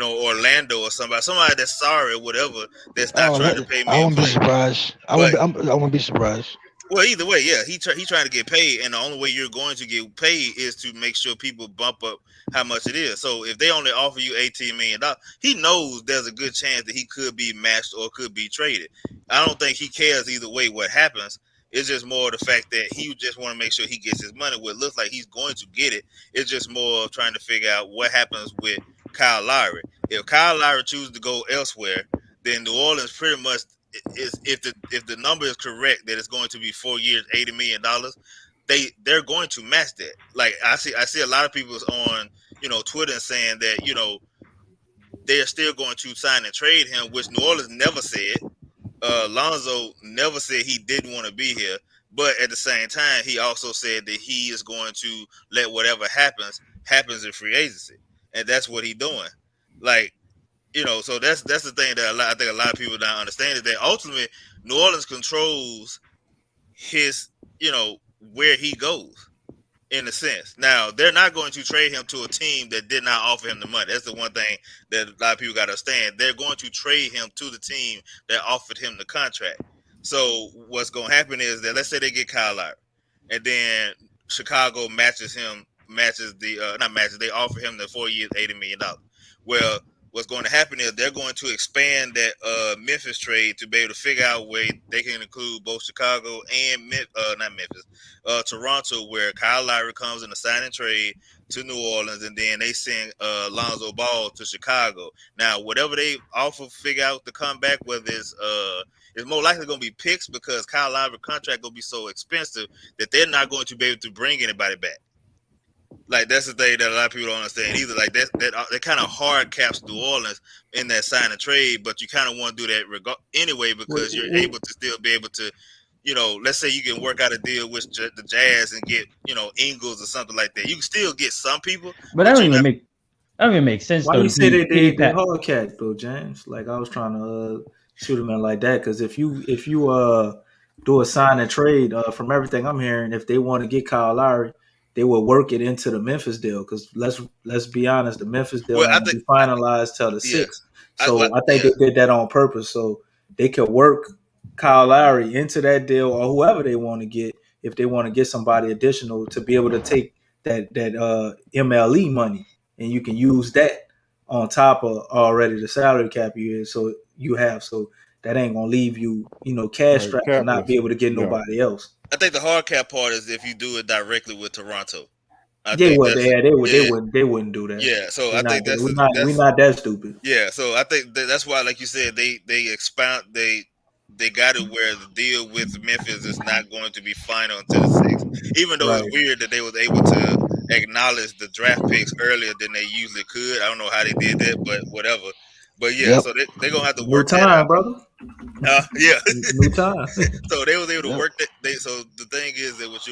S12: Orlando or somebody that's sorry or whatever that's not trying to pay me.
S13: I won't be surprised. I won't be surprised.
S12: Well, either way, yeah, he trying to get paid, and the only way you're going to get paid is to make sure people bump up how much it is. So if they only offer you $18 million, he knows there's a good chance that he could be matched or could be traded. I don't think he cares either way what happens. It's just more the fact that he just want to make sure he gets his money. What it looks like he's going to get it. It's just more of trying to figure out what happens with Kyle Lowry. If Kyle Lowry chooses to go elsewhere, then New Orleans pretty much is, if the number is correct that it's going to be 4 years, $80 million, they're going to match that. Like I see a lot of people on Twitter saying that they are still going to sign and trade him, which New Orleans never said. Lonzo never said he didn't want to be here, but at the same time, he also said that he is going to let whatever happens in free agency, and that's what he's doing. Like, so that's the thing that I think a lot of people don't understand is that ultimately New Orleans controls his, where he goes. In a sense. Now, they're not going to trade him to a team that did not offer him the money. That's the one thing that a lot of people got to understand. They're going to trade him to the team that offered him the contract. So what's going to happen is that let's say they get Kyle Lowry, and then Chicago they offer him the 4 years, $80 million. Well, what's going to happen is they're going to expand that Memphis trade to be able to figure out a way they can include both Chicago and Toronto, where Kyle Lowry comes in a sign and trade to New Orleans, and then they send Lonzo Ball to Chicago. Now, whatever they offer, figure out to come back, whether it's more likely going to be picks because Kyle Lowry's contract going to be so expensive that they're not going to be able to bring anybody back. Like, that's the thing that a lot of people don't understand either. Like, that kind of hard caps New Orleans in that sign and trade, but you kind of want to do that anyway because you're able to still be able to, let's say you can work out a deal with the Jazz and get, Ingles or something like that. You can still get some people,
S11: but that don't even make sense.
S9: Why
S11: though,
S9: you say they
S11: that
S9: hard cap though, James? Like I was trying to shoot him in like that because if you do a sign and trade, from everything I'm hearing, if they want to get Kyle Lowry, they will work it into the Memphis deal because let's be honest, the Memphis deal ain't be finalized till the 6th. So I think they did that on purpose so they could work Kyle Lowry into that deal or whoever they want to get if they want to get somebody additional to be able to take that MLE money and you can use that on top of already the salary cap so that ain't gonna leave you cash strapped to not be able to get nobody else.
S12: I think the hard cap part is if you do it directly with Toronto.
S9: They wouldn't do that.
S12: Yeah, so
S9: we're not that stupid.
S12: Yeah, so I think that's why, like you said, they got it where the deal with Memphis is not going to be final until the 6th. Even though it's weird that they was able to acknowledge the draft picks earlier than they usually could. I don't know how they did that, but whatever. But yeah, so they're gonna have to work
S9: time,
S12: that out.
S9: brother.
S12: Yeah.
S9: New time.
S12: So they was able to
S13: Yep.
S12: work that. So the thing is that what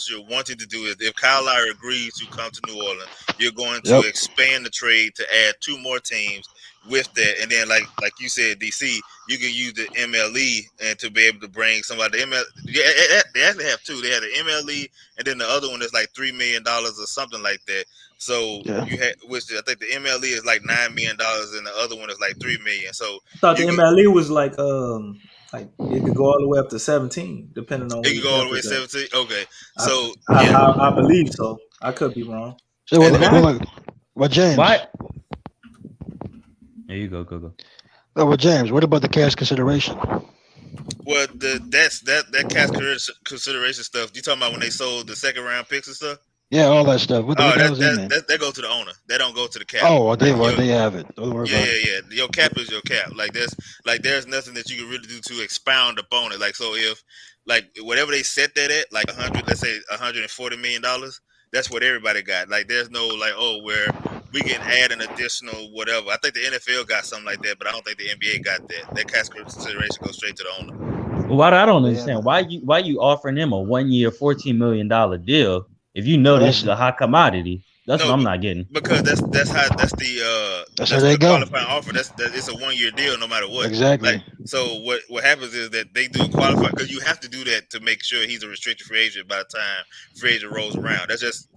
S12: you're wanting to do is, if Kyle Lowry agrees to come to New Orleans, you're going to
S13: Yep.
S12: expand the trade to add 2 more teams with that, and then like you said, DC, you can use the MLE and to be able to bring somebody. The ML, yeah, they actually have 2. They have the MLE, and then the other one is like $3 million or something like that. So
S13: Yeah.
S12: you had, which I think the MLE is like $9 million, and the other one is like $3 million. So
S9: I thought the
S12: you can,
S9: MLE was like it could go all the way up to 17, depending on
S12: it
S9: where
S12: can
S9: your
S12: go all
S9: cap
S12: the way
S9: is at.
S12: 17. Okay, so
S9: I believe so. I could be wrong.
S13: So
S12: And
S13: well, James.
S11: What? There you go. Go.
S13: Oh, well, James. What about the cash consideration?
S12: Well, that cash consideration stuff. You talking about when they sold the second round picks and stuff?
S13: Yeah, all that stuff. What the hell's in there?
S12: That go to the owner. That don't go to the cap.
S13: Oh, well, they have it. Don't worry about it.
S12: Yeah. Your cap is your cap. There's nothing that you can really do to expound upon it. Like, so if whatever they set that at, like let's say $140 million, that's what everybody got. Like, there's no where we can add an additional whatever. I think the NFL got something like that, but I don't think the NBA got that. That cash consideration goes straight to the owner.
S11: What I don't understand, why you offering them a 1 year $14 million deal if you know this is a hot commodity? That's what I'm not getting.
S12: Because that's how they
S13: go.
S12: Qualifying offer. It's a 1 year deal no matter what.
S13: Exactly.
S12: So what happens is that they do a qualifying, because you have to do that to make sure he's a restricted free agent by the time free agent rolls around. That's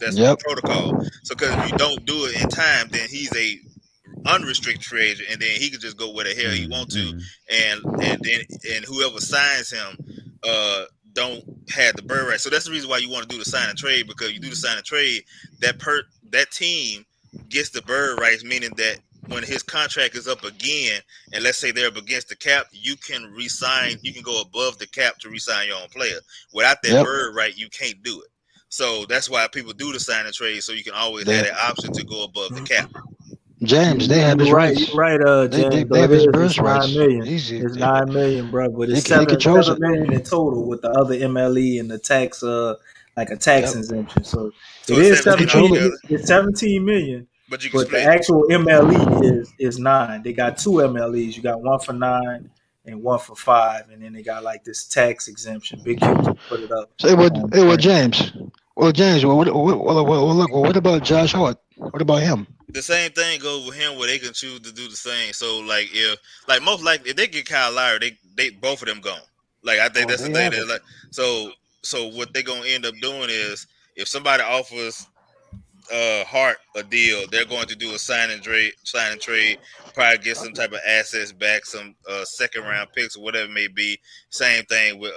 S12: protocol. So because if you don't do it in time, then he's a unrestricted free agent, and then he could just go where the hell he wants to, and whoever signs him don't have the bird right. So that's the reason why you want to do the sign and trade, because you do the sign and trade, that team gets the bird rights, meaning that when his contract is up again, and let's say they're up against the cap, you can re-sign, you can go above the cap to re-sign your own player. Without that bird right, you can't do it. So that's why people do the sign and trade, so you can always have that option to go above the cap.
S13: James, they have his rights.
S9: You're right, James.
S13: They have his birth
S9: it's
S13: rights.
S9: $9 million.
S13: Easy.
S9: It's $9 million, bro. But it's
S13: He controls
S9: $7 million in total with the other MLE and the tax, like a tax exemption. So it is 17. It's 17 million. But the actual MLE is 9. They got 2 MLEs. You got one for 9 and one for 5, and then they got like this tax exemption. Big Q put it up.
S13: So, James. What about Josh Hart? What about him?
S12: The same thing goes with him, where they can choose to do the same. So, most likely, if they get Kyle Lowry, they both of them gone. Like, I think that's the thing. That, so what they're gonna end up doing is, if somebody offers Hart a deal, they're going to do a sign and trade, probably get some type of assets back, some second round picks or whatever it may be. Same thing with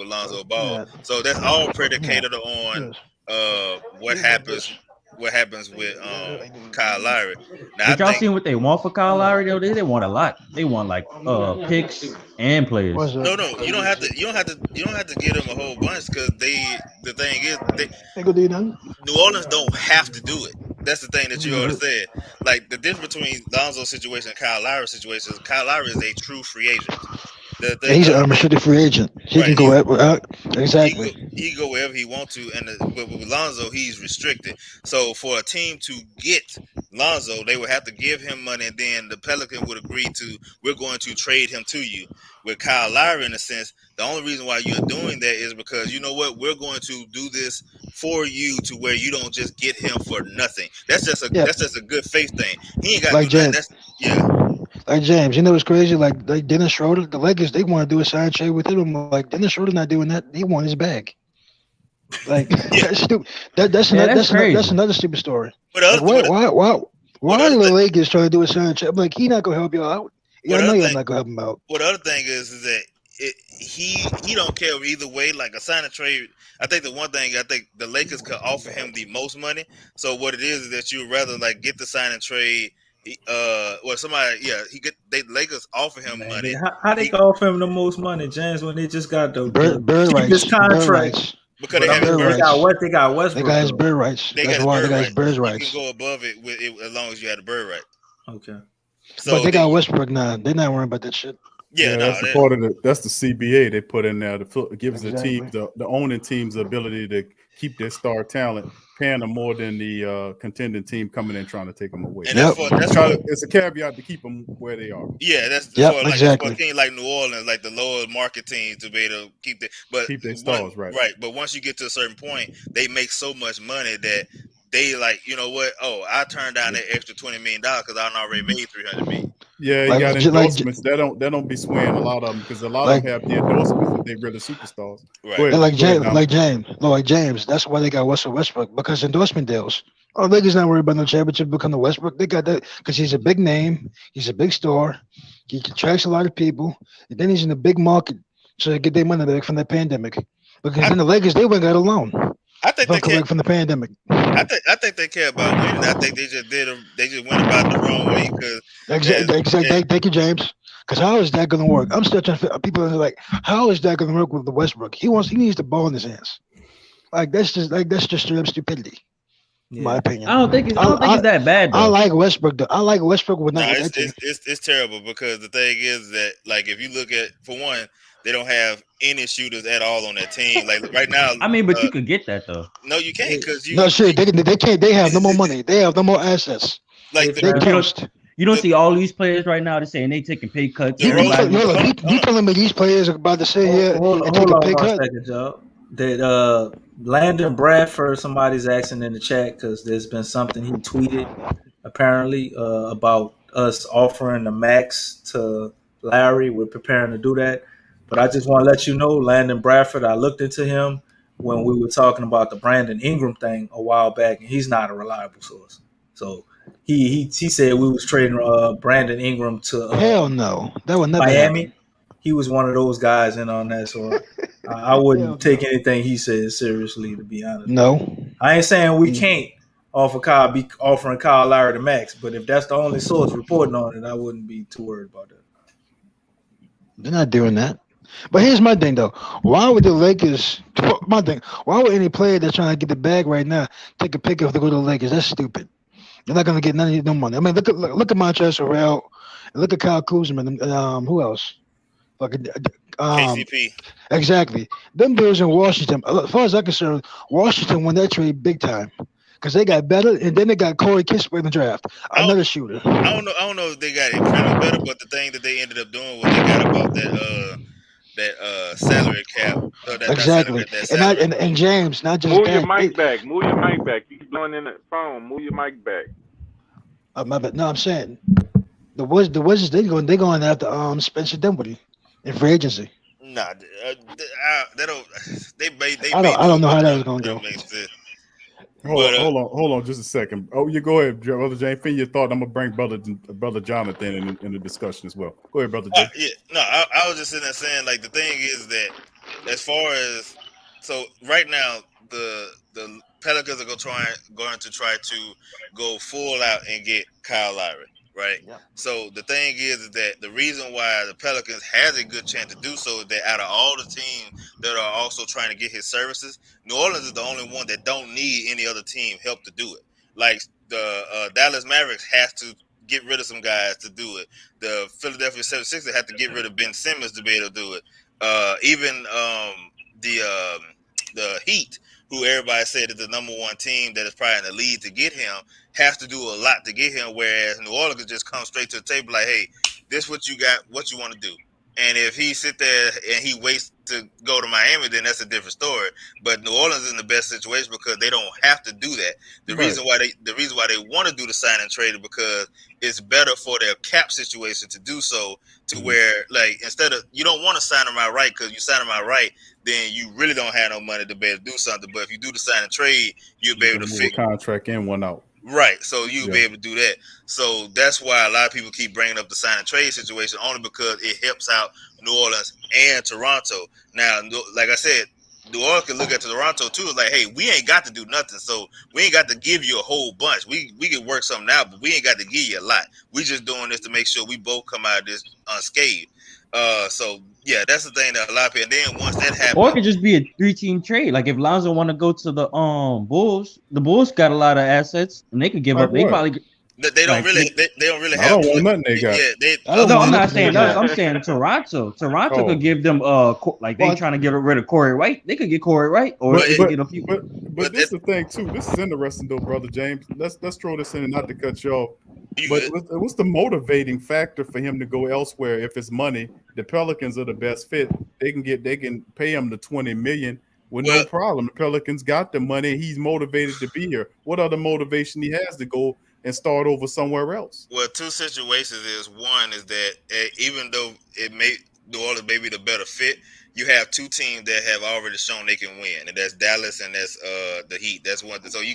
S12: Lonzo Ball.
S13: Yeah.
S12: So that's all predicated on what happens with Kyle Lowry. Now,
S11: Did y'all see what they want for Kyle Lowry though? They want a lot. They want like picks and players.
S12: No, you don't have to give them a whole bunch, because the thing is, New Orleans don't have to do it. That's the thing that you already said. Like, the difference between Lonzo's situation and Kyle Lowry's situation is Kyle Lowry is a true free agent.
S13: He's an unrestricted free agent. He can go out. Exactly.
S12: He can go wherever he wants to, but with Lonzo, he's restricted. So for a team to get Lonzo, they would have to give him money, and then the Pelicans would agree to, we're going to trade him to you. With Kyle Lowry, in a sense, the only reason why you're doing that is because, you know what, we're going to do this for you, to where you don't just get him for nothing. That's just a good faith thing. He ain't got
S13: like
S12: to do that.
S13: Like James, you know what's crazy? Like Dennis Schroeder, the Lakers, they want to do a sign trade with him. Like, Dennis Schroeder's not doing that. He wants his bag. Like, that's stupid. That's another stupid story. Like, why are the Lakers trying to do a sign trade? I'm like, he not gonna help you out. Yeah, I know you're not gonna help him out.
S12: Well, the other thing is that he don't care either way. Like, a sign and trade, I think the Lakers could offer him the most money. So what it is that you'd rather like get the sign and trade. Lakers offer him money.
S9: How they can offer him the most money, James, when they just got the
S13: bird rights
S9: contract?
S12: Because they got
S9: Westbrook.
S13: They got his bird rights. That's why they got his bird rights.
S12: You can go above it as long as you had the bird right.
S9: Okay.
S13: So, but they got Westbrook now. They're not worrying about that shit.
S10: Yeah, that's the part of that's the CBA they put in there to gives the teams, the owning teams, the ability to keep their star talent, paying them more than the contending team coming in trying to take them away.
S12: And
S10: it's a caveat to keep them where they are.
S12: Yeah, that's for a team like New Orleans, like the lower market teams, to be able to keep their stars, right. But once you get to a certain point, they make so much money that they like, you know what? Oh, I turned down that extra $20 million because I already made $300 million.
S10: Yeah, you got endorsements. They don't be swaying a lot of them because a lot of them have the endorsements that they're really superstars.
S13: Right. James. That's why they got Russell Westbrook, because endorsement deals. Oh, Lakers not worried about no championship because of Westbrook. They got that because he's a big name. He's a big star. He attracts a lot of people. And then he's in a big market, so they get their money back from that pandemic. Because then the Lakers, they went got alone.
S12: I think they care
S13: from the pandemic.
S12: I think they care about winning. I think they just went about the wrong way.
S13: Exactly. Thank you, James. Because how is that going to work? I'm still trying to. People are like, how is that going to work with the Westbrook? He needs the ball in his hands. That's just straight up stupidity. In my opinion.
S11: I don't think it's that bad, though.
S13: I like Westbrook, though. I like Westbrook with
S12: it's terrible because the thing is that, like, if you look at, for one, they don't have any shooters at all on that team. Like right now,
S11: I mean, but you could get that though.
S12: No, you can't because
S13: they can't. They have no more money. They have no more assets.
S12: Like
S11: you don't see all these players right now. They're saying they taking pay cuts.
S13: You telling me these players are about to sit here and take a pay cut?
S9: That Landon Bradford, somebody's asking in the chat because there's been something he tweeted apparently about us offering the max to Larry. We're preparing to do that. But I just want to let you know, Landon Bradford, I looked into him when we were talking about the Brandon Ingram thing a while back, and he's not a reliable source. So he said we was trading Brandon Ingram to
S13: hell no, that would never
S9: Miami.
S13: happen.
S9: He was one of those guys in on that, so I wouldn't take anything he said seriously, to be honest.
S13: No,
S9: I ain't saying we can't offering Kyle Lowry the max, but if that's the only source reporting on it, I wouldn't be too worried about that.
S13: They're not doing that. But here's my thing, though. Why would the Lakers? My thing. Why would any player that's trying to get the bag right now take a pick off to go to the Lakers? That's stupid. They're not going to get none of no money. I mean, look at Montrezl Harrell, look at Kyle Kuzma, and who else?
S12: KCP.
S13: Exactly. Them dudes in Washington. As far as I'm concerned, Washington won that trade big time because they got better, and then they got Corey Kispert in the draft, another shooter.
S12: I don't know if they got incredibly better, but the thing that they ended up doing was they got about that salary cap.
S13: Exactly. And James, not just
S6: move your mic back. Move your mic back. You keep blowing in the phone. Move your mic back.
S13: No, I'm saying the Wizards they going after Spencer Dinwiddie in free agency.
S12: Nah, they don't.
S13: I don't know how that was going to go.
S10: Hold on, just a second. Oh, you go ahead, Brother James. Finish your thought. I'm gonna bring brother Jonathan in the discussion as well. Go ahead, Brother James.
S12: I was just sitting there saying, like, the thing is that as far as right now the Pelicans are going to try to go full out and get Kyle Lowry, right? Yeah. So the thing is that the reason why the Pelicans has a good chance to do so is that out of all the teams that are also trying to get his services, New Orleans is the only one that don't need any other team help to do it. Like the Dallas Mavericks has to get rid of some guys to do it. The Philadelphia 76ers have to get rid of Ben Simmons to be able to do it. Even the Heat, who everybody said is the number one team that is probably in the lead to get him, has to do a lot to get him, whereas New Orleans could just come straight to the table like, hey, this what you got, what you want to do. And if he sit there and he waits to go to Miami, then that's a different story. But New Orleans is in the best situation because they don't have to do that. The reason why they want to do the sign and trade is because it's better for their cap situation to do so, to where, like, instead of, you don't want to sign them outright because you sign them outright, then you really don't have no money to be able to do something. But if you do the sign and trade, you'll be able to
S10: fit contract in, one out.
S12: Right, so you'll be able to do that. So that's why a lot of people keep bringing up the sign and trade situation, only because it helps out New Orleans and Toronto. Now, like I said, New Orleans can look at Toronto too. It's like, hey, we ain't got to do nothing, so we ain't got to give you a whole bunch. We can work something out, but we ain't got to give you a lot. We just doing this to make sure we both come out of this unscathed. So yeah, that's the thing that a lot of people. And then once that happens,
S11: or it could just be a 3-team trade. Like if Lonzo want to go to the Bulls, the Bulls got a lot of assets, and they could give up. They probably
S12: They don't
S11: Like,
S12: really. They don't really
S10: I
S12: have.
S10: don't want nothing they got.
S12: Yeah, they.
S13: I don't
S11: no,
S13: want
S11: I'm not
S13: nothing
S11: saying
S13: they
S11: us.
S13: got.
S11: I'm saying Toronto. Toronto
S10: Oh.
S11: could give them like they
S13: Well,
S11: trying to get rid of Corey White. They could get Corey White, or
S10: But
S11: they could get a few.
S10: but this is the thing too. This is interesting though, brother James. Let's throw this in and not to cut you off.
S12: You
S10: But
S12: good?
S10: what's the motivating factor for him to go elsewhere? If it's money, the Pelicans are the best fit. They can pay him the $20 million with
S12: Well,
S10: no problem. The Pelicans got the money. He's motivated to be here. What other motivation he has to go and start over somewhere else?
S12: Well, two situations is one is that even though New Orleans may be the better fit, you have two teams that have already shown they can win, and that's Dallas and that's the Heat. That's one thing. So you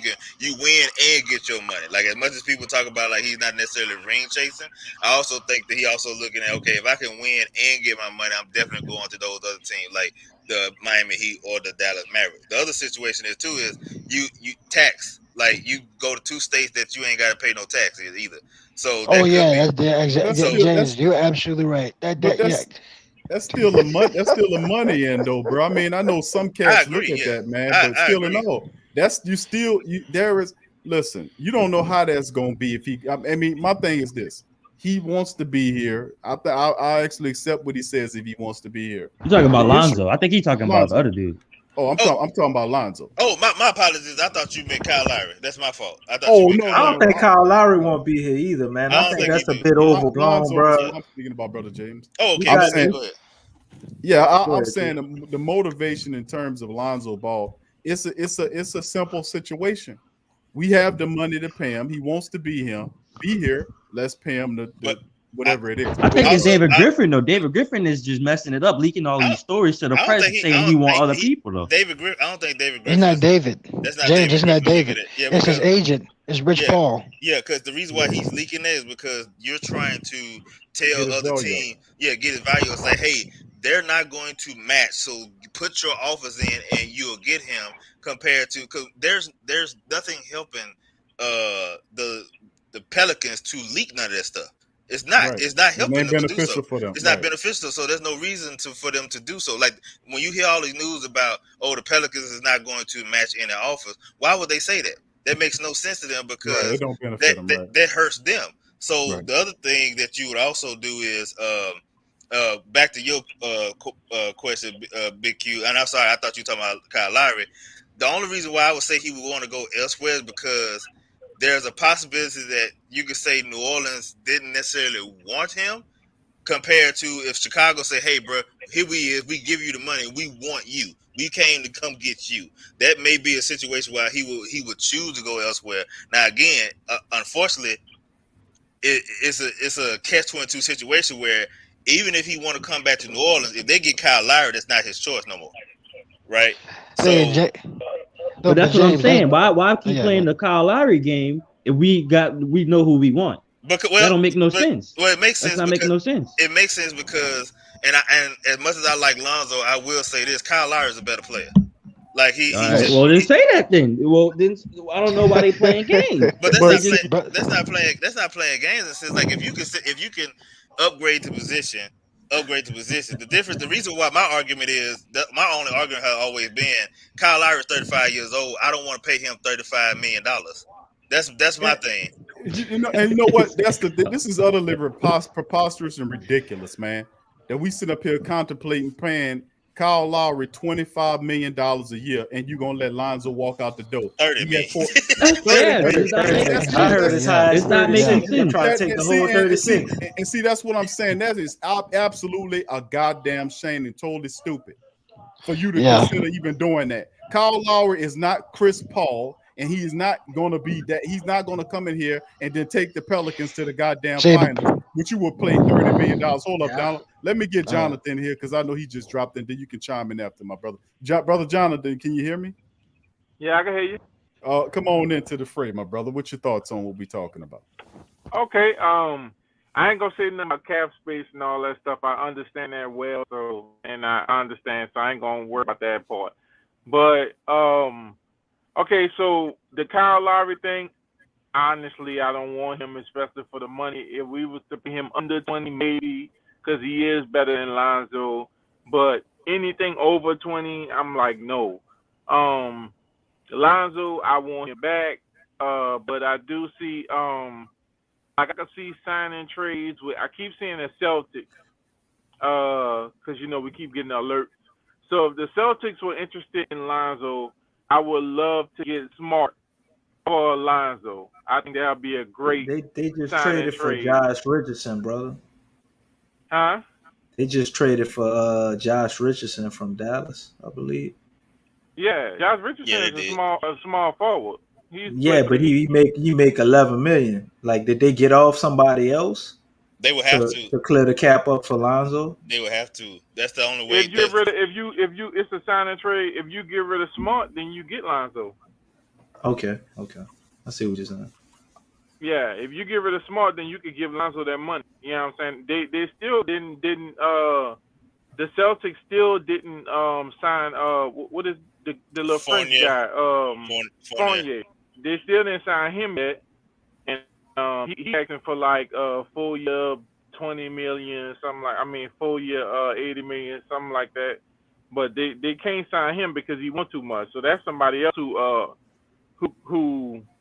S12: win and get your money. Like as much as people talk about like he's not necessarily ring chasing, I also think that he also looking at okay, if I can win and get my money, I'm definitely going to those other teams like the Miami Heat or the Dallas Mavericks. The other situation is too is you tax. Like you go to two states that you ain't got to pay no taxes either. So that
S13: oh
S12: could
S13: yeah,
S12: be.
S10: That's
S12: So
S10: still
S13: James, you're absolutely right.
S10: but that's still the money. That's still the money in though, bro. I mean, I know some
S12: I
S10: cats
S12: agree.
S10: look at
S12: Yeah,
S10: that, man,
S12: I
S10: but still in
S12: agree.
S10: all, that's there is. Listen, you don't know how that's gonna be if he. I mean, my thing is this: he wants to be here. I actually accept what he says if he wants to be here.
S11: You talking about
S10: The issue,
S11: Lonzo? I think he's talking about the
S10: Lonzo.
S11: other dude.
S10: Oh, I'm talking about Lonzo.
S12: Oh, my apologies. I thought you meant Kyle Lowry. That's my fault. I thought
S10: Oh
S12: you meant
S10: no,
S12: Kyle
S9: I
S10: no,
S9: don't
S12: Lowry.
S10: no.
S9: think Kyle Lowry won't be here either, man.
S12: I
S9: I
S12: don't
S9: think
S12: think
S9: that's
S12: he
S9: a
S12: do.
S9: bit overblown,
S10: Lonzo.
S9: bro.
S10: I'm speaking about brother James.
S12: Oh,
S9: You
S12: okay.
S9: got
S10: saying-
S12: Go ahead.
S10: Yeah,
S9: Go
S10: I'm
S9: ahead,
S10: saying the motivation in terms of Lonzo Ball, it's a simple situation. We have the money to pay him. He wants to be here. Let's pay him the
S12: But
S10: whatever it is.
S11: I think it's
S12: Also,
S11: David Griffin though. David Griffin is just messing it up, leaking all these stories to the
S12: I don't
S11: press,
S12: think he. I
S11: saying he
S12: don't
S11: want
S12: think
S11: other people though.
S12: David Griffin. I don't think David
S13: It's
S12: Griffin.
S13: not David.
S12: That's not
S13: James,
S12: David
S13: it's
S12: Griffin
S13: not
S12: leaking
S13: David.
S12: it. Yeah,
S13: It's his
S12: because
S13: agent. It's Rich
S12: yeah,
S13: Paul.
S12: yeah, because the reason why he's leaking that is because you're trying to tell
S10: Get his
S12: other
S10: value up.
S12: team, get his value. It's like, hey, they're not going to match, so put your offers in and you'll get him. Compared to because there's nothing helping the Pelicans to leak none of that stuff. It's not.
S10: Right.
S12: It's not
S10: It
S12: helping
S10: ain't
S12: them to do so.
S10: beneficial for them.
S12: It's not
S10: Right.
S12: beneficial. So there's no reason for them to do so. Like when you hear all these news about, oh, the Pelicans is not going to match any offers. Why would they say that? That makes no sense to them
S10: Right.
S12: because
S10: It don't benefit them. Right.
S12: that hurts them. So
S10: Right.
S12: the other thing that you would also do is back to your question, Big Q. And I'm sorry, I thought you were talking about Kyle Lowry. The only reason why I would say he would want to go elsewhere is because there's a possibility that you could say New Orleans didn't necessarily want him compared to if Chicago say, hey, bro, here we is. We give you the money. We want you. We came to come get you. That may be a situation where he would choose to go elsewhere. Now, again, unfortunately, it's a catch-22 situation where even if he want to come back to New Orleans, if they get Kyle Lowry, that's not his choice no more, right? So,
S11: But that's what I'm
S13: James,
S11: saying. Why keep
S13: yeah,
S11: playing the Kyle Lowry game if we know who we want?
S12: because,
S11: that don't make no sense.
S12: Well, it makes sense.
S11: That's not making no sense.
S12: It makes sense because, and as much as I like Lonzo, I will say this: Kyle Lowry is a better player. Like
S11: well, then say that then. Well, then I don't know why they playing games.
S12: But that's not playing games. It says like if you can upgrade the position. The reason why my argument is that my only argument has always been Kyle Lowry is 35 years old. I don't want to pay him $35 million. That's my thing.
S10: And you know what? This is utterly preposterous and ridiculous, man. That we sit up here contemplating paying Kyle Lowry $25 million a year, and you're gonna let Lonzo walk out the door.
S12: 30 million.
S9: I heard it's high. It's not making sense. Try to take the whole 36.
S10: And see, that's what I'm saying. That is absolutely a goddamn shame and totally stupid for you to consider even doing that. Kyle Lowry is not Chris Paul, and he is not going to be that. He's not going to come in here and then take the Pelicans to the goddamn finals, which you will play $30 million. Hold up, Donald. Let me get Jonathan here because I know he just dropped in. Then you can chime in after my brother. Brother Jonathan, can you hear me?
S14: Yeah, I can hear you.
S10: Come on into the fray, my brother. What's your thoughts on what we're talking about?
S14: Okay. I ain't gonna say nothing about cap space and all that stuff. I understand that well, and I understand, so I ain't gonna worry about that part. But okay, so the Kyle Lowry thing, honestly, I don't want him, especially for the money. If we was to pay him under 20, maybe, because he is better than Lonzo. But anything over 20, I'm like, no. Lonzo, I want him back. But I do see like I can see signing trades with. I keep seeing the Celtics, because we keep getting alerts. So if the Celtics were interested in Lonzo, I would love to get Smart for Lonzo. I think that would be a great
S9: They just
S14: signing
S9: traded for
S14: trade.
S9: Josh Richardson, brother.
S14: Huh?
S9: They just traded for Josh Richardson from Dallas, I believe.
S14: Yeah, Josh Richardson is a small forward. He's
S9: Yeah, but he make 11 million. Like, did they get off somebody else
S12: They would have to.
S9: to clear the cap up for Lonzo?
S12: They would have to. That's the only way.
S14: If you get rid of if you it's a signing trade. If you get rid of Smart, then you get Lonzo.
S9: Okay. I see what you're saying.
S14: Yeah, if you get rid of Smart, then you could give Lonzo that money. You know what I'm saying? They still didn't the Celtics still didn't sign what is the little French guy Fournier. They still didn't sign him yet, and he asking for like 4 year 20 million something like 4 year 80 million something like that. But they can't sign him because he wants too much. So that's somebody else who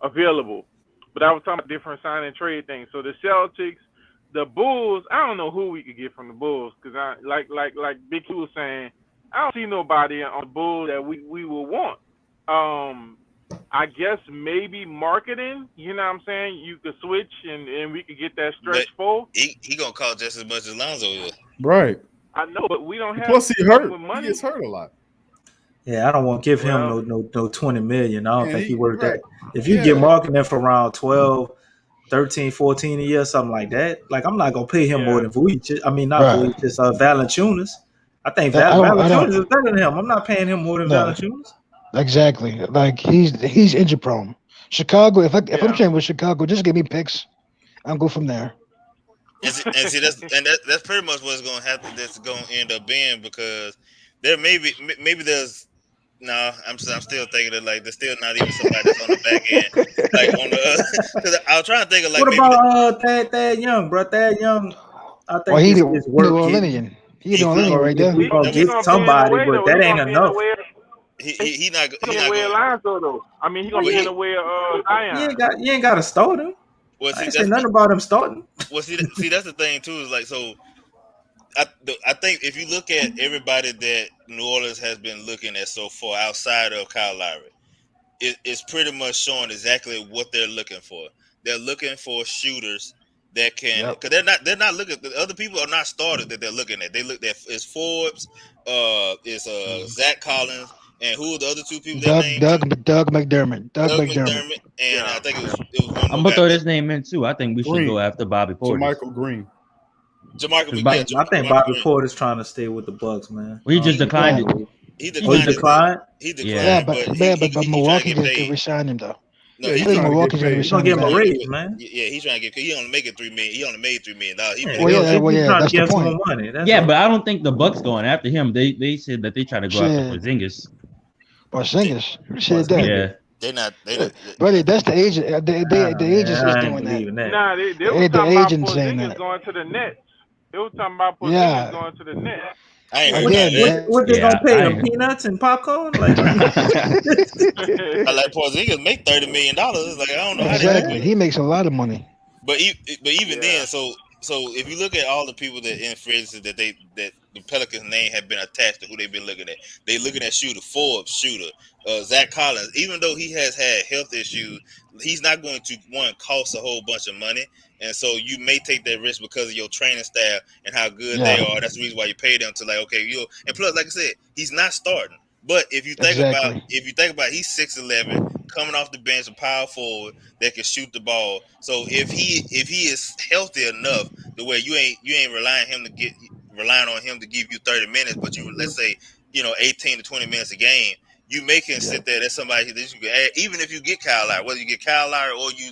S14: available. But I was talking about different sign and trade things. So the Celtics, the Bulls, I don't know who we could get from the Bulls because I like Big Q was saying, I don't see nobody on the Bulls that we will want. I guess maybe marketing. You know what I'm saying? You could switch and we could get that stretch four.
S12: He gonna cost just as much as Lonzo is.
S10: Right.
S14: I know, but we don't have.
S10: Plus he hurt.
S14: With money.
S10: He gets hurt a lot.
S9: Yeah, I don't want to give him no 20 million. I don't
S10: Yeah,
S9: think he worth
S10: right.
S9: that. If you get marketing for around 12, 13, 14 a year, something like that, like I'm not gonna pay him more than Vujicic. I mean, not
S13: Right.
S9: Vujicic, Valanciunas. I think
S13: I don't-
S9: Valanciunas is better than him. I'm not paying him more than
S13: No.
S9: Valanciunas.
S13: Exactly. Like he's injury prone. Chicago. If I'm trading with Chicago, just give me picks. I'll go from there.
S12: And see that's pretty much what's gonna happen. That's gonna end up being because there maybe there's. No, I'm still thinking that like there's still not even somebody that's on the back end, like on the. Because I was trying to think of like
S9: What
S12: maybe
S9: about Thad Young, bro? Thad Young, I think
S13: Well, he
S9: his
S13: the
S9: work
S13: Orleanian. He the Orleanian right
S9: if
S13: there.
S9: we gonna
S14: He
S9: get
S14: gonna
S9: somebody,
S14: be in the way,
S9: but
S14: though.
S9: that
S14: He
S9: ain't
S14: gonna be in the
S9: enough.
S14: way.
S12: He not
S14: He's in the way of Lonzo though. I mean, he gonna be in the way of Zion.
S9: You ain't got to start him.
S12: Well,
S9: I ain't say nothing about him starting.
S12: Well, see, that's the thing too. Is like so. I think if you look at everybody that New Orleans has been looking at so far outside of Kyle Lowry, it's pretty much showing exactly what they're looking for. They're looking for shooters that can, because they're not looking. The other people are not starters that they're looking at. They look at it's Forbes, Zach Collins, and who are the other two people that named?
S13: Doug McDermott. Doug
S12: McDermott, and I think it was one more
S11: I'm gonna
S12: guy.
S11: throw this name in too. I think we should
S10: Green.
S11: go after Bobby Portis.
S10: Michael Green.
S9: I think Bobby Porter's trying to stay with the Bucks, man.
S11: He just declined it.
S12: He
S9: declined.
S12: He declined.
S13: Yeah, but Milwaukee can resign him though.
S12: No,
S13: I think Milwaukee's gonna resign him.
S9: man.
S12: Yeah, he's trying to get. He only make it $3 million. He only made $3 million.
S13: That's the point.
S11: Yeah, but I don't think the Bucks going after him. They said that they try to go after Porzingis.
S13: Porzingis, who said that?
S11: Yeah.
S12: They're not.
S13: Brother, that's the agent. The agents is doing that.
S14: Nah, they were talking about
S13: agent saying
S14: Porzingis
S13: that.
S14: going to the Nets. They were talking about Porzingis going to the Nets.
S12: I ain't heard that.
S9: What they gonna pay him? Peanuts and popcorn? Like,
S12: I like Porzingis make $30 million. Like I don't know how
S13: Exactly. He makes a lot of money.
S12: But even then, so if you look at all the people that in free agency that the Pelicans name have been attached to who they've been looking at, they looking at Forbes, Zach Collins. Even though he has had health issues, he's not going to cost a whole bunch of money, and so you may take that risk because of your training staff and how good they are. That's the reason why you pay them to and plus, like I said, he's not starting. But if you think about he's 6'11", coming off the bench, a power forward that can shoot the ball. So if he is healthy enough the way you ain't relying on him to give you 30 minutes, but let's say 18 to 20 minutes a game, you make him sit there. That's somebody that you can add. Even if you get Kyle Lowry, whether you get Kyle Lowry or you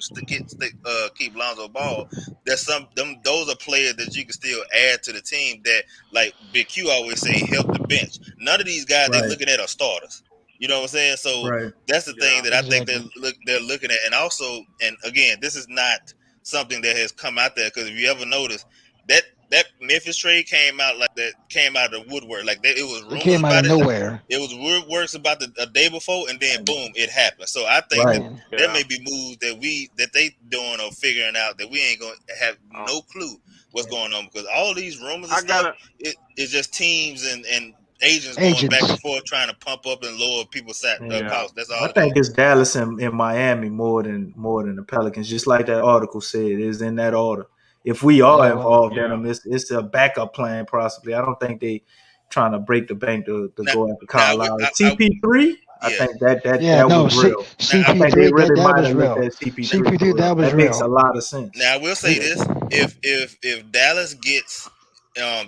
S12: keep Lonzo Ball, those are players that you can still add to the team that, like Big Q always say, help the bench. None of these guys they're looking at are starters. You know what I'm saying? So that's the thing that I think they're looking at. And also, and again, this is not something that has come out there, because if you ever notice that that Memphis trade came out like that, came out of the woodwork. Like it was
S13: It
S12: rumors
S13: came out
S12: about
S13: of
S12: it.
S13: nowhere.
S12: It was words about a day before, and then boom, it happened. So I think
S9: Right.
S12: that there may be moves that they doing or figuring out that we ain't gonna have no clue what's going on, because all these rumors and
S14: I
S12: stuff,
S14: gotta.
S12: it's just teams and agents going back
S13: Agents.
S12: and forth trying to pump up and lower people's
S9: Yeah.
S12: costs. That's all
S9: I
S12: it
S9: think
S12: is.
S9: it's Dallas and Miami more than the Pelicans. Just like that article said, it's in that order. If we are
S13: Yeah, well,
S9: involved in them, it's a backup plan possibly. I don't think they trying to break the bank to
S12: Now,
S9: go after
S12: now
S9: Kyle Lowry. CP3, I
S12: yeah.
S9: think that
S13: yeah, no,
S9: was real. I think they
S13: CP3,
S9: really
S13: that
S9: might
S13: was
S9: have looked
S13: real.
S9: at CP3 for
S13: CP3,
S9: real.
S13: that was
S9: That makes a
S13: real.
S9: lot of sense.
S12: Now I will say this: if Dallas gets,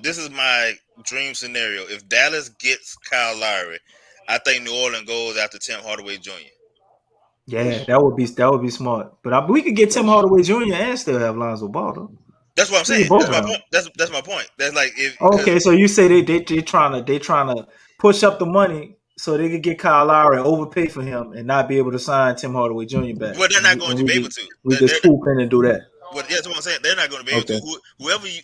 S12: this is my dream scenario. If Dallas gets Kyle Lowry, I think New Orleans goes after Tim Hardaway Jr.
S9: Yeah, that would be smart. But we could get Tim Hardaway Jr. and still have Lonzo Ball though.
S12: That's what I'm
S9: We get
S12: saying.
S9: both
S12: That's
S9: of
S12: my
S9: them.
S12: point. That's my point. That's like if
S9: Okay,
S12: because
S9: so you say they trying to push up the money so they could get Kyle Lowry and overpay for him and not be able to sign Tim Hardaway Jr. back.
S12: well they're not going to
S9: We
S12: be able
S9: just
S12: to.
S9: we just swoop in and do that.
S12: Well, yeah, that's what I'm saying. They're not going to be able
S9: Okay.
S12: to. Whoever you,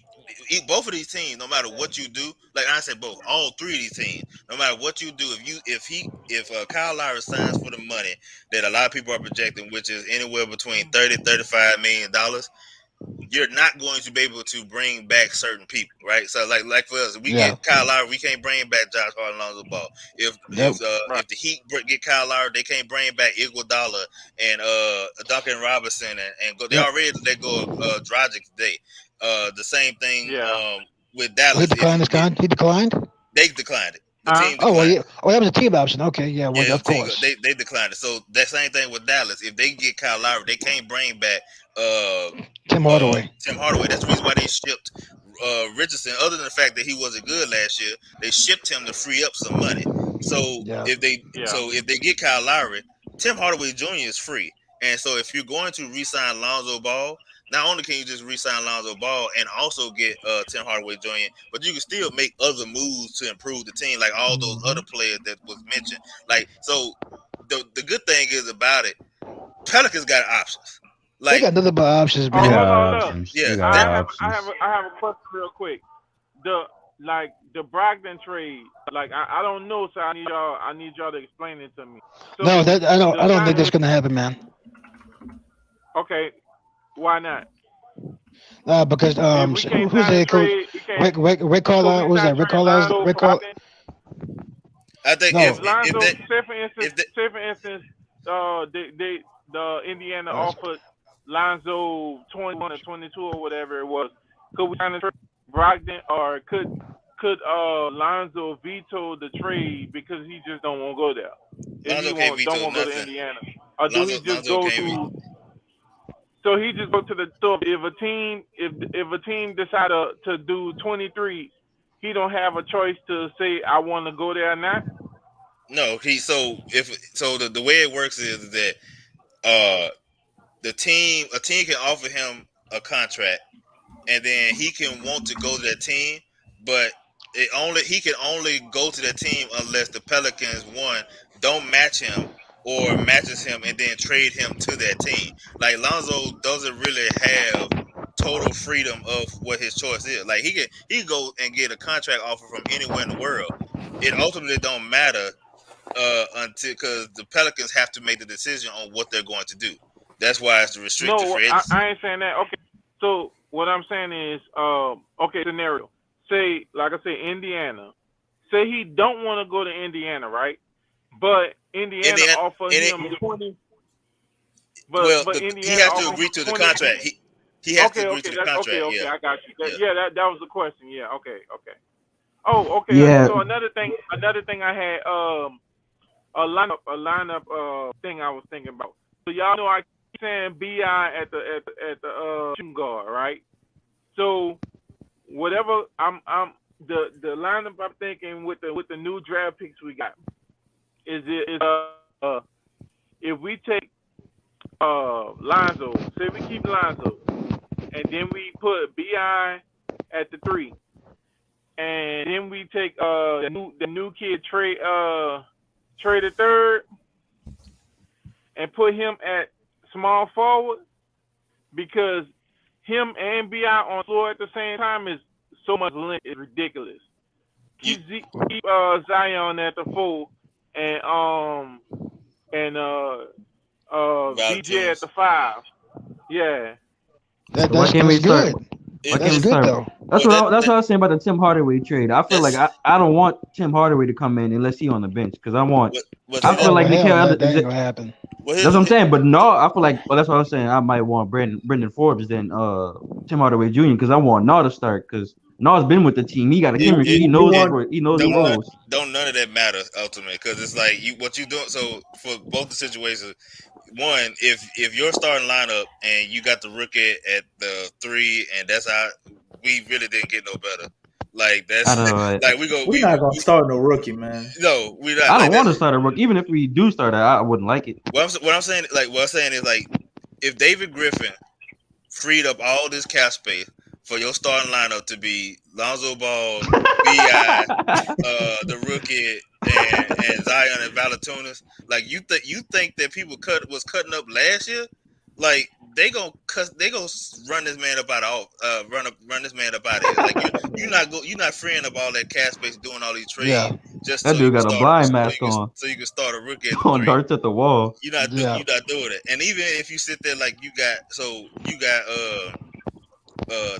S12: both of these teams, no matter what you do, like I said, both, all three of these teams, no matter what you do, if Kyle Lowry signs for the money that a lot of people are projecting, which is anywhere between $30-35 million, you're not going to be able to bring back certain people, right? So like for us, if we
S13: Yeah.
S12: get Kyle Lowry, we can't bring back Josh Hart and Lonzo Ball. If
S13: Yep.
S12: if the Heat get Kyle Lowry, they can't bring back Iguodala and Duncan Robinson and go. They
S13: Yep.
S12: already let go of Dragic today. The same thing with
S13: Oh,
S12: Dallas.
S13: he declined his con. He declined.
S12: They declined it. The team
S13: Oh well,
S12: declined.
S13: yeah. Oh, that was a team option. Okay, yeah. Well,
S12: Yeah,
S13: of course.
S12: they declined it. So that same thing with Dallas. If they get Kyle Lowry, they can't bring back
S13: Tim Hardaway.
S12: Tim Hardaway. That's the reason why they shipped Richardson. Other than the fact that he wasn't good last year, they shipped him to free up some money. So
S13: Yeah.
S12: if they get Kyle Lowry, Tim Hardaway Jr. is free. And so if you're going to re-sign Lonzo Ball, not only can you just re-sign Lonzo Ball and also get Tim Hardaway Jr., but you can still make other moves to improve the team, like all those other players that was mentioned. Like, so the good thing is about it, Pelicans got options.
S13: They
S12: Like,
S13: got nothing but options,
S14: Oh,
S13: man.
S14: hold on, look.
S12: yeah,
S14: I have a question real quick. The Brogdon trade, like I don't know, so I need y'all to explain it to me. So
S13: No, I don't think that's gonna happen, man.
S14: Okay, why not?
S13: Because who's the head coach? Rick Carlisle. Who's that? Rick Carlisle.
S12: I think
S13: No.
S12: if
S14: Lonzo,
S12: that,
S14: say for instance, the Indiana offered Lonzo 21 or 22 or whatever it was. Could we sign a trade Brogdon, or could Lonzo veto the trade because he just don't want to go there? If
S12: Lonzo
S14: he
S12: can't veto
S14: don't want to go to
S12: nothing.
S14: Indiana, or do he just go to? So he just go to the store. If a team decide to do 23, he don't have a choice to say I want to go there or not.
S12: No, the way it works is that a team can offer him a contract, and then he can want to go to that team, but he can only go to that team unless the Pelicans don't match him or matches him and then trade him to that team. Like Lonzo doesn't really have total freedom of what his choice is. Like he can go and get a contract offer from anywhere in the world. It ultimately don't matter until, because the Pelicans have to make the decision on what they're going to do. That's why it's the restricted free agency.
S14: I ain't saying that. Okay, so what I'm saying is, okay, scenario. Say, like I say, Indiana. Say he don't want to go to Indiana, right? But Indiana offer him 20. But Indiana
S12: he has to agree to the contract. He has to agree to the contract.
S14: Okay,
S12: yeah.
S14: I got you. That was the question. Yeah, okay. Oh, okay.
S11: Yeah.
S14: So another thing I had a lineup thing I was thinking about. So y'all know I keep saying BI at the shooting guard, right? So whatever I'm the lineup I'm thinking with the new draft picks we got is if we take Lonzo, say we keep Lonzo, and then we put BI at the 3, and then we take the new kid trade the 3rd and put him at small forward, because him and BI on floor at the same time is so much length is ridiculous. Keep Zion at the 4 and DJ at the 5. Yeah.
S13: That's
S11: we start?
S13: good.
S11: Why
S13: That's
S11: can't we
S13: good
S11: start?
S13: though.
S11: That's what I was saying about the Tim Hardaway trade. I feel like I don't want Tim Hardaway to come in unless he's on the bench because I feel like
S13: hell,
S11: Nickel.
S13: that ain't gonna happen.
S11: That's what I'm saying. But no, I feel like that's what I was saying. I might want Brendan Forbes than Tim Hardaway Jr. because I want Naw to start because Naw's been with the team. He got a chemistry. He knows the roles.
S12: Don't none of that matter ultimately because it's like what you doing. So for both the situations, one, if your starting lineup and you got the rookie at the 3, and that's how we really didn't get no better. Like that's like
S9: we're not gonna start no rookie, man.
S12: No, we not.
S11: I don't want to start a rookie. Even if we do start it, I wouldn't like it.
S12: What I'm saying is like if David Griffin freed up all this cap space for your starting lineup to be Lonzo Ball, B.I., the rookie, and Zion and Valanciunas, like you think that people was cutting up last year, like they gonna run this man up out of run this man up out of here. Like you're not freeing up all that cap space doing all these trades.
S11: Yeah.
S12: Just
S11: that
S12: so
S11: dude got a blind mask on,
S12: so you can start a rookie at
S11: throwing darts at the wall.
S12: You're not doing it. And even if you sit there like you got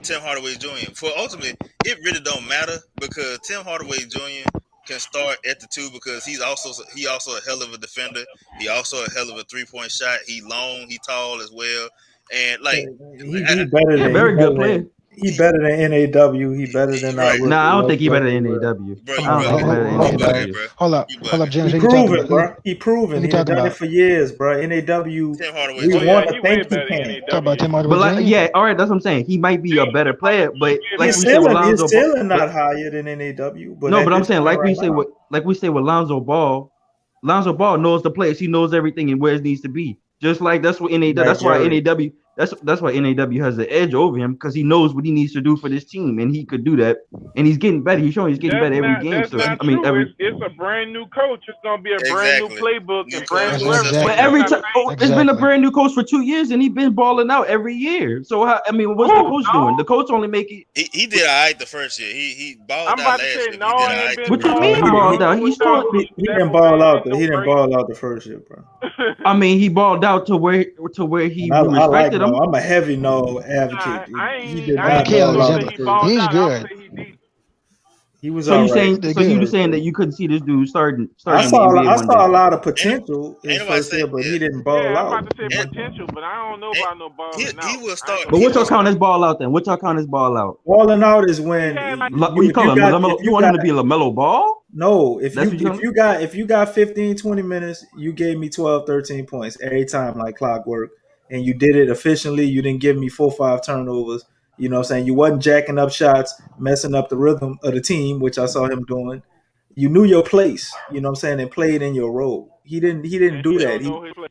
S12: Tim Hardaway Jr. For ultimately, it really don't matter because Tim Hardaway Jr. can start at the 2 because he also a hell of a defender. He also a hell of a 3-point shot. He long, he tall as well, and like
S9: he better than
S11: very good player.
S9: He better than NAW. He better than
S11: Nah, I don't think he better than NAW.
S13: Hold up, James.
S9: He proven, bro. He proven. He done it for years, bro. NAW. We want to thank you.
S13: Talk about Tim Hardaway.
S11: But yeah, all right, that's what I'm saying. He might be a better player, but like
S9: he's still not higher than NAW. But
S11: no, but I'm saying like we say with Lonzo Ball. Lonzo Ball knows the players. He knows everything and where it needs to be. Just like that's what NAW. That's why NAW. That's why NAW has the edge over him because he knows what he needs to do for this team, and he could do that. And he's getting better. He's showing he's getting better every game.
S14: That's not true. It's a brand new coach. It's gonna be a brand new playbook and brand new everything.
S11: But every time it's been a brand new coach for 2 years, and he's been balling out every year. So what's the coach doing? The coach only make it.
S12: He did all right the first year. He balled out last year.
S11: What you mean he balled out? He
S9: didn't ball out. He didn't ball out the first year, bro.
S11: I mean, he balled out to where he respected him.
S9: I'm a heavy no advocate. He did not
S13: He's good.
S9: He was.
S11: So you saying that you couldn't see this dude starting?
S9: I saw a lot of potential in first year, but he didn't ball out.
S14: I'm about to say potential, but I don't know about no balling out.
S12: He will start.
S11: But what y'all count as ball out then? What y'all count as ball out?
S9: Balling out is when
S11: you want him to be LaMelo Ball?
S9: No, if you got 15, 20 minutes, you gave me 12, 13 points every time like clockwork, and you did it efficiently. You didn't give me 4 or 5 turnovers. You know what I'm saying? You wasn't jacking up shots, messing up the rhythm of the team, which I saw him doing. You knew your place, you know what I'm saying, and played in your role. He didn't do that.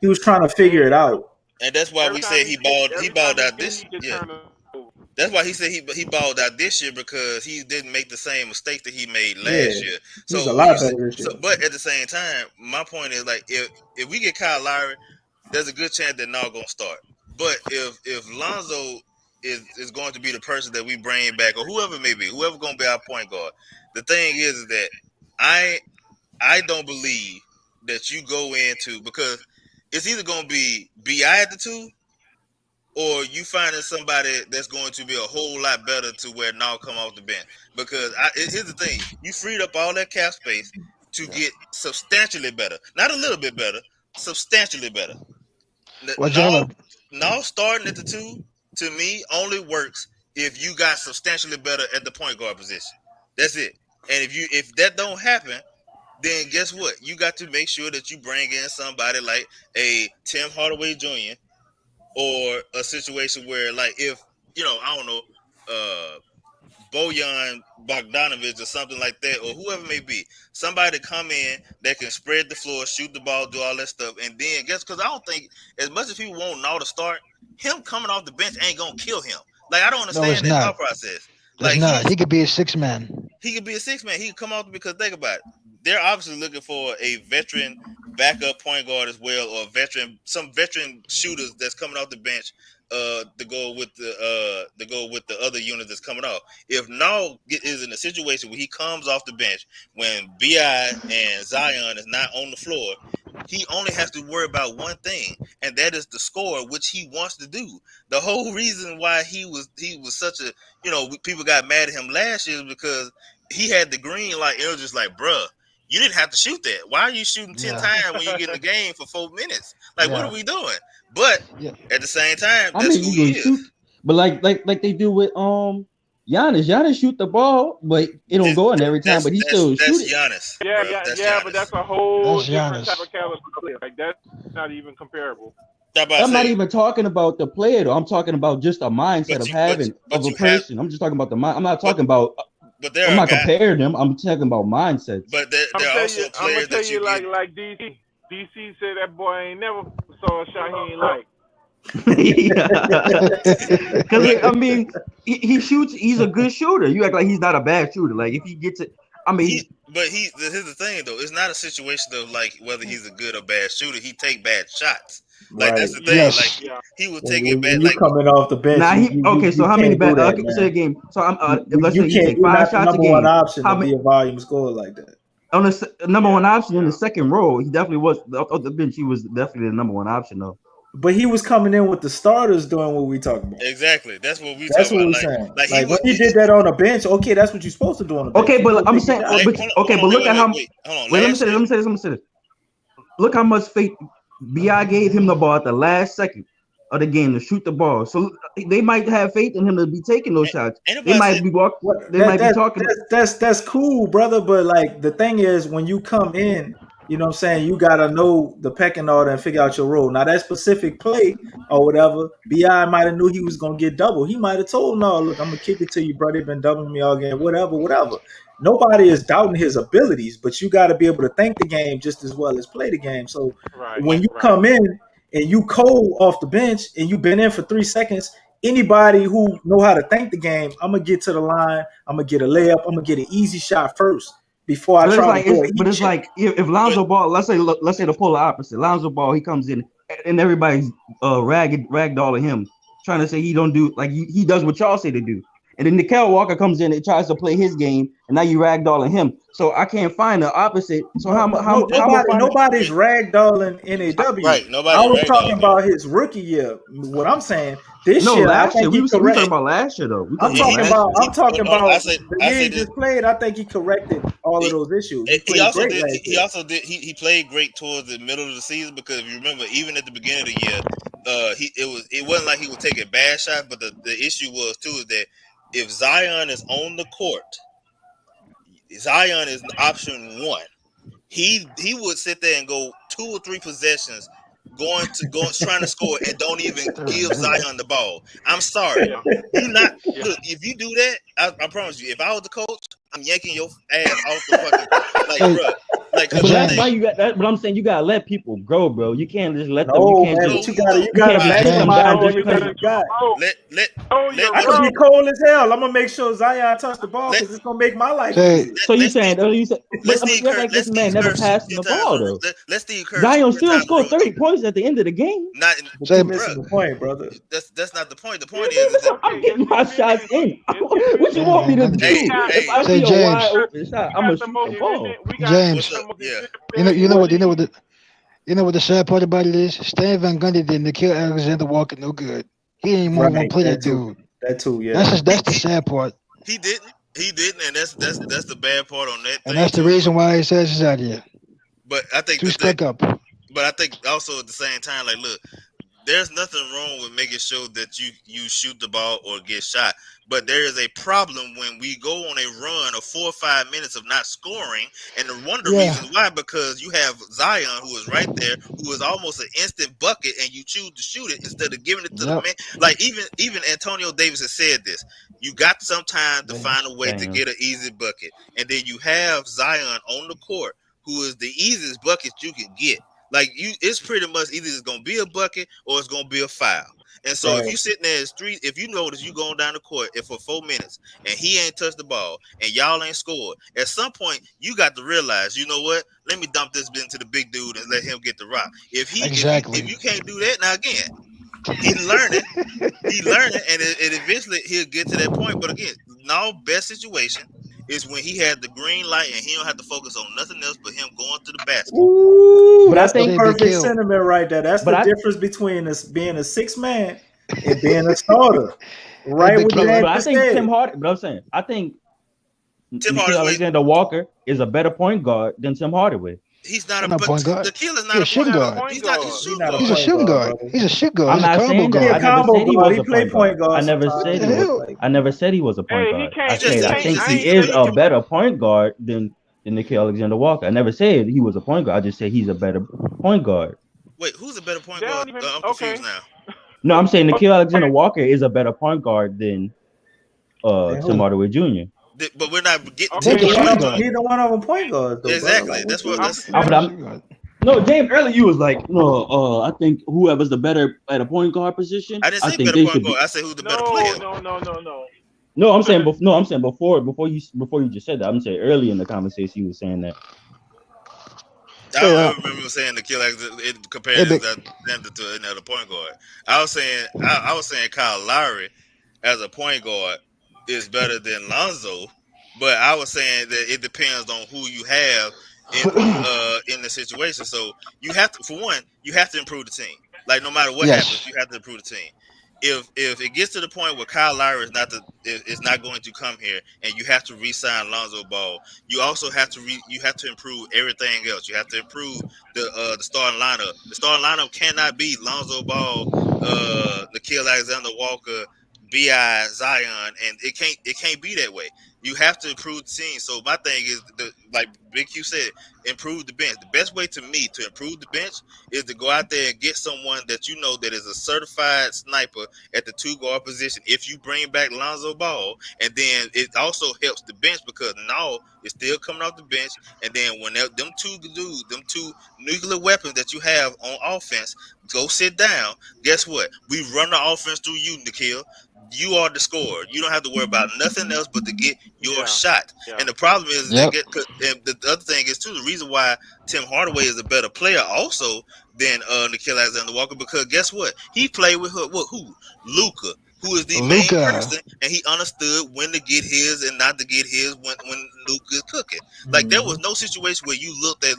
S9: He was trying to figure it out.
S12: And that's why we said he balled out this year. That's why he said he balled out this year because he didn't make the same mistakes that he made last year. So
S9: he's a lot better this year.
S12: But at the same time, my point is like if we get Kyle Lowry, there's a good chance they're not gonna start. But if Lonzo is going to be the person that we bring back, or whoever it may be, whoever going to be our point guard. The thing is that I don't believe that you go into, because it's either going to be B.I. at the 2, or you finding somebody that's going to be a whole lot better to where now come off the bench. Because here's the thing, you freed up all that cap space to get substantially better, not a little bit better, substantially better. Now starting at the 2. To me, only works if you got substantially better at the point guard position. That's it. And if that don't happen, then guess what? You got to make sure that you bring in somebody like a Tim Hardaway Jr. or a situation where, like, if I don't know, Bojan Bogdanovic or something like that, or whoever it may be, somebody come in that can spread the floor, shoot the ball, do all that stuff, and then because I don't think as much as people want now to start, him coming off the bench ain't gonna kill him. Like I don't understand that thought process.
S13: He could be a 6-man.
S12: He could be a six man. He could come off because think about it. They're obviously looking for a veteran backup point guard as well, or some veteran shooters that's coming off the bench to go with the other unit that's coming off. If Nall is in a situation where he comes off the bench when BI and Zion is not on the floor, he only has to worry about one thing, and that is the score, which he wants to do. The whole reason why he was such a, people got mad at him last year is because he had the green light. It was just like, bruh, you didn't have to shoot that. Why are you shooting 10 times when you get in the game for 4 minutes? Like, what are we doing? But at the same time, that's who he is.
S11: Shoot, but like they do with Giannis. Giannis shoot the ball, but it don't go in every time. But he still shoot it.
S12: Giannis.
S14: Yeah,
S12: Giannis.
S14: But that's a whole different type of caliber player. Like that's not even comparable.
S11: I'm not even talking about the player though. I'm talking about just a mindset of a person. I'm just talking about the mind. I'm not talking about. I'm not comparing them. I'm talking about mindsets.
S12: But there are also players that you
S14: like DC. DC said that boy ain't never saw a shot he ain't like.
S11: Because I mean, he shoots. He's a good shooter. You act like he's not a bad shooter. Like if he gets it, I mean.
S12: Here's the thing though. It's not a situation of like whether he's a good or bad shooter. He take bad shots. Like that's the thing.
S9: Yes.
S12: Like he will take it bad.
S9: Like coming off the bench.
S11: So how many bad? A game. So let's say he take 5 shots a game.
S9: One option to be a volume scorer like that.
S11: On the number one option in the second row, he definitely was. Off the bench, he was definitely the number one option though.
S9: But he was coming in with the starters doing what we talking about.
S12: Exactly. That's what we.
S9: That's what we're saying. Like when he did that on the bench, okay, that's what you're supposed to do on the bench.
S11: Okay, but I'm saying, but look at how. Wait, let me say this. Look how much faith BI gave him the ball at the last second of the game to shoot the ball. So they might have faith in him to be taking those shots. They might be walking. They might be talking.
S9: That's cool, brother. But like the thing is, when you come in. You know what I'm saying? You got to know the pecking order and figure out your role. Now, that specific play or whatever, B.I. might have knew he was going to get double. He might have told, no, look, I'm going to kick it to you, bro. They've been doubling me all game, whatever. Nobody is doubting his abilities, but you got to be able to think the game just as well as play the game. So when you come in and you cold off the bench and you've been in for 3 seconds, anybody who know how to think the game, I'm going to get to the line, I'm going to get a layup, I'm going to get an easy shot first. Before I try to do it,
S11: but it's like if Lonzo Ball, let's say the polar opposite. Lonzo Ball, he comes in and everybody's ragdolling him, trying to say he don't do like he does what y'all say to do. And then Nickel Walker comes in and tries to play his game, and now you ragdolling him. So I can't find the opposite. So
S9: nobody's ragdolling NAW.
S12: Right, nobody.
S9: I was talking about his rookie year. What I'm saying, this year,
S11: last year we
S9: was
S11: talking about last year though.
S9: I'm talking about the year he just played. I think he corrected all of those issues.
S12: He also did. He played great towards the middle of the season because if you remember, even at the beginning of the year, it wasn't like he was taking bad shots, but the issue was too is that if Zion is on the court, Zion is option one. He would sit there and go 2 or 3 possessions trying to score and don't even give Zion the ball. I'm sorry. Look, if you do that, I promise you, if I was the coach, I'm yanking your ass off the fucking bro. Like,
S11: but that's why you got that. But I'm saying you gotta let people grow, bro. You can't just let them.
S9: You gotta maximize everything you got. I can be cold as hell. I'm gonna make sure Zion touch the ball because it's gonna make my life easy.
S11: So you saying? Like this man never passed the ball though. Zion still scored 30 points at the end of the game.
S9: You're missing the point, brother.
S12: That's not the point. The point is
S11: I'm getting my shots in. What you want me to do? If I see a wide open shot, I'm gonna shoot the ball.
S13: James, you know what the sad part about it is? Stan Van Gundy didn't Nickeil Alexander-Walker no good. He ain't even want to play that dude.
S9: That too, yeah.
S13: That's the sad part.
S12: He didn't, and that's the bad part on that.
S13: And that's the reason why he says he's out here.
S12: But I think
S13: to stuck up.
S12: But I think also at the same time, like, look, there's nothing wrong with making sure that you shoot the ball or get shot. But there is a problem when we go on a run of 4 or 5 minutes of not scoring. And one of the reasons why, because you have Zion, who is right there, who is almost an instant bucket, and you choose to shoot it instead of giving it to the man. Like, even Antonio Davis has said this. You got some time to find a way to get an easy bucket. And then you have Zion on the court, who is the easiest bucket you can get. Like it's pretty much either it's gonna be a bucket or it's gonna be a foul. And so if you sitting there as if you notice you going down the court and for 4 minutes and he ain't touched the ball and y'all ain't scored, at some point you got to realize, you know what? Let me dump this into the big dude and let him get the rock. If you can't do that, now again, he's learning, and eventually he'll get to that point. But again, now best situation is when he had the green light and he don't have to focus on nothing else but him going to the basket.
S9: Ooh, that's the perfect sentiment right there. That's the difference between us being a 6-man and being a starter. Right with
S11: but
S9: that.
S11: I think Tim Hardaway. But I'm saying I think Nickeil Alexander-Walker is a better point guard than Tim Hardaway.
S12: He's not a point guard. Nickeil is not a
S13: shooting guard.
S12: He's not a
S13: shoot guard. He's a shooting guard. He's a shoot guard.
S11: I'm not saying that. I never said he was a point guard. I never said he was a point guard. I said I think he is a better point guard than Nickeil Alexander-Walker. I never said he was a point guard. I just said he's a better point guard.
S12: Wait, who's a better point guard? I'm confused now.
S11: No, I'm saying Nickeil Alexander-Walker is a better point guard than Tim Hardaway Jr.
S12: But we're not getting
S9: neither one of them point guards. Though,
S12: exactly. That's what.
S11: No, James, earlier you was like, no, I think whoever's the better at a point guard position.
S12: I didn't say better point guard. I said who's the better player.
S14: No.
S11: No, I'm saying before you just said that. I'm saying early in the conversation you were saying that.
S12: I remember saying Nickeil Alexander compared to another point guard. I was saying Kyle Lowry as a point guard is better than Lonzo, but I was saying that it depends on who you have in the situation. So you have to, for one, you have to improve the team. Like no matter what happens, you have to improve the team. If it gets to the point where Kyle Lowry is not going to come here, and you have to re-sign Lonzo Ball, you also have to improve everything else. You have to improve the starting lineup. The starting lineup cannot be Lonzo Ball, Nickeil Alexander-Walker, B.I., Zion, and it can't be that way. You have to improve the team. So my thing is, like Big Q said, improve the bench. The best way to me to improve the bench is to go out there and get someone that you know that is a certified sniper at the 2-guard position. If you bring back Lonzo Ball, and then it also helps the bench because now it's still coming off the bench, and then when them two dudes, them two nuclear weapons that you have on offense, go sit down. Guess what? We run the offense through you, Nickeil. You are the scorer. You don't have to worry about nothing else but to get your shot. And the problem is, the other thing is too, the reason why Tim Hardaway is a better player also than Nickeil Alexander-Walker, because guess what? He played with who? Luka, who is the main person, and he understood when to get his and not to get his when Luka is cooking. Like there was no situation where you looked at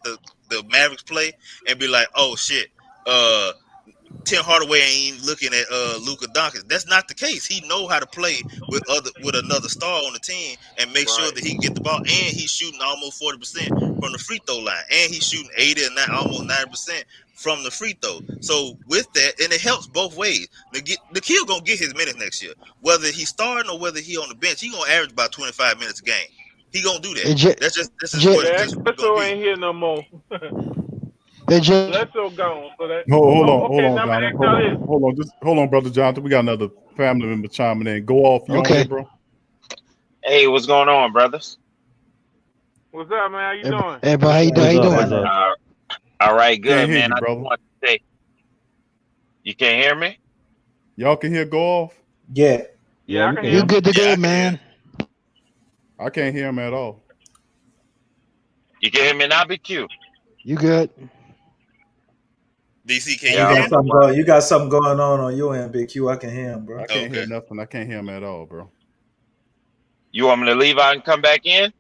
S12: the Mavericks play and be like, oh shit, Tim Hardaway ain't even looking at Luka Doncic. That's not the case. He know how to play with another star on the team and make sure that he can get the ball. And he's shooting almost 40% from the free throw line, and he's shooting 80 and almost 90% from the free throw. So with that, and it helps both ways. The kid gonna get his minutes next year, whether he's starting or whether he on the bench. He gonna average about 25 minutes a game. He gonna do that. That's what it's gonna be.
S14: Ain't here no more.
S10: Bledsoe
S14: gone. So that,
S10: hold on, Jonathan. Hold on, brother Jonathan. We got another family member chiming in. Go off, you okay, bro?
S15: Hey, what's going on, brothers?
S14: What's up, man? How you doing?
S13: Hey, bro, how you doing?
S15: All right, good,
S10: Can't hear
S15: man.
S10: you,
S15: I
S10: brother.
S15: just want to say, you can't hear me?
S10: Y'all can hear go off?
S9: Yeah,
S14: I can hear
S13: You
S14: him.
S13: good to go, man?
S10: I can't hear him at all.
S15: You can hear me now, BQ?
S13: You good?
S12: DC, can you hear him?
S9: You got something going on your end, Big Q. I can hear him, bro.
S10: I can't hear nothing. I can't hear him at all, bro.
S15: You want me to leave out and come back in?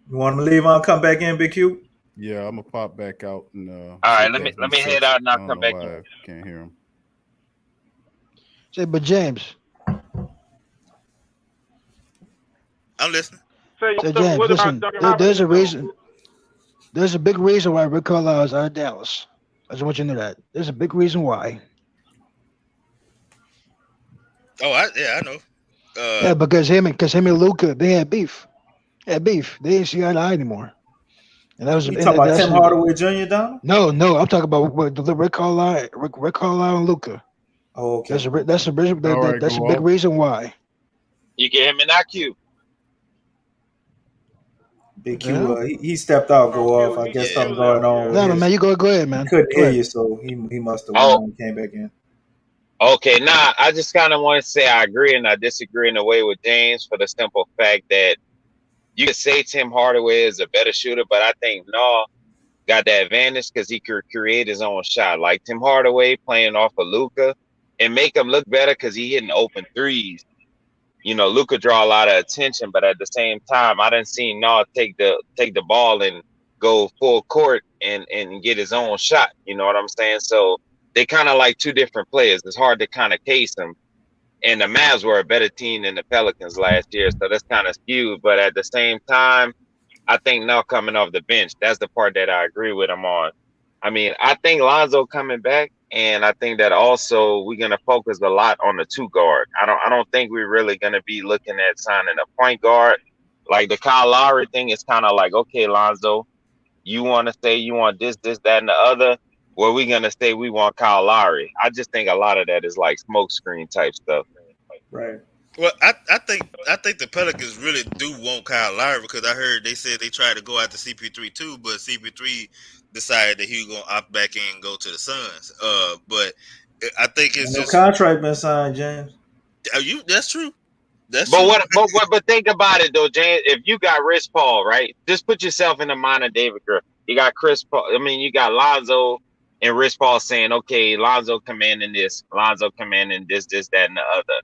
S9: You want me to leave on, come back in, Big Q?
S10: Yeah, I'm gonna pop back out and.
S15: All right, let me head out and I'll come back in.
S10: I can't hear him.
S13: Say, but James.
S12: I'm listening.
S13: Say, James, listen. There's a reason. There's a big reason why Rick Carlisle is out of Dallas. I just want you to know that. There's a big reason why.
S12: Oh, I know.
S13: Yeah, because him and Luka, they had beef. They didn't see eye to eye anymore. And that was.
S9: You talking about Tim Hardaway Jr. down?
S13: No, I'm talking about Rick Carlisle and Luka.
S9: Oh, okay.
S13: That's a big reason why.
S15: You can hear me now, Q?
S9: Big Q, he stepped out, go off. I guess something going on.
S13: No, man, you go ahead, man.
S9: Couldn't
S13: Go
S9: hear
S13: ahead.
S9: you, so he must have
S15: Oh,
S9: went out and came back in.
S15: okay. Nah, I just kind of want to say I agree and I disagree in a way with James for the simple fact that you could say Tim Hardaway is a better shooter, but I think no got the advantage because he could create his own shot. Like Tim Hardaway playing off of Luka and make him look better because he hitting open threes. You know, Luka draw a lot of attention, but at the same time, I didn't see No take the ball and go full court and get his own shot. You know what I'm saying? So they kind of like two different players. It's hard to kind of case them. And the Mavs were a better team than the Pelicans last year, so that's kind of skewed. But at the same time, I think now coming off the bench, that's the part that I agree with him on. I mean, I think Lonzo coming back, and I think that also we're gonna focus a lot on the two guard. I don't think we're really gonna be looking at signing a point guard. Like the Kyle Lowry thing is kind of like, okay, Lonzo, you want to say you want this, that, and the other. Well, we're gonna say we want Kyle Lowry. I just think a lot of that is like smoke screen type stuff.
S9: Right.
S12: Well, I think the Pelicans really do want Kyle Lowry because I heard they said they tried to go after CP3 too, but CP3 decided that he was gonna opt back in and go to the Suns. But I think it's
S9: No
S12: just
S9: contract been signed, James.
S12: That's true. That's
S15: But
S12: true.
S15: but think about it though, James. If you got Chris Paul, right? Just put yourself in the mind of David Griffin. You got Chris Paul. I mean, you got Lonzo and Chris Paul saying, "Okay, Lonzo commanding this, Lonzo commanding this, that, and the other."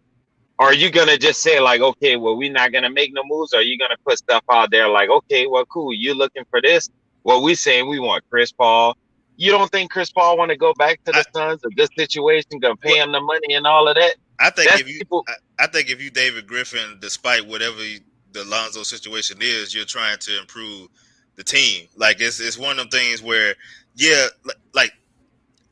S15: Are you gonna just say like, "Okay, well, we're not gonna make no moves"? Or are you gonna put stuff out there like, "Okay, well, cool, you looking for this? Well, we saying we want Chris Paul." You don't think Chris Paul want to go back to the Suns if this situation gonna pay him the money and all of that?
S12: I think
S15: That's
S12: if you,
S15: people.
S12: I think if you David Griffin, despite whatever the Lonzo situation is, you're trying to improve the team. Like it's one of them things where, yeah, like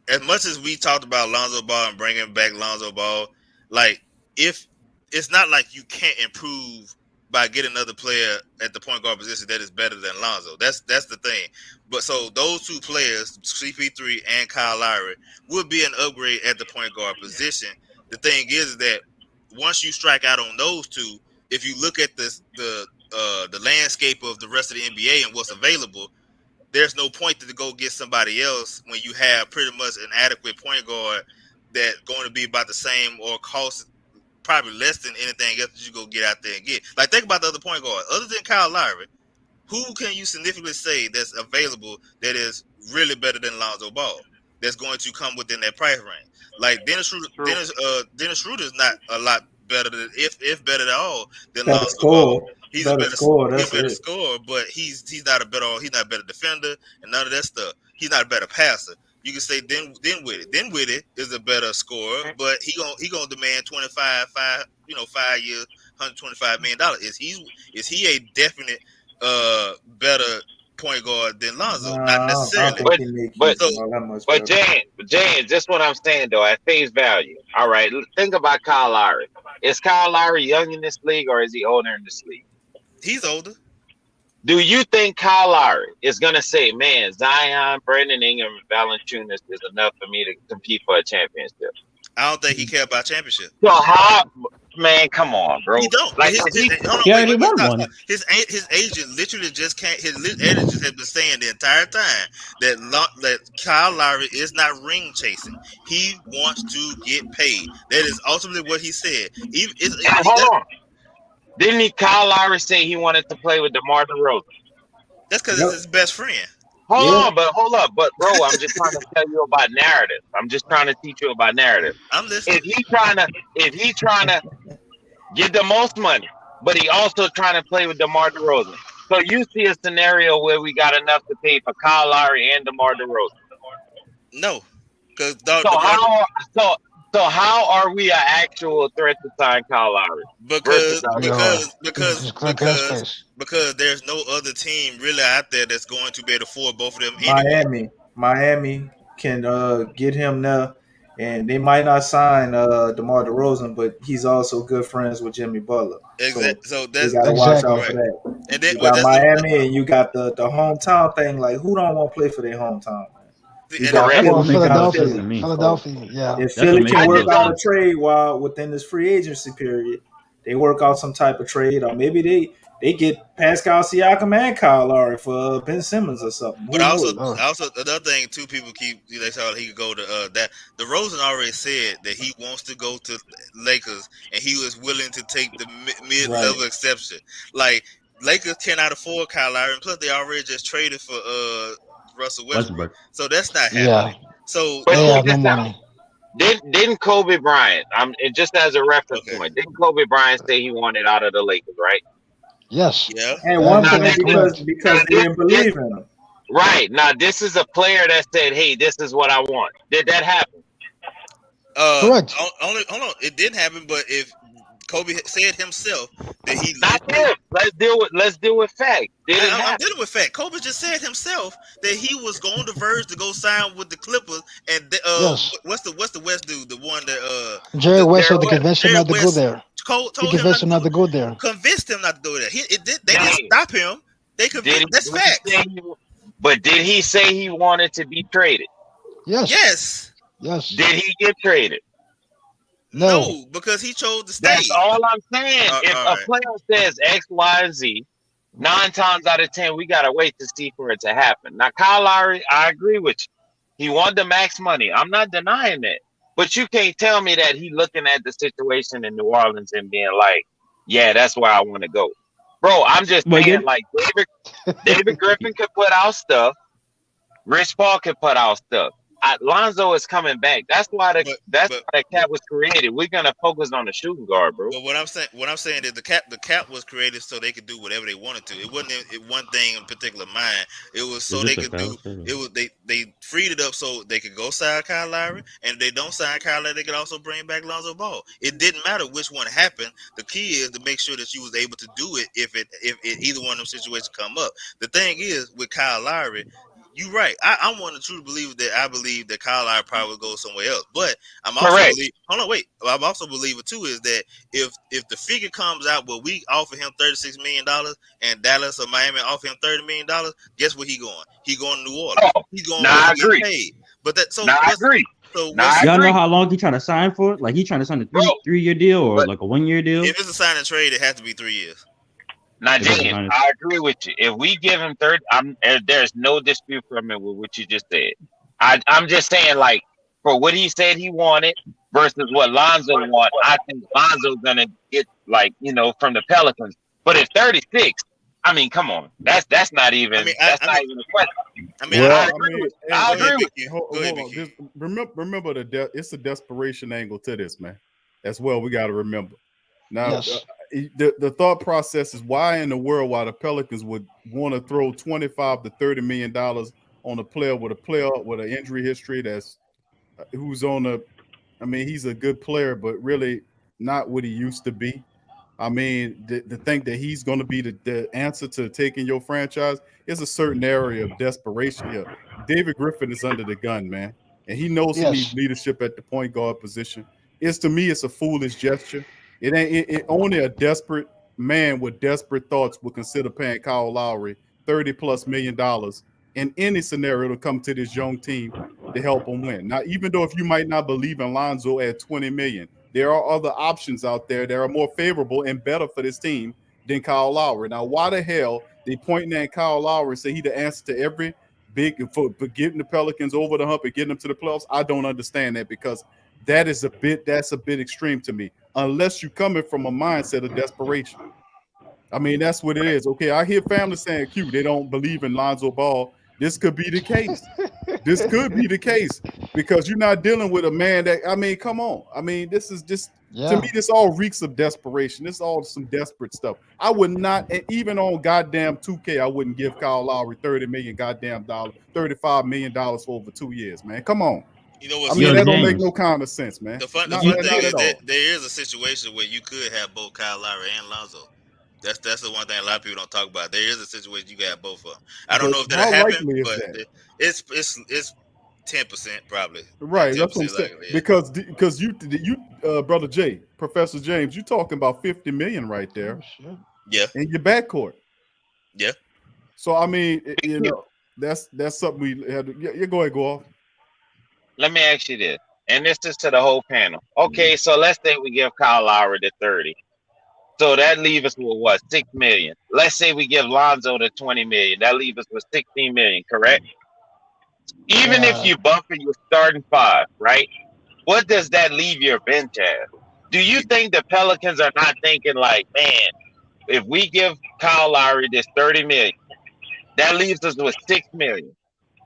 S12: as much as we talked about Lonzo Ball and bringing back Lonzo Ball, like if it's not like you can't improve by getting another player at the point guard position that is better than Lonzo. That's the thing. But so those two players, CP3 and Kyle Lowry, would be an upgrade at the point guard position. The thing is that once you strike out on those two, if you look at the landscape of the rest of the NBA and what's available, there's no point to go get somebody else when you have pretty much an adequate point guard that's going to be about the same or cost probably less than anything else that you go get out there and get. Like, think about the other point guard. Other than Kyle Lowry, who can you significantly say that's available that is really better than Lonzo Ball that's going to come within that price range? Like, Dennis Schroeder is not a lot better than, if better at all, than
S9: Better
S12: Lonzo
S9: score.
S12: Ball. He's
S9: Better
S12: a better
S9: score.
S12: He's
S9: That's
S12: a better
S9: it.
S12: scorer, but he's not a better defender and none of that stuff. He's not a better passer. You can say Dinwiddie is a better scorer, but he gonna demand 5 years, $125 million. Is he a definite better point guard than Lonzo?
S9: Nah,
S12: Not
S9: I
S12: necessarily.
S9: don't think he make
S15: But
S9: you that much
S15: But
S9: better.
S15: James, just what I'm saying though, at face value. All right, think about Kyle Lowry. Is Kyle Lowry young in this league or is he older in this league?
S12: He's older.
S15: Do you think Kyle Lowry is gonna say, "Man, Zion, Brandon Ingram, and Valanciunas is enough for me to compete for a championship"?
S12: I don't think he cares about championship.
S15: So how, man? Come on, bro.
S12: He don't.
S15: Like,
S12: His agent literally just can't. His agent just has been saying the entire time that Kyle Lowry is not ring chasing. He wants to get paid. That is ultimately what he said.
S15: Hold on. Didn't Kyle Lowry say he wanted to play with DeMar DeRozan?
S12: That's because it's his best friend.
S15: Hold up. But bro, I'm just trying to tell you about narrative. I'm just trying to teach you about narrative.
S12: I'm listening.
S15: If he trying to get the most money, but he also trying to play with DeMar DeRozan. So you see a scenario where we got enough to pay for Kyle Lowry and DeMar DeRozan?
S12: No, because
S15: So how are we an actual threat to sign Kyle Lowry?
S12: Because there's no other team really out there that's going to be able to afford both of them. Anyway.
S9: Miami can get him there, and they might not sign DeMar DeRozan, but he's also good friends with Jimmy Butler.
S12: Exactly. So that's
S9: you got to watch out
S12: right.
S9: for that.
S12: And then,
S9: you got Miami, and you got the hometown thing. Like, who don't want to play for their hometown? You got
S13: Philadelphia, yeah.
S9: If Philly can work out a trade while within this free agency period, they work out some type of trade, or maybe they get Pascal Siakam and Kyle Lowry for Ben Simmons or something.
S12: But
S9: Who
S12: also,
S9: knows?
S12: another thing too, people they thought he could go to that. DeRozan already said that he wants to go to Lakers, and he was willing to take the mid-level
S9: Right.
S12: exception. Like Lakers cannot afford Kyle Lowry, and plus they already just traded for Russell Westbrook, so that's not
S13: Yeah,
S12: happening. So
S15: But
S13: they
S15: check
S13: have no
S15: this out.
S13: money.
S15: Didn't Kobe Bryant? And just as a reference point, didn't Kobe Bryant say he wanted out of the Lakers, right?
S13: Yes.
S12: Yeah.
S9: At one
S13: That
S9: point,
S13: is correct.
S9: because they didn't believe in him.
S15: Right now, this is a player that said, "Hey, this is what I want." Did that happen?
S13: Correct.
S12: Hold on, it didn't happen. But if Kobe said himself that he
S15: Not if. Let's deal with fact. Did it
S12: I'm
S15: happen?
S12: dealing with fact. Kobe just said himself that he was on the verge to go sign with the Clippers, and
S13: Yes.
S12: what's the West dude, the one that
S13: Jerry West had to
S12: West-
S13: convince him
S12: Jerry
S13: not to go
S12: West
S13: there.
S12: told
S13: He
S12: him not
S13: convinced
S12: to
S13: him not to go there.
S12: convinced him not to do that. They didn't stop him. They convinced. That's
S15: Did he
S12: facts.
S15: say but did he say he wanted to be traded?
S13: Yes.
S12: Yes.
S13: Yes.
S15: Did he get traded?
S12: No, because he chose to stay.
S15: That's all I'm saying. If
S12: all
S15: a player says X, Y, and Z, 9 times out of 10, we gotta wait to see for it to happen. Now, Kyle Lowry, I agree with you. He wanted the max money. I'm not denying that. But you can't tell me that he looking at the situation in New Orleans and being like, yeah, that's where I want to go. Bro, I'm just saying, like, David Griffin could put out stuff. Rich Paul could put out stuff. Lonzo is coming back. That's why why that cap was created. We're gonna focus on the shooting guard, bro.
S12: But what I'm saying is the cap was created so they could do whatever they wanted to. It wasn't one thing in particular mind. It was so they could do. It was they freed it up so they could go sign Kyle Lowry, and if they don't sign Kyle Lowry, they could also bring back Lonzo Ball. It didn't matter which one happened. The key is to make sure that you was able to do it if either one of them situations come up. The thing is with Kyle Lowry. You're right. I'm one of the true believers that I believe that Kyle Lowry probably will go somewhere else. But I'm also I'm also believer too is that if the figure comes out where we offer him $36 million and Dallas or Miami offer him $30 million, guess where he going? He going to New Orleans. He going
S15: I
S12: to
S15: agree.
S12: get paid. But that so
S15: I agree.
S12: So
S11: y'all know how long he trying to sign for? Like he trying to sign a 3-year deal or like a 1-year deal?
S12: If it's a sign and trade, it has to be 3 years.
S15: Now, James, I agree with you. If we give him 30, there's no dispute from me with what you just said. I'm just saying, like, for what he said he wanted versus what Lonzo want, I think Lonzo's gonna get from the Pelicans. But at 36, I mean, come on, that's not even that's not even a question.
S10: I mean, I agree with
S12: you.
S10: Hold on. Just remember it's a desperation angle to this, man. As well, we got to remember. Now,
S13: Yes.
S10: The thought process is why in the world why the Pelicans would want to throw $25 to $30 million on a player with an injury history who's on he's a good player, but really not what he used to be. I mean, to think that he's going to be the answer to taking your franchise is a certain area of desperation here. David Griffin is under the gun, man, and he knows he needs leadership at the point guard position. To me, it's a foolish gesture. Only a desperate man with desperate thoughts would consider paying Kyle Lowry $30+ million in any scenario to come to this young team to help them win. Now, even though if you might not believe in Lonzo at $20 million, there are other options out there that are more favorable and better for this team than Kyle Lowry. Now, why the hell they pointing at Kyle Lowry and say he the answer to every for getting the Pelicans over the hump and getting them to the playoffs? I don't understand that because that's a bit extreme to me. Unless you're coming from a mindset of desperation. I mean, that's what it is. Okay, I hear families saying, Q, they don't believe in Lonzo Ball. This could be the case. This could be the case because you're not dealing with a man that, I mean, come on. I mean, this is just, to me, this all reeks of desperation. This is all some desperate stuff. I would not, even on goddamn 2K, I wouldn't give Kyle Lowry $30 million $35 million for over 2 years, man. Come on.
S12: You know what?
S10: I mean, that don't make no kind of sense, man.
S12: The fun thing is that there is a situation where you could have both Kyle Lowry and Lonzo. That's the one thing a lot of people don't talk about. There is a situation you can have both of them. I don't know if that'll happen, but it's 10% probably.
S10: Right, that's what I'm saying. Because you, brother Jay, Professor James, you talking about $50 million right there.
S12: Yeah.
S10: In your backcourt.
S12: Yeah.
S10: So I mean, that's something we had to. Yeah, go ahead, go off.
S15: Let me ask you this, and this is to the whole panel. Okay, so let's say we give Kyle Lowry the 30. So that leaves us with what, 6 million. Let's say we give Lonzo the 20 million. That leaves us with 16 million, correct? Even if you buffer your starting five, right? What does that leave your bench as? Do you think the Pelicans are not thinking like, man, if we give Kyle Lowry this 30 million, that leaves us with 6 million?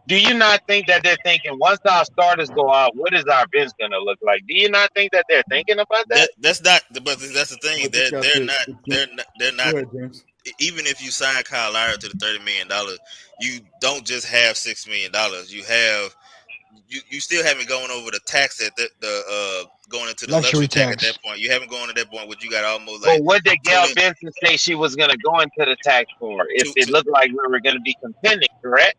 S15: Do you not think that they're thinking once our starters go out, what is our bench gonna look like? Do you not think that they're thinking about that?
S12: That's not, but that's the thing.
S10: But this got
S12: They're not.
S10: Go ahead, James.
S12: Even if you sign Kyle Lowry to the $30 million, you don't just have $6 million. You still haven't gone over the tax at the going into the luxury tax at that point. You haven't gone to that point, but you got almost like.
S15: But what did Gail Benson say she was gonna go into the tax for? If it looked like we were gonna be contending, correct?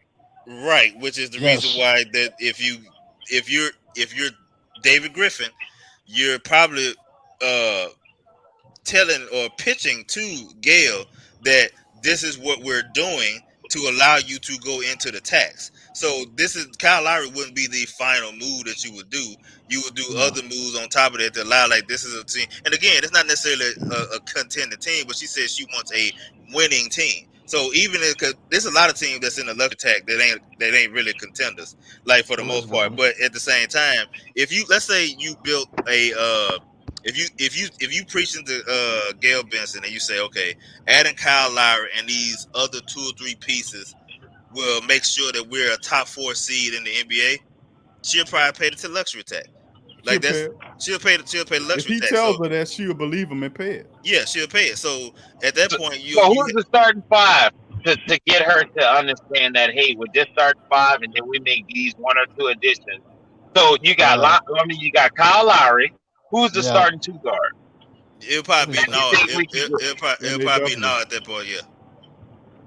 S12: Right, which is the reason why that if you're David Griffin, you're probably telling or pitching to Gail that this is what we're doing to allow you to go into the tax. So this is Kyle Lowry wouldn't be the final move that you would do. You would do other moves on top of that to allow, like, this is a team. And again, it's not necessarily a contending team, but she says she wants a winning team. So even if, cause there's a lot of teams that's in the luxury tax that ain't really contenders, like, for the most part. But at the same time, if you, let's say you built a if you preach into Gail Benson and you say, okay, adding Kyle Lowry and these other 2 or 3 pieces will make sure that we're a top 4 seed in the NBA, she'll probably pay the luxury tax. Like she'll pay the luxury tax.
S10: If he tells her that, she'll believe him and pay it.
S12: Yeah, she'll pay it. So at that point,
S15: who's the starting five to get her to understand that, hey, with this starting five, and then we make these 1 or 2 additions. So you got you got Kyle Lowry. Who's the starting 2 guard?
S12: It'll probably be no. It'll probably be no at that point. Yeah.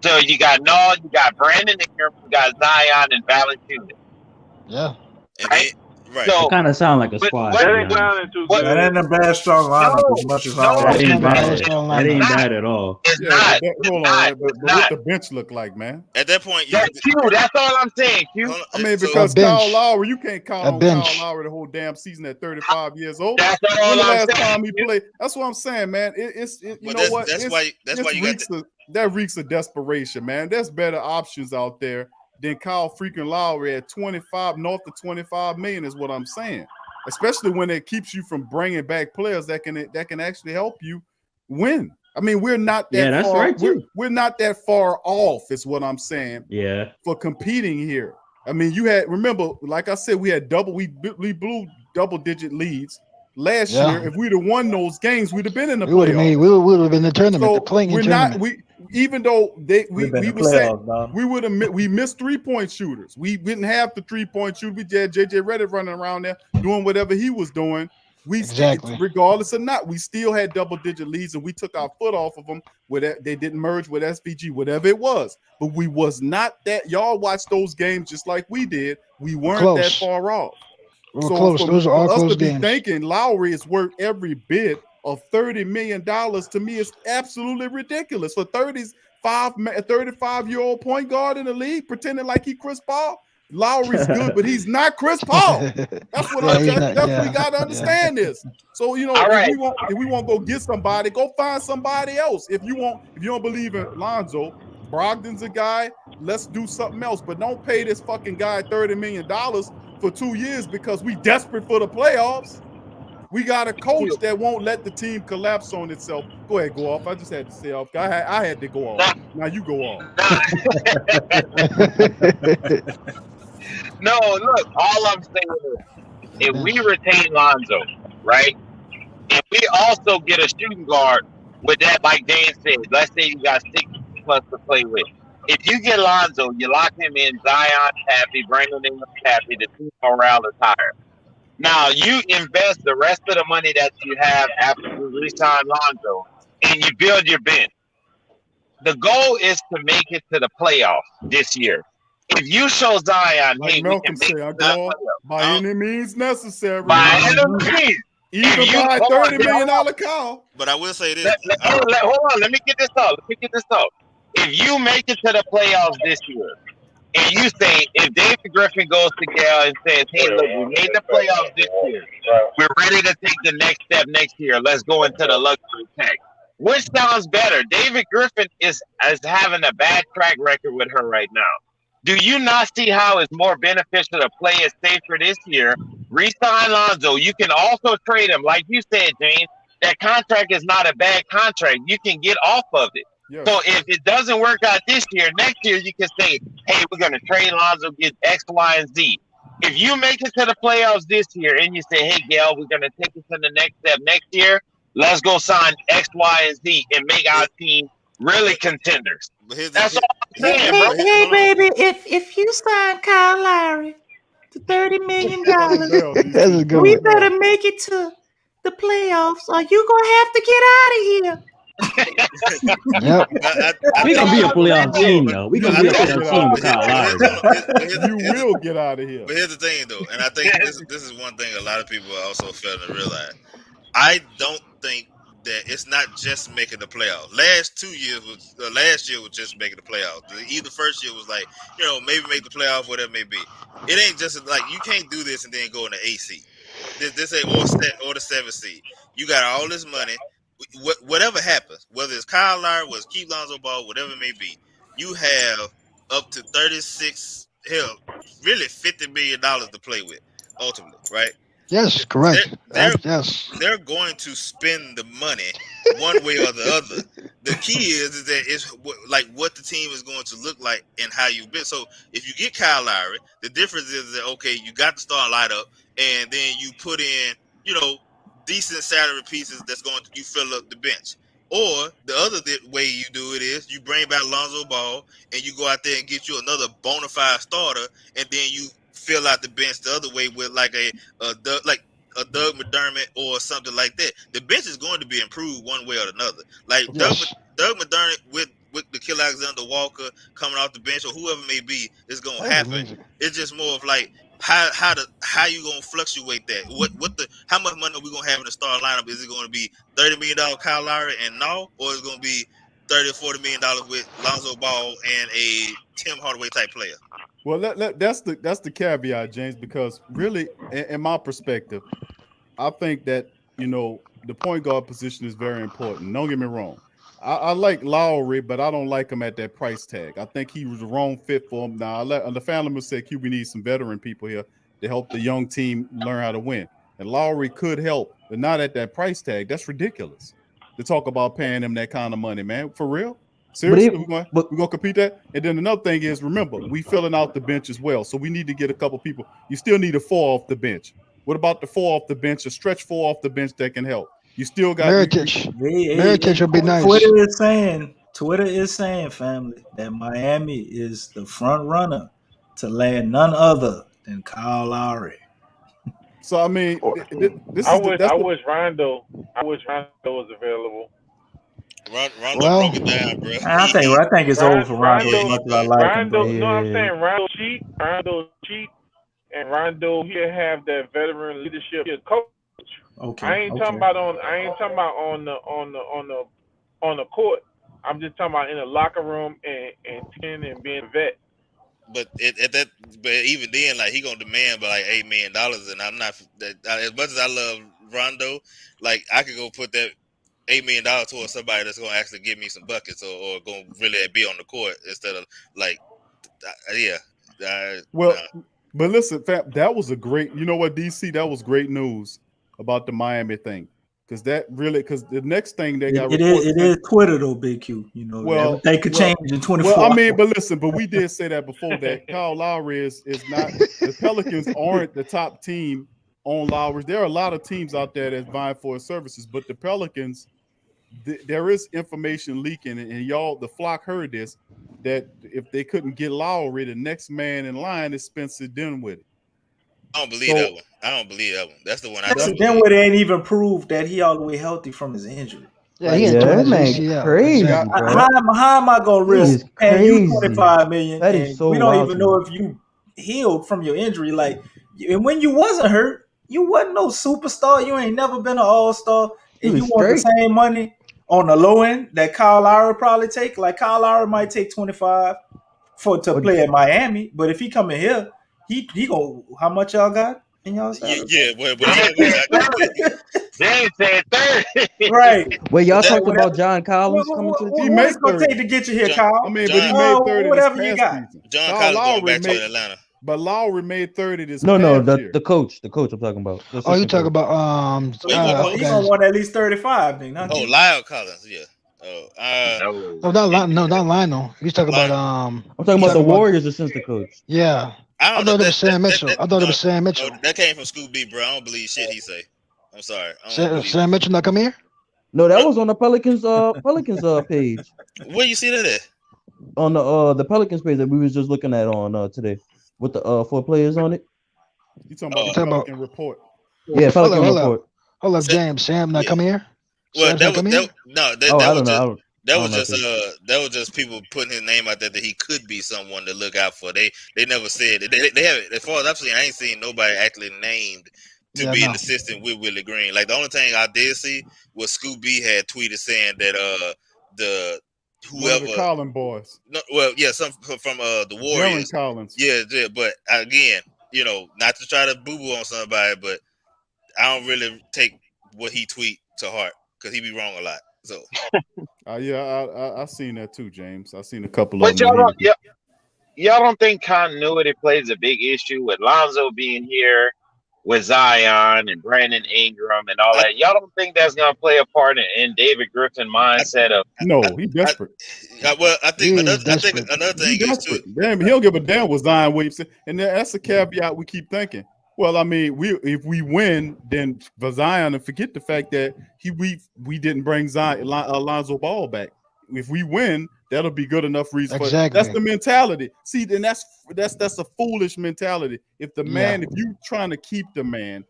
S15: So you got Null, you got Brandon Ingram, you got Zion and Valanciunas.
S13: Yeah.
S15: Right.
S12: Right.
S11: So, kind of sound like a squad.
S9: That ain't a bad strong lineup as much as
S11: that ain't bad at all.
S15: It's
S10: Hold on, but what the bench look like, man?
S12: At that point,
S15: that's all I'm saying, Q.
S10: I mean, because Kyle Lowry, you can't count on Kyle Lowry the whole damn season at 35 years old.
S15: That's all
S10: when the
S15: I'm
S10: last
S15: saying.
S10: time he played? That's what I'm saying, man. You know what?
S12: That's why you got
S10: that reeks of desperation, man. There's better options out there than Kyle freaking Lowry at 25, north of 25 million is what I'm saying. Especially when it keeps you from bringing back players that can actually help you win. I mean, we're not that far.
S11: Right too.
S10: We're not that far off, is what I'm saying.
S11: Yeah.
S10: For competing here. I mean, remember, like I said, we blew double-digit leads last year. If we'd have won those games, we'd have been in the playoffs.
S13: We would have been in the tournament,
S10: So
S13: the playing
S10: we're
S13: tournament.
S10: not. Even though we missed 3-point shooters. We didn't have the 3-point shooter. We had JJ Redick running around there doing whatever he was doing. Regardless or not, we still had double-digit leads, and we took our foot off of them. They didn't merge with SVG, whatever it was. But we was not that. Y'all watched those games just like we did. We weren't that far off.
S13: We were close. Those are all
S10: for us
S13: close
S10: to be
S13: games.
S10: thinking Lowry is worth every bit of $30 million, to me, is absolutely ridiculous. For 35-year-old point guard in the league, pretending like he Chris Paul. Lowry's good, but he's not Chris Paul. That's what we got to understand this. So, if we want to go get somebody, go find somebody else. If you don't believe in Lonzo, Brogdon's a guy. Let's do something else. But don't pay this fucking guy $30 million for 2 years because we desperate for the playoffs. We got a coach that won't let the team collapse on itself. Go ahead, go off. I just had to say off. I had to go off. Now you go off.
S15: No, look, all I'm saying is if we retain Lonzo, right, and we also get a shooting guard with that, like Dan said, let's say you got 6 plus to play with. If you get Lonzo, you lock him in, Zion's happy, Brandon Ingram's happy, the team morale is higher. Now, you invest the rest of the money that you have after you re-sign Lonzo, and you build your bench. The goal is to make it to the playoffs this year. If you show Zion,
S10: like
S15: hey,
S10: Malcolm said, I go on by any means necessary.
S15: By any means.
S10: Even by $30 million call.
S12: But I will say this.
S15: Hold on, let me get this off. If you make it to the playoffs this year, and you say, if David Griffin goes to Gail and says, hey, look, we made the playoffs this year. We're ready to take the next step next year. Let's go into the luxury tax. which sounds better? David Griffin is having a bad track record with her right now. Do you not see how it's more beneficial to play it safer this year? Re-sign Lonzo. You can also trade him, like you said, James. That contract is not a bad contract. You can get off of it.
S10: Yeah.
S15: So if it doesn't work out this year, next year you can say, "Hey, we're going to trade Lonzo, get X, Y, and Z." If you make it to the playoffs this year and you say, "Hey, Gail, we're going to take it to the next step next year. Let's go sign X, Y, and Z and make our team really contenders." That's all I'm saying, bro.
S9: Hey, baby, if you sign Kyle Lowry to $30 million,
S13: That's a good
S9: we
S13: one.
S9: better make it to the playoffs, or you gonna have to get out of here.
S13: Yep.
S16: We gonna be a playoff team though. We gonna be a playoff team with Kyle Lowry.
S10: You will get out of here.
S12: But here's the thing, though, and I think this is one thing a lot of people also fail to realize. I don't think that it's not just making the playoffs. Last year was just making the playoffs. Either first year was like, maybe make the playoff, whatever it may be. It ain't just like you can't do this and then go in the AC. This ain't or the 7th seed. You got all this money. Whatever happens, whether it's Kyle Lowry, whether it's keep Lonzo Ball, whatever it may be, you have up to 36, hell, really $50 million to play with, ultimately, right?
S13: Yes, correct. Yes.
S12: They're going to spend the money one way or the other. The key is that it's like what the team is going to look like and how you've been. So if you get Kyle Lowry, the difference is that, okay, you got the starting lineup, and then you put in, decent salary pieces that's going to you fill up the bench. Or the other way you do it is you bring back Lonzo Ball and you go out there and get you another bona fide starter, and then you fill out the bench the other way with like a Doug McDermott or something like that. The bench is going to be improved one way or another. Like
S13: Yes.
S12: Doug McDermott with the Kill Alexander Walker coming off the bench or whoever it may be is going to happen. It's just more of like how you gonna fluctuate that? How much money are we gonna have in the starting lineup? Is it gonna be $30 million Kyle Lowry and or is it gonna be $30 or $40 million with Lonzo Ball and a Tim Hardaway type player?
S10: Well, that's the caveat, James, because really, in my perspective, I think that the point guard position is very important. Don't get me wrong. I like Lowry, but I don't like him at that price tag. I think he was the wrong fit for him. Now, the family member said QB needs some veteran people here to help the young team learn how to win. And Lowry could help, but not at that price tag. That's ridiculous to talk about paying him that kind of money, man. For real? Seriously, we're gonna compete that? And then another thing is, remember, we filling out the bench as well. So we need to get a couple people. You still need a 4 off the bench. What about the 4 off the bench, a stretch 4 off the bench that can help? You still got
S13: Meritage would be nice.
S9: Twitter is saying, family, that Miami is the front runner to land none other than Kyle Lowry.
S10: So I mean,
S14: I wish Rondo was available.
S12: Rondo broke it down, bro.
S9: I think it's over for Rondo. As much as I like him, bro.
S14: No, I'm saying Rondo cheap, and Rondo he'll have that veteran leadership coach.
S9: Okay.
S14: I ain't talking about on the court. I'm just talking about in the locker room and being a vet.
S12: But even then, like he gonna demand by like $8 million, and I'm not as much as I love Rondo. Like I could go put that $8 million towards somebody that's gonna actually give me some buckets or gonna really be on the court instead of like,
S10: But listen, fam, that was a great. You know what, DC? That was great news about the Miami thing. Because the next thing they got
S9: it is Twitter though, Big Q. They could change in 24
S10: Well, I mean, but we did say that before that Kyle Lowry is not the Pelicans aren't the top team on Lowry. There are a lot of teams out there that's vying for his services, but the Pelicans, there is information leaking, and y'all, the flock heard this, that if they couldn't get Lowry, the next man in line is Spencer Dinwiddie.
S12: I don't believe that one. That's the one I don't.
S9: Dinwiddie ain't even proved that he all the way healthy from his injury.
S11: That man crazy, bro.
S9: How am I gonna risk paying you $25 million?
S11: That is so
S9: we don't
S11: wild
S9: even know if you healed from your injury. Like, and when you wasn't hurt, you wasn't no superstar. You ain't never been an all-star, and you want the same money on the low end that Kyle Lowry probably take. Like Kyle Lowry might take 25 to play at Miami, but if he come in here, he go. How much y'all got in y'all salary?
S15: James said 30.
S9: Right.
S11: Wait, y'all
S12: That-
S11: talked
S9: whatever-
S11: about John Collins coming to the
S9: What
S11: team?
S9: it's gonna take to get you here, Kyle?
S10: I mean, but he
S12: John-
S10: made 30
S9: whatever
S10: this
S9: you
S10: past
S9: got.
S10: season.
S12: John
S10: Kyle
S12: Collins going
S10: Lowry
S12: back to
S10: made,
S12: Atlanta.
S10: but Lowry made 30 this
S11: No,
S10: past
S11: the
S10: year.
S11: the coach I'm talking about. The
S13: Oh, you
S11: assistant
S13: talk
S11: coach.
S13: about
S9: So he gonna want at least 35, then. Huh?
S12: Oh, Lyle Collins, yeah.
S13: no, not Lionel. He's talking about
S11: I'm talking about the Warriors assistant coach.
S13: Yeah.
S12: I
S13: I
S12: don't
S13: thought
S12: know.
S13: it was Sam Mitchell. I thought it was Sam
S12: No,
S13: Mitchell.
S12: that came from Scoop B, bro. I don't believe shit he say. I'm sorry. I don't believe.
S13: Sam Mitchell not come here?
S11: No, that was on the Pelicans page.
S12: Where you see that at?
S11: On the Pelicans page that we was just looking at on today with the 4 players on it.
S10: You talking about the Pelican report?
S11: Yeah, Pelican report.
S13: Hold up, James. Sam not come here?
S12: Well,
S13: Sam's not come here?
S12: That was just people putting his name out there that he could be someone to look out for. They never said they have, as far as I've seen, I ain't seen nobody actually named to be an assistant with Willie Green. Like the only thing I did see was Scoop B had tweeted saying that the whoever
S10: the Collins boys.
S12: No, well, yeah, some from the Warriors.
S10: Darren Collins.
S12: Yeah, but again, not to try to boo boo on somebody, but I don't really take what he tweet to heart because he be wrong a lot. So
S10: I seen that too, James. I seen a couple
S15: But
S10: of them.
S15: y'all don't think continuity plays a big issue with Lonzo being here, with Zion and Brandon Ingram and all that? Y'all don't think that's gonna play a part in David Griffin's mindset of?
S10: No, he's desperate.
S12: Well, I think another thing is too.
S10: Damn, he don't give a damn what Zion Williamson, and that's the caveat we keep thinking. Well, I mean, if we win, then for Zion, and forget the fact that we didn't bring Lonzo Ball back. If we win, that'll be good enough reason.
S13: Exactly.
S10: That's the mentality. See, then that's a foolish mentality. If the man, if you trying to keep the man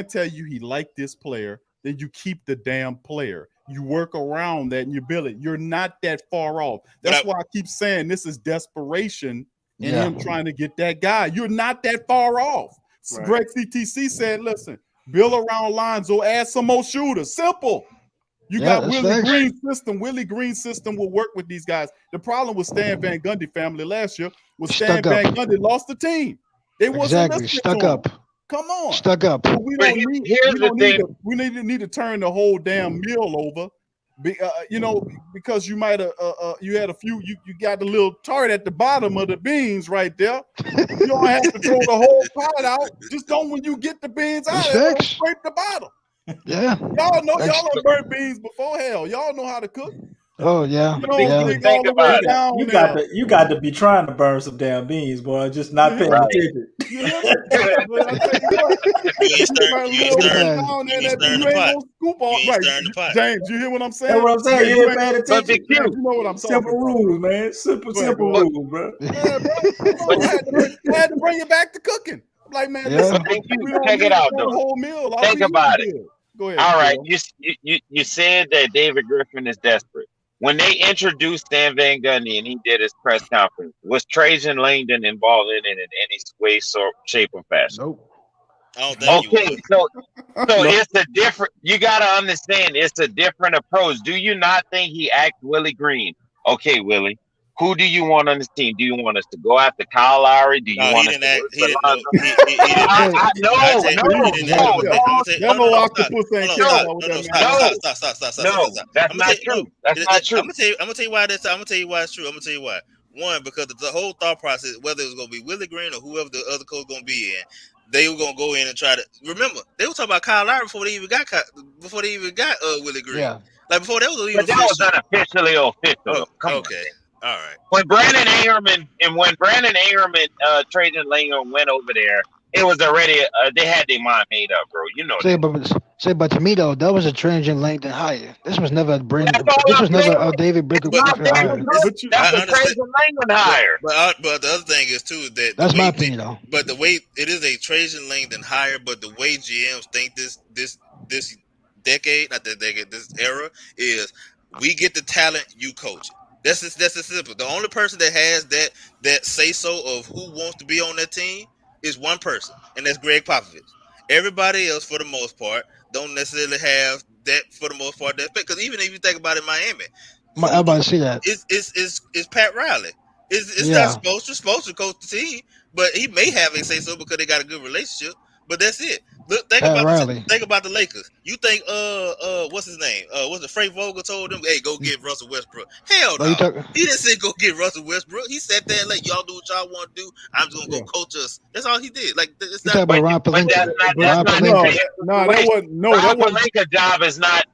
S10: tell you he liked this player, then you keep the damn player. You work around that and you build it. You're not that far off. That's why I keep saying this is desperation in him trying to get that guy. You're not that far off. Right. Greg CTC said, listen, build around Lonzo, add some more shooters. Simple. You got Willie Green's system. Willie Green's system will work with these guys. The problem with Stan Van Gundy family last year was Stan Van Gundy lost the team. They wasn't
S13: stuck up.
S10: Come on.
S13: Stuck up.
S10: We need to turn the whole damn meal over. Because you might have you had a few, you got the little tart at the bottom of the beans right there. You don't have to throw the whole pot out. Just don't, when you get the beans out, don't scrape the bottom.
S13: Yeah.
S10: Y'all know, y'all have burnt beans before. Hell, y'all know how to cook.
S13: Oh yeah.
S9: Think about it. You got to be trying to burn some damn beans, boy. Just not paying attention.
S10: James, you hear what I'm saying?
S9: That's what I'm saying. You ain't paying attention.
S10: You know what I'm talking
S9: Simple rules, man. Simple rules, bro.
S10: I had to bring it back to cooking. Like, man, listen,
S15: check it out, though.
S10: Whole meal.
S15: Think about it.
S10: Go ahead.
S15: All right, you said that David Griffin is desperate. When they introduced Stan Van Gundy and he did his press conference, was Trajan Langdon involved in it in any way, shape, or fashion?
S13: Nope.
S15: Okay, so it's a different. You got to understand, it's a different approach. Do you not think he asked Willie Green? Okay, Willie, who do you want on this team? Do you want us to go after Kyle Lowry? Do you want us to work for Lonzo? No, that's not true. That's not true.
S12: I'm gonna tell you why that's. I'm gonna tell you why it's true. I'm gonna tell you why. One, because the whole thought process, whether it was gonna be Willie Green or whoever the other coach gonna be in, they were gonna go in and try to remember. They were talking about Kyle Lowry before they even got Willie Green.
S15: Yeah.
S12: Like before that was even.
S15: But that was unofficially official.
S12: Okay. All right.
S15: When Brandon Ingram and Trajan Langdon went over there, it was already they had their mind made up, bro. You know.
S13: But to me though, that was a Trajan Langdon hire. This was never a Brandon. This was never a David Griffin hire.
S15: That's a Trajan Langdon hire.
S12: But the other thing is too that
S13: that's my opinion though.
S12: But the way it is a Trajan Langdon hire, but the way GMs think this decade, not that decade, this era is, we get the talent, you coach it. That's as simple. The only person that has that say so of who wants to be on that team is one person, and that's Greg Popovich. Everybody else, for the most part, don't necessarily have that. For the most part, that because even if you think about it, Miami,
S13: I'm about to see that.
S12: It's Pat Riley. It's not supposed to coach the team, but he may have a say so because they got a good relationship. But that's it. Look, think
S13: Pat
S12: about
S13: Riley.
S12: the Lakers. You think what's his name? Was it Frank Vogel told them, "Hey, go get Russell Westbrook"? Hell
S13: Oh,
S12: no.
S13: you talk,
S12: He didn't say go get Russell Westbrook. He sat there and let y'all do what y'all want to do. I'm just gonna go coach us. That's all he did. Like it's
S13: you
S12: not.
S13: talk about Ron
S15: But
S13: Pelinka.
S15: that's
S13: Ron
S15: not
S10: No,
S13: Pelinka.
S10: that wasn't. No, that
S15: Rob
S10: wasn't.
S15: Pelinka's job is not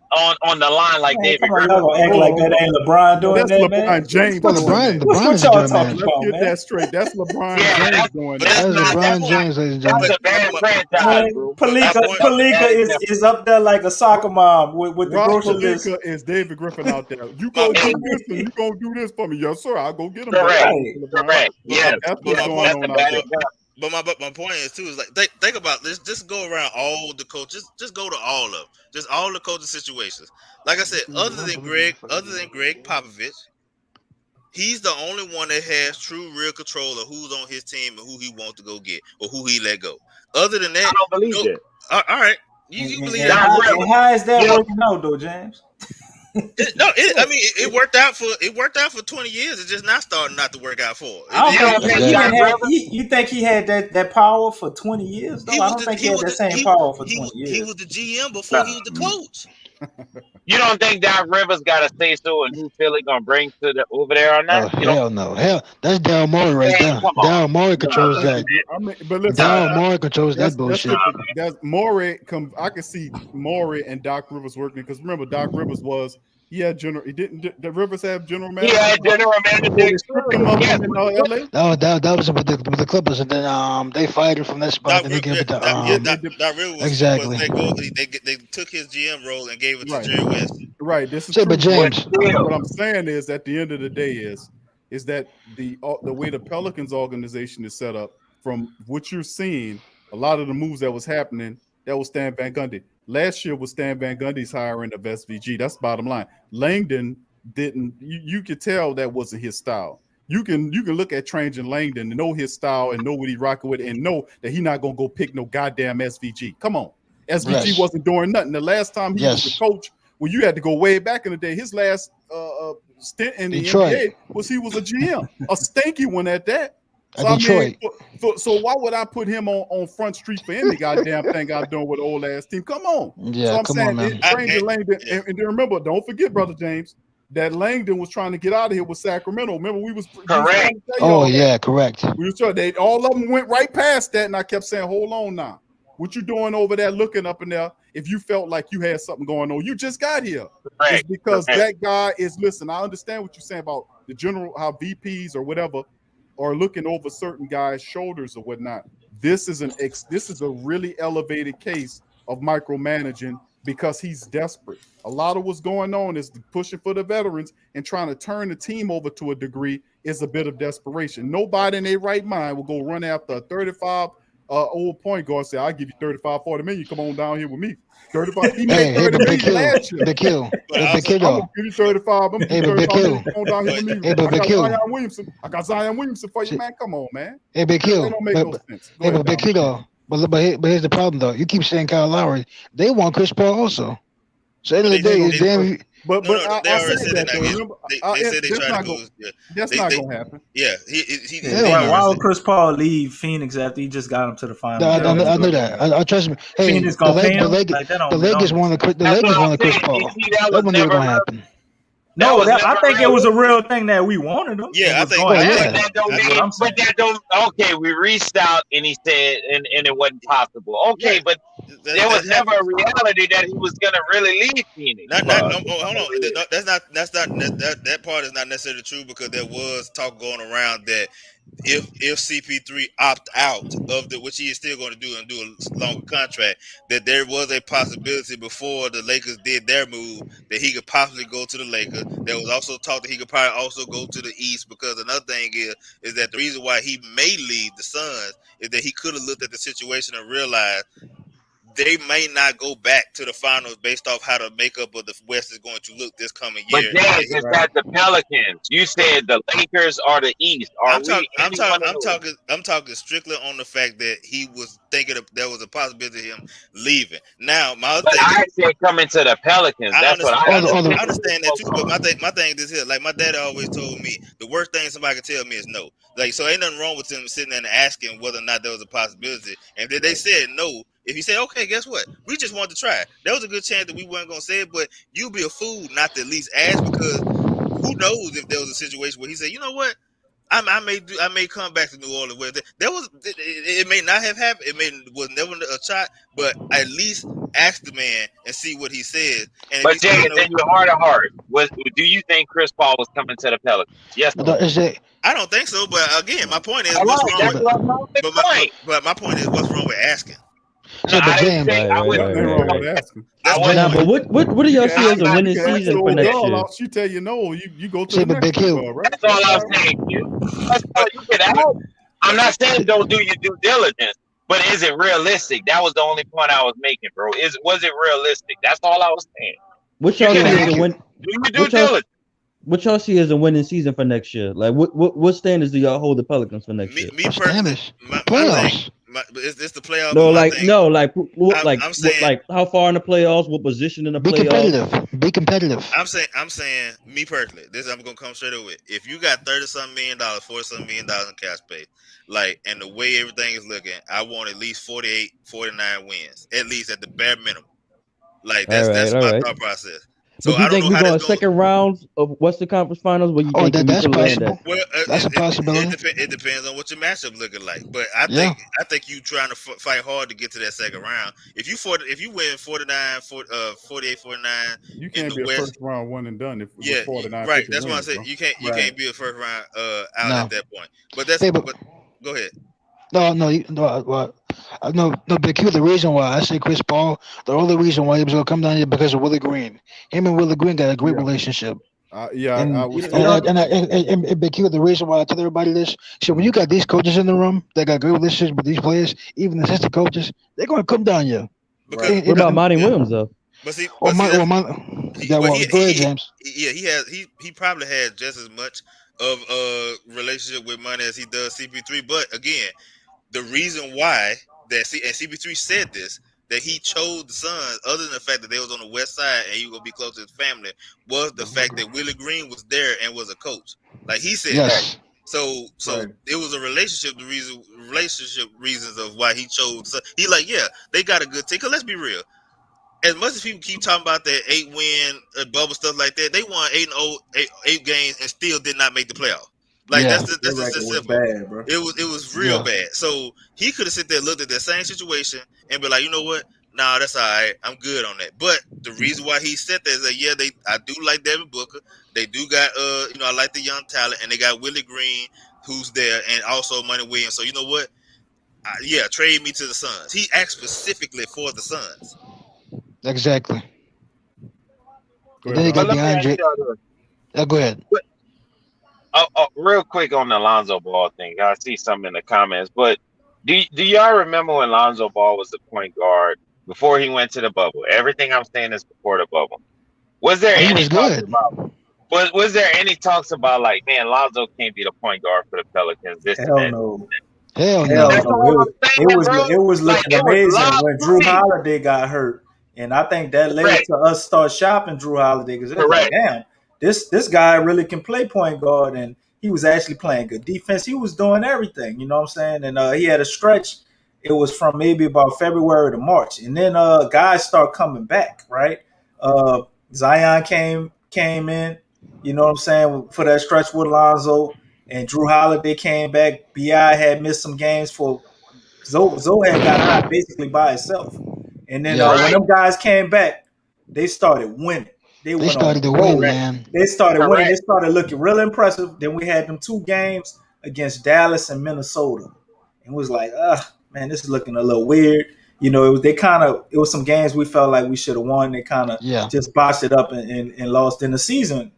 S15: on the line like
S9: Man,
S15: David
S9: come on,
S15: Griffin.
S9: y'all gonna act like that ain't LeBron
S10: No,
S9: doing
S10: that's
S9: that, man.
S10: LeBron James
S13: Well,
S10: doing
S13: LeBron,
S10: that.
S13: LeBron
S9: What
S13: is
S9: y'all
S13: a good man.
S9: talking
S10: Let's
S9: about,
S10: get
S9: man?
S10: that straight. That's LeBron
S15: Yeah,
S10: James
S15: that's
S10: doing
S12: But
S10: that.
S13: That is
S15: not
S13: LeBron
S15: that's
S13: James, ladies and
S15: that's
S13: gentlemen.
S15: a bad franchise,
S9: Man,
S15: bro.
S9: Pelinka,
S15: That's a bad
S9: is up there like a soccer mom with the
S10: Rob
S9: grocery list.
S10: Pelinka is David Griffin out there. You
S12: My
S10: go do
S12: point,
S10: this and you gonna do this for me. Yes, sir. I'll go get him.
S15: correct.
S9: Right.
S10: LeBron.
S15: Correct. Yes.
S10: That's
S12: but
S10: what's
S12: my
S10: going
S12: point,
S15: That's a
S10: on out
S15: bad
S10: there.
S15: example.
S12: but my point is too is like think about this. Just go around all the coaches. Just go to all of them. Just all the coaching situations. Like I said, other than Greg Popovich, he's the only one that has true real control of who's on his team and who he wants to go get or who he let go. Other than
S15: I
S12: that,
S15: don't believe
S12: no.
S15: that.
S12: All right, you
S9: And,
S12: believe
S9: and,
S12: that?
S15: Doc
S9: how,
S15: Rivers.
S9: and how is that
S15: You know,
S9: working out though, James?
S12: I mean, it worked out for 20 years. It's just not starting not to work out for.
S9: I don't
S15: you
S9: think
S15: don't
S13: That's
S15: think
S9: he
S15: Doc
S9: didn't
S13: definitely.
S9: have.
S15: Rivers?
S9: You think he had that power for 20 years though?
S12: He
S9: I
S12: was
S9: don't
S12: the
S9: think he
S12: he
S9: had
S12: was
S9: that
S12: the
S9: same power for
S12: he
S9: 20
S12: he
S9: years.
S12: was the GM before
S15: Nah.
S12: he was the coach.
S15: You don't think Doc Rivers got a say so in who Philly gonna bring to the over there or
S13: Oh
S15: not? You don't.
S13: hell no, hell that's Daryl Morey right
S15: Man,
S13: there.
S15: come on.
S13: Daryl Morey controls
S15: Nah.
S13: that.
S10: I mean, but listen,
S15: Nah.
S13: Daryl Morey controls that
S10: that's
S13: bullshit.
S10: typical. That's Morey. I can see Morey and Doc Rivers working because remember, Doc Rivers he had general. He didn't. The Rivers have general
S15: He
S10: manager
S15: had general
S10: before
S15: manager
S10: they stripped him
S15: experience.
S10: of
S15: Yes.
S10: him in LA.
S13: That was with the Clippers, and then they fired him from that spot.
S12: Doc,
S13: Then they gave it to
S10: Yeah, they did.
S12: Doc Rivers was
S13: exactly.
S12: let go. They took his GM role and gave it to
S10: Right.
S12: Jerry West.
S10: Right. This is
S13: Say,
S10: true.
S13: but James,
S10: What I'm saying is, at the end of the day, is that the way the Pelicans organization is set up, from what you're seeing, a lot of the moves that was happening, that was Stan Van Gundy. Last year was Stan Van Gundy's hiring of SVG. That's bottom line. Langdon didn't. You could tell that wasn't his style. You can look at Trajan Langdon and know his style and know what he rocking with and know that he not gonna go pick no goddamn SVG. Come on. SVG
S13: yes,
S10: wasn't doing nothing. The last time he was the
S13: yes,
S10: coach, well, you had to go way back in the day. His last stint in the
S13: Detroit,
S10: NBA was he was a GM, a stinky one at that. So I mean,
S13: Detroit.
S10: so why would I put him on Front Street for any goddamn thing I'm doing with the old ass team? Come on. So
S13: Yeah,
S10: I'm
S13: come on,
S10: saying,
S13: man.
S10: Trajan Langdon, and then remember, don't forget, brother James, that Langdon was trying to get out of here with Sacramento. Remember, we was trying
S15: Correct.
S10: to tell y'all
S13: Oh yeah, correct.
S10: we were sure they all of them went right past that, and I kept saying, "Hold on now, what you doing over there, looking up in there? If you felt like you had something going on, you just got here. It's
S15: Correct.
S10: because
S15: Correct.
S10: that guy is. Listen, I understand what you're saying about the general, how VPs or whatever are looking over certain guys' shoulders or whatnot. This is a really elevated case of micromanaging because he's desperate. A lot of what's going on is pushing for the veterans and trying to turn the team over to a degree is a bit of desperation. Nobody in their right mind will go run after a 35 old point guard and say, I'll give you 35, 40 million. Come on down here with me. 35. He made 30 million last year.
S13: Big Kill.
S10: I'm gonna give you 35. I'm gonna give you 35 million. Come on down here with me.
S13: Hey, but Big Kill.
S10: I got Zion Williamson for you, man. Come on, man.
S13: Hey, Big
S10: That
S13: Kill.
S10: don't make no sense. Go
S13: Hey,
S10: ahead,
S13: but Big
S10: Dom.
S13: Kill. But here's the problem though. You keep saying Kyle Lowry. They want Chris Paul also. So at the end of the day, it's damn.
S10: But
S12: They
S10: I
S12: already
S10: said
S12: said
S10: that
S12: they're
S10: though.
S12: not.
S10: Remember,
S12: They said they
S10: that's
S12: tried
S10: not
S12: to
S10: going.
S12: move. Yeah,
S10: That's not going to happen.
S12: Yeah,
S9: Why would Chris Paul leave Phoenix after he just got him to the finals?
S13: I knew that. I trust me. Hey,
S9: Phoenix gonna pay him? Like, that don't-
S13: the
S9: that
S13: Lakers
S9: don't
S13: wanted Chris Paul. That wasn't even gonna happen.
S9: No, I think it was a real thing that we wanted him.
S12: Yeah, I think.
S15: But that don't. Okay, we reached out and he said, and it wasn't possible. Okay, but there was never a reality that he was gonna really leave Phoenix.
S12: Hold on. That part is not necessarily true because there was talk going around that if CP3 opt out of which he is still going to do and do a longer contract, that there was a possibility before the Lakers did their move that he could possibly go to the Lakers. There was also talk that he could probably also go to the East because another thing is that the reason why he may leave the Suns is that he could have looked at the situation and realized they may not go back to the finals based off how the makeup of the West is going to look this coming
S15: But
S12: year.
S15: James, it's not the Pelicans. You said the Lakers or the East.
S12: I'm talking strictly on the fact that he was thinking there was a possibility of him leaving. Now, my other
S15: But
S12: thing
S15: I said coming to the Pelicans. That's what I
S12: understand that too. But my thing is here. Like my dad always told me, the worst thing somebody can tell me is no. Like, so ain't nothing wrong with him sitting there and asking whether or not there was a possibility. And if they said no, if he said, okay, guess what? We just wanted to try. There was a good chance that we weren't gonna say it, but you'd be a fool not to at least ask, because who knows if there was a situation where he said, you know what? I may come back to New Orleans where it may not have happened. It was never a shot, but at least ask the man and see what he says. And
S15: but Jay, in your heart of heart, do you think Chris Paul was coming to the Pelicans? Yes. Or no?
S12: I don't think so. But again, my point is, what's wrong with? But my point is, what's wrong with asking?
S13: So, but James,
S16: but what do y'all see as a winning season for next year?
S10: She tell you no, you go to
S13: the
S10: next
S13: Big Hill.
S10: right?
S15: That's all I'm saying. That's all you get out. I'm not saying don't do your due diligence, but is it realistic? That was the only point I was making, bro. Was it realistic? That's all I was saying.
S16: What y'all see as a win?
S15: Do your due diligence.
S16: What y'all see as a winning season for next year? Like, what standards do y'all hold the Pelicans for next year?
S12: Me personally,
S13: playoffs.
S12: It's the playoffs.
S16: I'm saying, like how far in the playoffs? What position in the
S13: playoffs? Be competitive.
S12: I'm saying, me personally, I'm gonna come straight over it. If you got $30-something million, $40-something million in cap space, like, and the way everything is looking, I want at least 48, 49 wins, at least at the bare minimum. Like that's my thought process. So
S16: but you think we're going second round of Western Conference Finals? Where you think
S13: that's possible.
S16: Well,
S13: that's a possibility.
S12: It depends on what your matchup looking like. But I think you trying to fight hard to get to that second round. If you win 48, 49,
S10: you can't be a first round one and done. If 49,
S12: right. That's why I said you can't be a first round out at that point. But but go ahead.
S13: No, Big Q, the reason why I say Chris Paul, the only reason why he was going to come down here because of Willie Green. Him and Willie Green got a great relationship. And Big Q, the reason why I tell everybody this, so when you got these coaches in the room that got great relationships with these players, even the assistant coaches, they're going to come down here.
S16: What about Monty Williams, though?
S12: But see,
S13: go ahead, James.
S12: He probably had just as much of a relationship with money as he does CP3. But again, the reason why and CP3 said this, that he chose the Suns, other than the fact that they was on the west side and he was gonna be close to his family, was the fact that Willie Green was there and was a coach. Like he said that. So it was a relationship reasons of why he chose. He like, yeah, they got a good team. Cause let's be real. As much as people keep talking about that 8-win bubble stuff like that, they won 8 games and still did not make the playoffs. Like that's simple.
S9: Bad, bro.
S12: It was real bad. So he could have sit there, looked at that same situation, and be like, you know what? Nah, that's all right. I'm good on that. But the reason why he said that is that I do like Devin Booker. They do got I like the young talent, and they got Willie Green who's there, and also Money Williams. So you know what? Trade me to the Suns. He asked specifically for the Suns.
S13: Exactly. Then he got DeAndre. Go ahead.
S15: Real quick on the Lonzo Ball thing. I see something in the comments, but do y'all remember when Lonzo Ball was the point guard before he went to the bubble? Everything I'm saying is before the bubble. Was there any talks about? Was there any talks about like, man, Lonzo can't be the point guard for the Pelicans?
S9: Hell no.
S15: It
S9: was looking amazing when Drew Holiday got hurt, and I think that led to us start shopping Drew Holiday because it's like, damn. This guy really can play point guard, and he was actually playing good defense. He was doing everything, you know what I'm saying? And he had a stretch. It was from maybe about February to March, and then guys start coming back, right? Zion came in, you know what I'm saying, for that stretch with Lonzo, and Drew Holiday came back. B.I. had missed some games for Zoe had got hot basically by itself, and then when them guys came back, they started winning. They
S13: started to win, man.
S9: They started winning. They started looking real impressive. Then we had them 2 games against Dallas and Minnesota. And it was like, man, this is looking a little weird. You know, it was some games we felt like we should have won. They kind of just botched it up and lost. Then the season,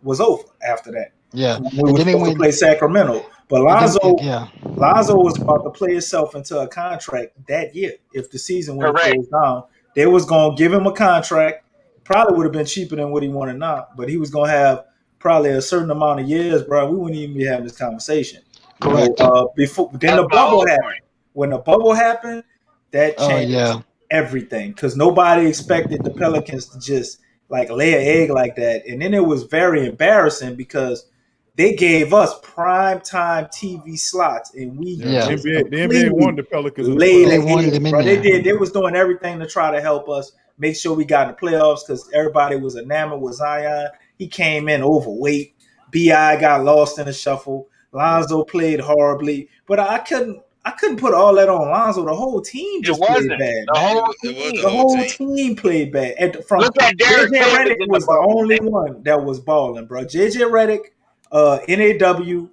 S9: was over after that.
S13: Yeah.
S9: We were supposed to play Sacramento. But
S13: Yeah.
S9: Lonzo was about to play himself into a contract that year. If the season would have closed down, they was gonna give him a contract. Probably would have been cheaper than what he wanted now, but he was gonna have probably a certain amount of years, bro. We wouldn't even be having this conversation.
S13: Correct.
S9: Before then the bubble happened. When the bubble happened, that changed everything because nobody expected the Pelicans to just like lay an egg like that. And then it was very embarrassing because they gave us prime time TV slots, and we
S10: the NBA wanted the Pelicans.
S9: They wanted them in there. They was doing everything to try to help us make sure we got in the playoffs because everybody was enamored with Zion. He came in overweight. Bi got lost in the shuffle. Lonzo played horribly, but I couldn't put all that on Lonzo. The whole team just played bad. The whole team played bad.
S15: Look at Derek
S9: JJ Redick was the only one that was balling, bro. JJ Redick, NAW.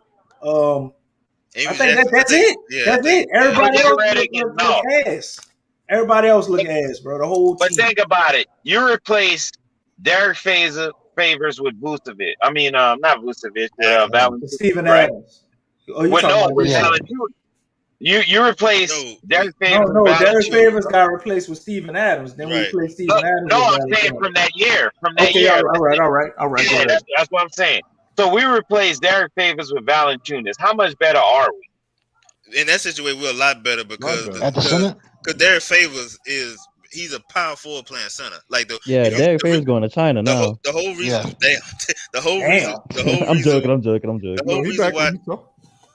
S9: I think that's it. That's it. Everybody else look ass. Everybody else look ass, bro. The whole team.
S15: But think about it. You replace Derek Favors with Vucevic. I mean, not Vucevic.
S9: Steven Adams.
S15: Oh, with Valanciunas. You replace Derek Favors.
S9: No, Derek Favors got replaced with Steven Adams. Then we replaced Steven Adams.
S15: No, I'm saying from that year. From that year.
S9: All right.
S15: Yeah, that's what I'm saying. So we replaced Derek Favors with Valanciunas. How much better are we?
S12: In that situation, we're a lot better because Derek Favors he's a power forward playing center. Like
S16: Derek Favors going to China now.
S12: The whole reason, the whole reason.
S16: I'm joking.
S12: The whole reason why. No.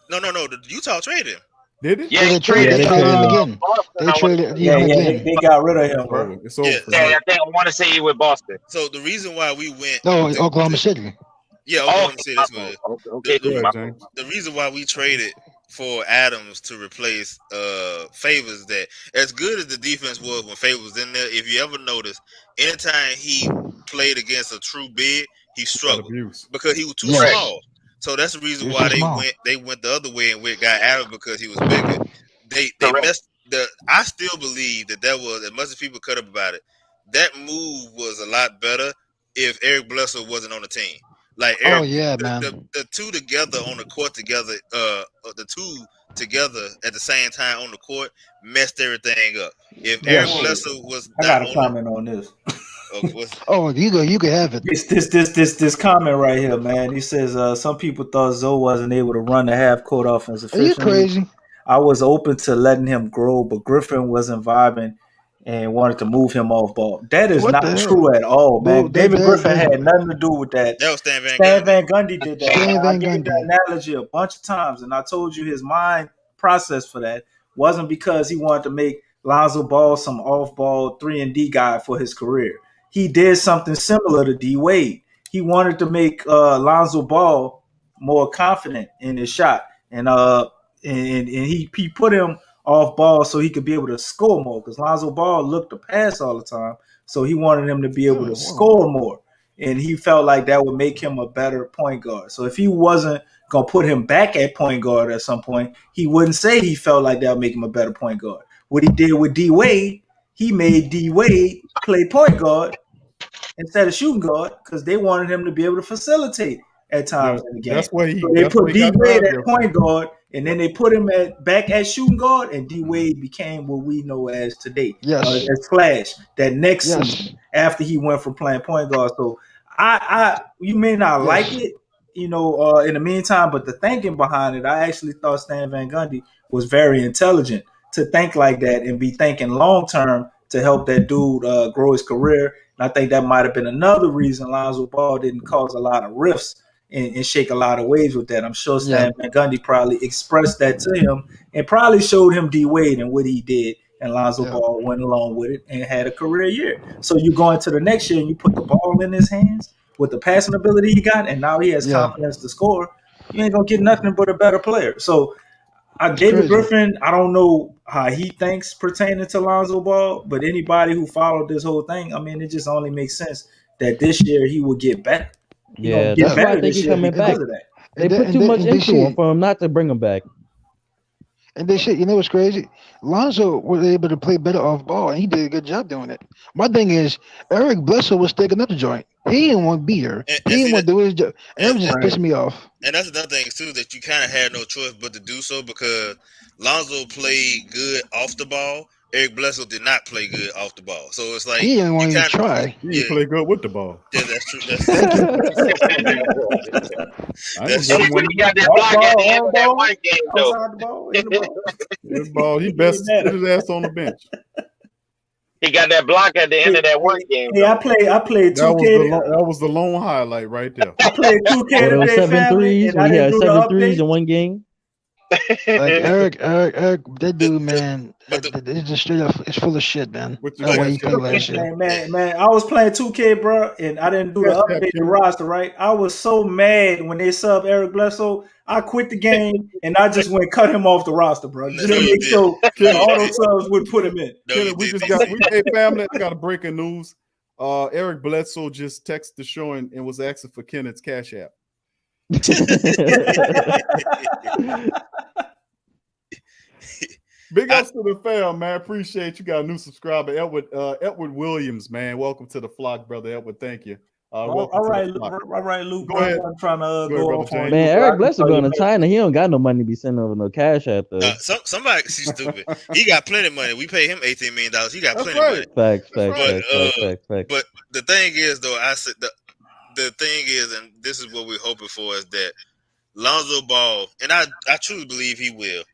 S12: The Utah traded him.
S10: Did it?
S13: Yeah, they traded him again. They traded him again.
S9: They got rid of him, bro.
S15: I think I want to say he with Boston.
S12: So the reason why we went.
S13: No, Oklahoma City.
S12: Yeah, Oklahoma City. That's
S15: okay.
S12: The reason why we traded for Adams to replace Favors, that as good as the defense was when Favors was in there, if you ever notice, anytime he played against a true big, he struggled because he was too small. So that's the reason why they went the other way and got Adams because he was bigger. They messed I still believe that was, as much as people cut up about it, that move was a lot better if Eric Bledsoe wasn't on the team. Like Eric, the two together on the court together, the two together at the same time on the court messed everything up. If Eric Bledsoe was,
S9: I got a comment on this.
S13: You can have it.
S9: This comment right here, man. He says some people thought Zoe wasn't able to run the half court offense efficiently.
S13: Are you crazy?
S9: I was open to letting him grow, but Griffin wasn't vibing and wanted to move him off ball. That is not true at all, man. David Griffin had nothing to do with that.
S12: That was Stan
S9: Van Gundy did that. I gave you that analogy a bunch of times, and I told you his mind process for that wasn't because he wanted to make Lonzo Ball some off-ball 3-and-D guy for his career. He did something similar to D Wade. He wanted to make Lonzo Ball more confident in his shot, and he put him off ball so he could be able to score more because Lonzo Ball looked to pass all the time. So he wanted him to be able to score more. And he felt like that would make him a better point guard. So if he wasn't going to put him back at point guard at some point, he wouldn't say he felt like that would make him a better point guard. What he did with D Wade, he made D Wade play point guard instead of shooting guard because they wanted him to be able to facilitate at times in the game.
S10: That's why
S9: they put D Wade at point guard, and then they put him back at shooting guard, and D Wade became what we know as today. As Flash. That next season after he went from playing point guard. So you may not like it, in the meantime, but the thinking behind it, I actually thought Stan Van Gundy was very intelligent to think like that and be thinking long term to help that dude grow his career. And I think that might have been another reason Lonzo Ball didn't cause a lot of rifts and shake a lot of waves with that. I'm sure Stan Van Gundy probably expressed that to him and probably showed him D Wade and what he did. And Lonzo Ball went along with it and had a career year. So you go into the next year and you put the ball in his hands with the passing ability he got, and now he has confidence to score. You ain't going to get nothing but a better player. So David Griffin, I don't know how he thinks pertaining to Lonzo Ball, but anybody who followed this whole thing, I mean, it just only makes sense that this year he will get better.
S16: That's why I think he's coming back. They put too much into him for him not to bring him back.
S13: And they said, what's crazy? Lonzo was able to play better off ball, and he did a good job doing it. My thing is, Eric Bledsoe was sticking up the joint. He didn't want to be there.
S12: And
S13: He
S12: see
S13: didn't want
S12: that,
S13: to do his job. And it was just
S12: and
S13: pissing me off.
S12: that's another thing too, that you kind of had no choice but to do so, because Lonzo played good off the ball. Eric Bledsoe did not play good off the ball. So it's like
S13: He didn't
S12: you
S13: want to even
S12: kind of
S13: try.
S10: He didn't play good with the ball.
S12: Yeah, that's true. That's
S10: I
S12: that's
S10: ain't
S12: true.
S10: gonna
S15: When he got that block at the end of that one game, though.
S9: Outside the ball, in the ball.
S10: His ball, he best sit his ass on the bench.
S15: He got that block at the end of that one game.
S9: Hey, I played
S10: That was
S9: 2K.
S10: that was the lone highlight right there.
S9: I played 2K
S16: Those
S9: today,
S16: 7
S9: family,
S16: threes
S9: and I
S16: when he
S9: didn't
S16: had
S9: do the
S16: 7 threes
S9: update.
S16: in one game.
S13: Like Eric, that dude, man, it's just straight up, it's full of shit, man.
S10: What you
S13: That's why
S10: got,
S13: he played last year.
S9: Man, I was playing 2K, bro, and I didn't do the update the roster, right? I was so mad when they subbed Eric Bledsoe. I quit the game and I just went cut him off the roster, bro. Just to make sure that auto subs would put him in.
S10: Kenny, we just got hey family, I got a breaking news. Eric Bledsoe just texted the show and was asking for Kenneth's Cash App. Big ups to the fam, man. Appreciate you. Got a new subscriber, Edward Williams, man. Welcome to the flock, brother Edward. Thank you.
S9: All right, Luke.
S10: Go ahead.
S9: I'm trying to go off on
S16: Man, Eric Bledsoe going to China. He don't got no money to be sending over no cash app though.
S12: Somebody, she's stupid. He got plenty of money. We pay him $18 million. He got plenty of money.
S16: Facts.
S12: But the thing is, though, I said the thing is, and this is what we're hoping for, is that Lonzo Ball, and I truly believe he will,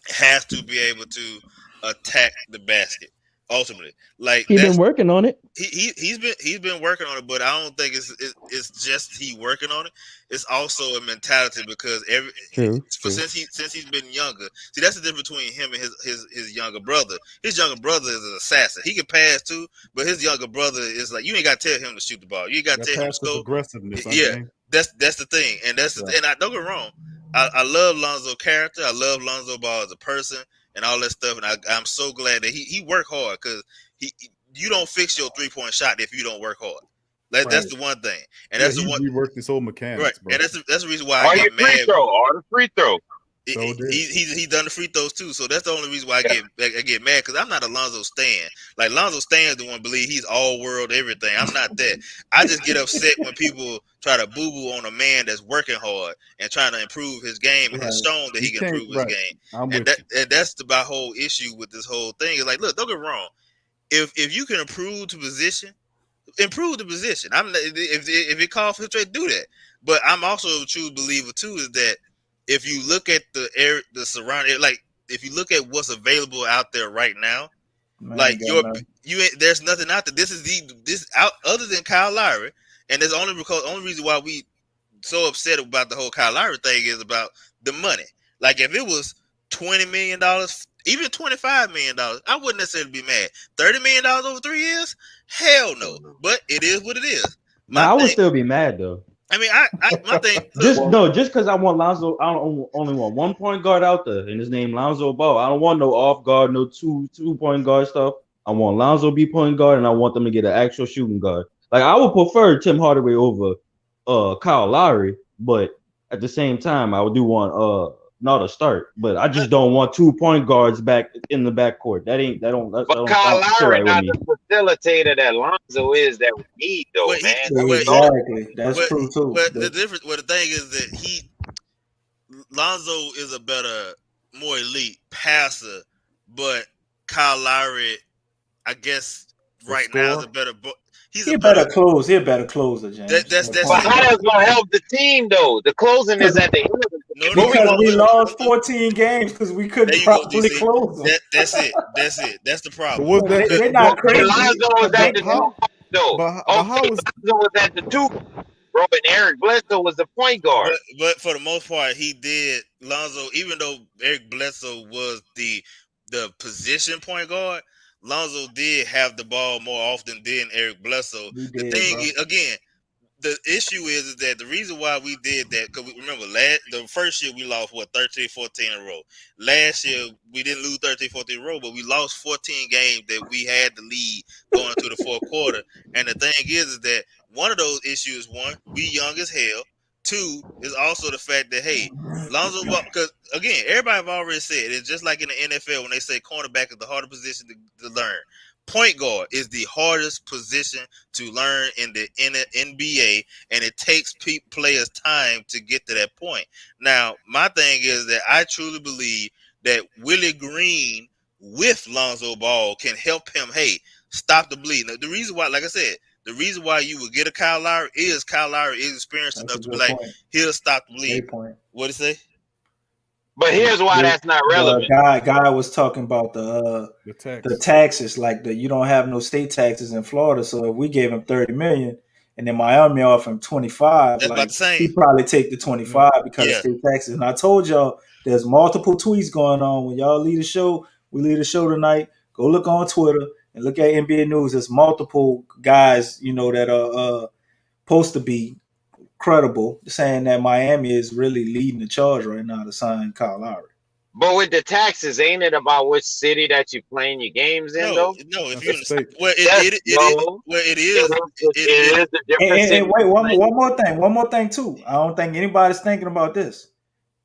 S12: has to be able to attack the basket ultimately. Like
S16: He's been working on it.
S12: He's been working on it, but I don't think it's just he working on it. It's also a mentality, because since he's been younger. See, that's the difference between him and his younger brother. His younger brother is an assassin. He can pass too, but his younger brother is like, you ain't got to tell him to shoot the ball. You ain't got to tell him to score.
S10: Aggressiveness.
S12: Yeah, that's the thing, and and I don't get wrong. I love Lonzo's character. I love Lonzo Ball as a person and all that stuff. And I'm so glad that he worked hard, because you don't fix your 3-point shot if you don't work hard. That's the one thing, and that's the one.
S10: He worked his whole mechanics,
S12: right?
S10: bro.
S12: And that's the reason why I get mad.
S15: The free throw.
S12: He's done the free throws too, so that's the only reason why I get mad, because I'm not a Lonzo stan. Like, Lonzo Stan's the one believe he's all world everything. I'm not that. I just get upset when people try to boo boo on a man that's working hard and trying to improve his game and has shown that he can improve his game. And that's my whole issue with this whole thing. Is like, look, don't get wrong. If you can improve the position. I'm if it calls for trade, do that. But I'm also a true believer too, is that if you look at the surrounding, like if you look at what's available out there right now, like there's nothing out there. This is out other than Kyle Lowry, and there's only reason why we so upset about the whole Kyle Lowry thing is about the money. Like, if it was $20 million, even $25 million, I wouldn't necessarily be mad. $30 million over 3 years? Hell no. But it is what it is.
S16: I would still be mad though.
S12: I mean, my thing.
S16: Just because I want Lonzo, I only want 1 point guard out there, and his name Lonzo Ball. I don't want no off guard, no two point guard stuff. I want Lonzo be point guard, and I want them to get an actual shooting guard. Like, I would prefer Tim Hardaway over Kyle Lowry, but at the same time, I do want not a start. But I just don't want 2 point guards back in the backcourt. But
S15: Kyle Lowry not the facilitator that Lonzo is that we need, though, man.
S9: Exactly. That's true too.
S12: But the difference, the thing is that Lonzo is a better, more elite passer, but Kyle Lowry, I guess, right now is a better. He's a better closer.
S9: He's a better closer, James.
S15: But how that's gonna help the team, though? The closing is at the end of the
S9: because we lost 14 games because we couldn't properly close them.
S12: That's it. That's the problem.
S10: So
S9: they're not crazy.
S15: Lonzo was at the 2, though. Lonzo was at the 2, bro, and Eric Bledsoe was the point guard.
S12: But for the most part, he did Lonzo. Even though Eric Bledsoe was the position point guard, Lonzo did have the ball more often than Eric Bledsoe. The thing is, again, the issue is that the reason why we did that, because we remember the first year we lost 13, 14 in a row. Last year we didn't lose 13, 14 in a row, but we lost 14 games that we had the lead going into the fourth quarter. And the thing is that one of those issues, one, we young as hell. 2 is also the fact that, hey, Lonzo, because again, everybody have already said it's just like in the NFL when they say cornerback is the harder position to learn. point guard is the hardest position to learn in the NBA, and it takes players time to get to that point. Now, my thing is that I truly believe that Willie Green with Lonzo Ball can help him, hey, stop the bleed. Now, the reason why, like I said, the reason why you would get a Kyle Lowry is experienced enough to be like, he'll stop the bleed.
S9: Great point.
S12: What'd he say?
S15: But here's why that's not relevant.
S9: Guy was talking about the taxes, like you don't have no state taxes in Florida. So if we gave him $30 million and then Miami offered him 25, like he probably take the 25 because of state taxes. And I told y'all there's multiple tweets going on. When y'all leave the show, we leave the show tonight. Go look on Twitter and look at NBA News. There's multiple guys, that are supposed to be credible, saying that Miami is really leading the charge right now to sign Kyle Lowry.
S15: But with the taxes, ain't it about which city that you playing your games in, though?
S12: No, if you're in the well, it is
S15: the difference.
S9: And wait, one more thing too. I don't think anybody's thinking about this.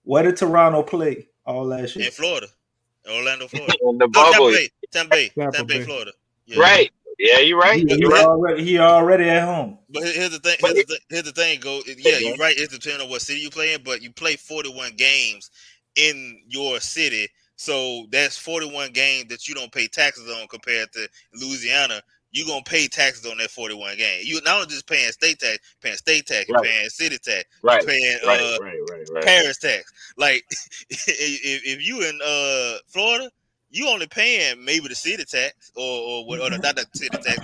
S9: Where did Toronto play all last year?
S12: In Florida, Orlando, Florida.
S15: In the bubble.
S12: Tampa Bay, Florida.
S15: Yeah. Right. Yeah, you're right.
S9: He already at home.
S12: But here's the thing. Here's the thing. You're right. It's depending on what city you play in, but you play 41 games in your city, so that's 41 games that you don't pay taxes on compared to Louisiana. You're gonna pay taxes on that 41 games. You're not only just paying state tax, you're paying city tax, you're paying Paris tax. Like if you in Florida, you only paying maybe the city tax or not the city tax.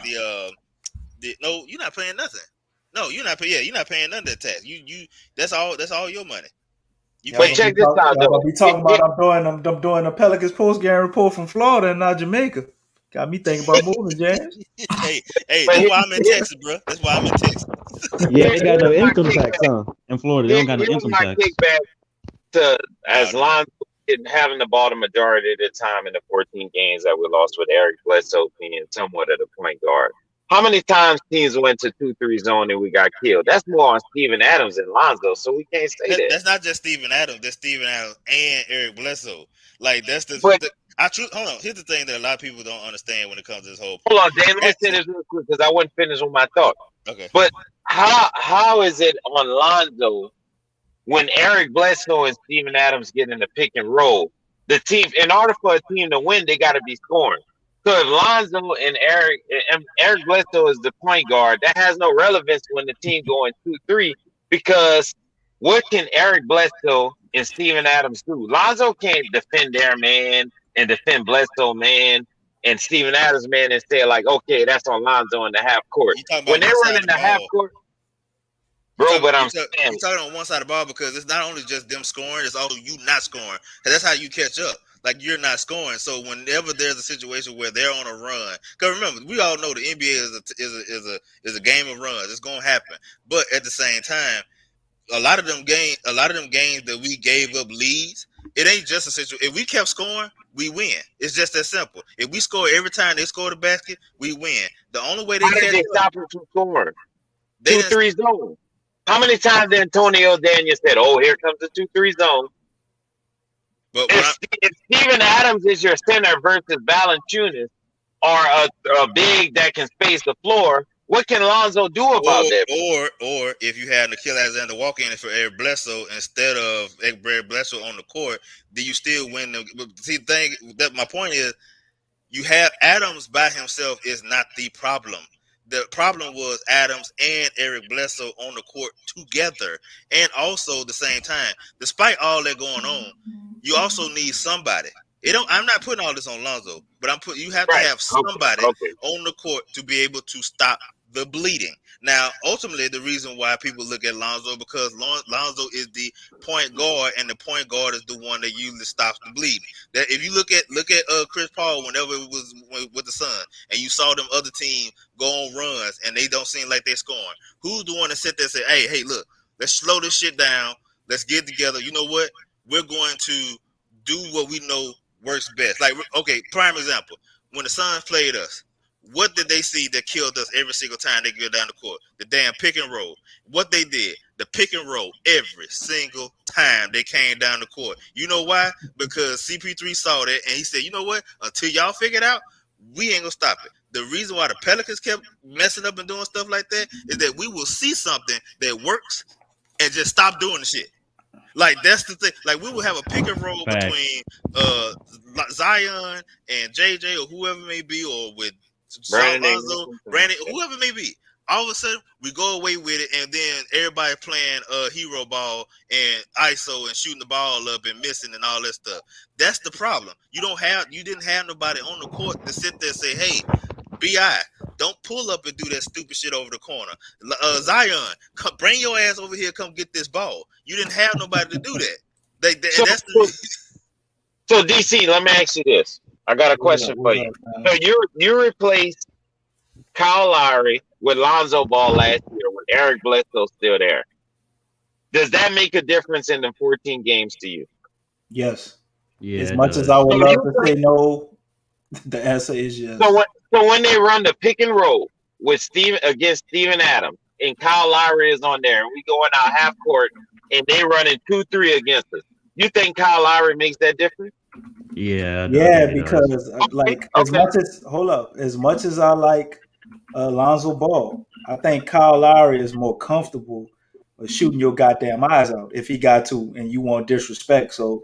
S12: No, you're not paying nothing. No, you're not paying. Yeah, you're not paying none of that tax. You that's all your money.
S15: But check this out, though.
S9: We talking about I'm doing a Pelicans post game report from Florida and not Jamaica. Got me thinking about moving, James.
S12: hey, that's why I'm in Texas, bro. That's why I'm in Texas.
S16: Yeah, they got no income tax, huh? In Florida, they don't got no income tax.
S15: Kickback to as Lonzo having the ball the majority of the time in the 14 games that we lost with Eric Bledsoe being somewhat of the point guard. How many times teams went to 2-3 zone and we got killed? That's more on Steven Adams than Lonzo, so we can't say that.
S12: That's not just Steven Adams. That's Steven Adams and Eric Bledsoe. Like that's
S15: hold
S12: on. Here's the thing that a lot of people don't understand when it comes to this whole.
S15: Hold on, Dan. Let me say this real quick because I wasn't finished with my thought.
S12: Okay.
S15: But how is it on Lonzo when Eric Bledsoe and Steven Adams get in the pick and roll? The team, in order for a team to win, they got to be scoring. So if Lonzo and Eric Bledsoe is the point guard, that has no relevance when the team going 2-3 because what can Eric Bledsoe and Steven Adams do? Lonzo can't defend their man and defend Bledsoe man and Steven Adams man and say like, okay, that's on Lonzo in the half court. When they're running the half court, bro, but I'm saying
S12: you're talking on one side of the ball because it's not only just them scoring, it's also you not scoring. And that's how you catch up. Like you're not scoring, so whenever there's a situation where they're on a run, because remember we all know the NBA is a game of runs. It's gonna happen, but at the same time, a lot of them games that we gave up leads, it ain't just a situation. If we kept scoring, we win. It's just that simple. If we score every time they score the basket, we win. The only way
S15: they stop them from scoring 2-3 zone. How many times did Antonio Daniels said, "Oh, here comes the 2-3 zone"?
S12: But
S15: if Steven Adams is your center versus Valanciunas or a big that can space the floor, what can Lonzo do about that?
S12: Or if you had Nickeil Alexander walk in for Eric Bledsoe instead of Eric Bledsoe on the court, do you still win? See, the thing that my point is, you have Adams by himself is not the problem. The problem was Adams and Eric Bledsoe on the court together, and also at the same time, despite all that going on, you also need somebody. I'm not putting all this on Lonzo, but you have to have somebody on the court to be able to stop the bleeding. Now, ultimately, the reason why people look at Lonzo because Lonzo is the point guard, and the point guard is the one that usually stops the bleeding. That if you look at Chris Paul whenever it was with the Suns, and you saw them other teams go on runs and they don't seem like they're scoring, who's the one that sit there and say, "Hey, look, let's slow this shit down. Let's get together. You know what? We're going to do what we know works best." Like, okay, prime example: when the Suns played us. What did they see that killed us every single time they go down the court? The damn pick and roll. What they did, the pick and roll every single time they came down the court. You know why? Because CP3 saw that and he said, you know what? Until y'all figure it out, we ain't gonna stop it. the reason why the Pelicans kept messing up and doing stuff like that is that we will see something that works and just stop doing the shit. Like that's the thing. Like we will have a pick and roll between Zion and JJ or whoever it may be, or with Lonzo, Brandon, whoever it may be. All of a sudden, we go away with it, and then everybody playing hero ball and ISO and shooting the ball up and missing and all that stuff. That's the problem. You didn't have nobody on the court to sit there and say, "Hey, Bi, don't pull up and do that stupid shit over the corner. Zion, bring your ass over here. Come get this ball." You didn't have nobody to do that.
S15: So DC, let me ask you this. I got a question for you. So you replaced Kyle Lowry with Lonzo Ball last year with Eric Bledsoe still there. Does that make a difference in the 14 games to you?
S9: Yes.
S11: Yeah.
S9: As much as I would love to say no, the answer is yes.
S15: So when they run the pick and roll with against Steven Adams and Kyle Lowry is on there, and we going out half court and they running 2-3 against us, you think Kyle Lowry makes that difference?
S11: Yeah.
S9: Because as much as I like Lonzo Ball, I think Kyle Lowry is more comfortable with shooting your goddamn eyes out if he got to, and you want disrespect. So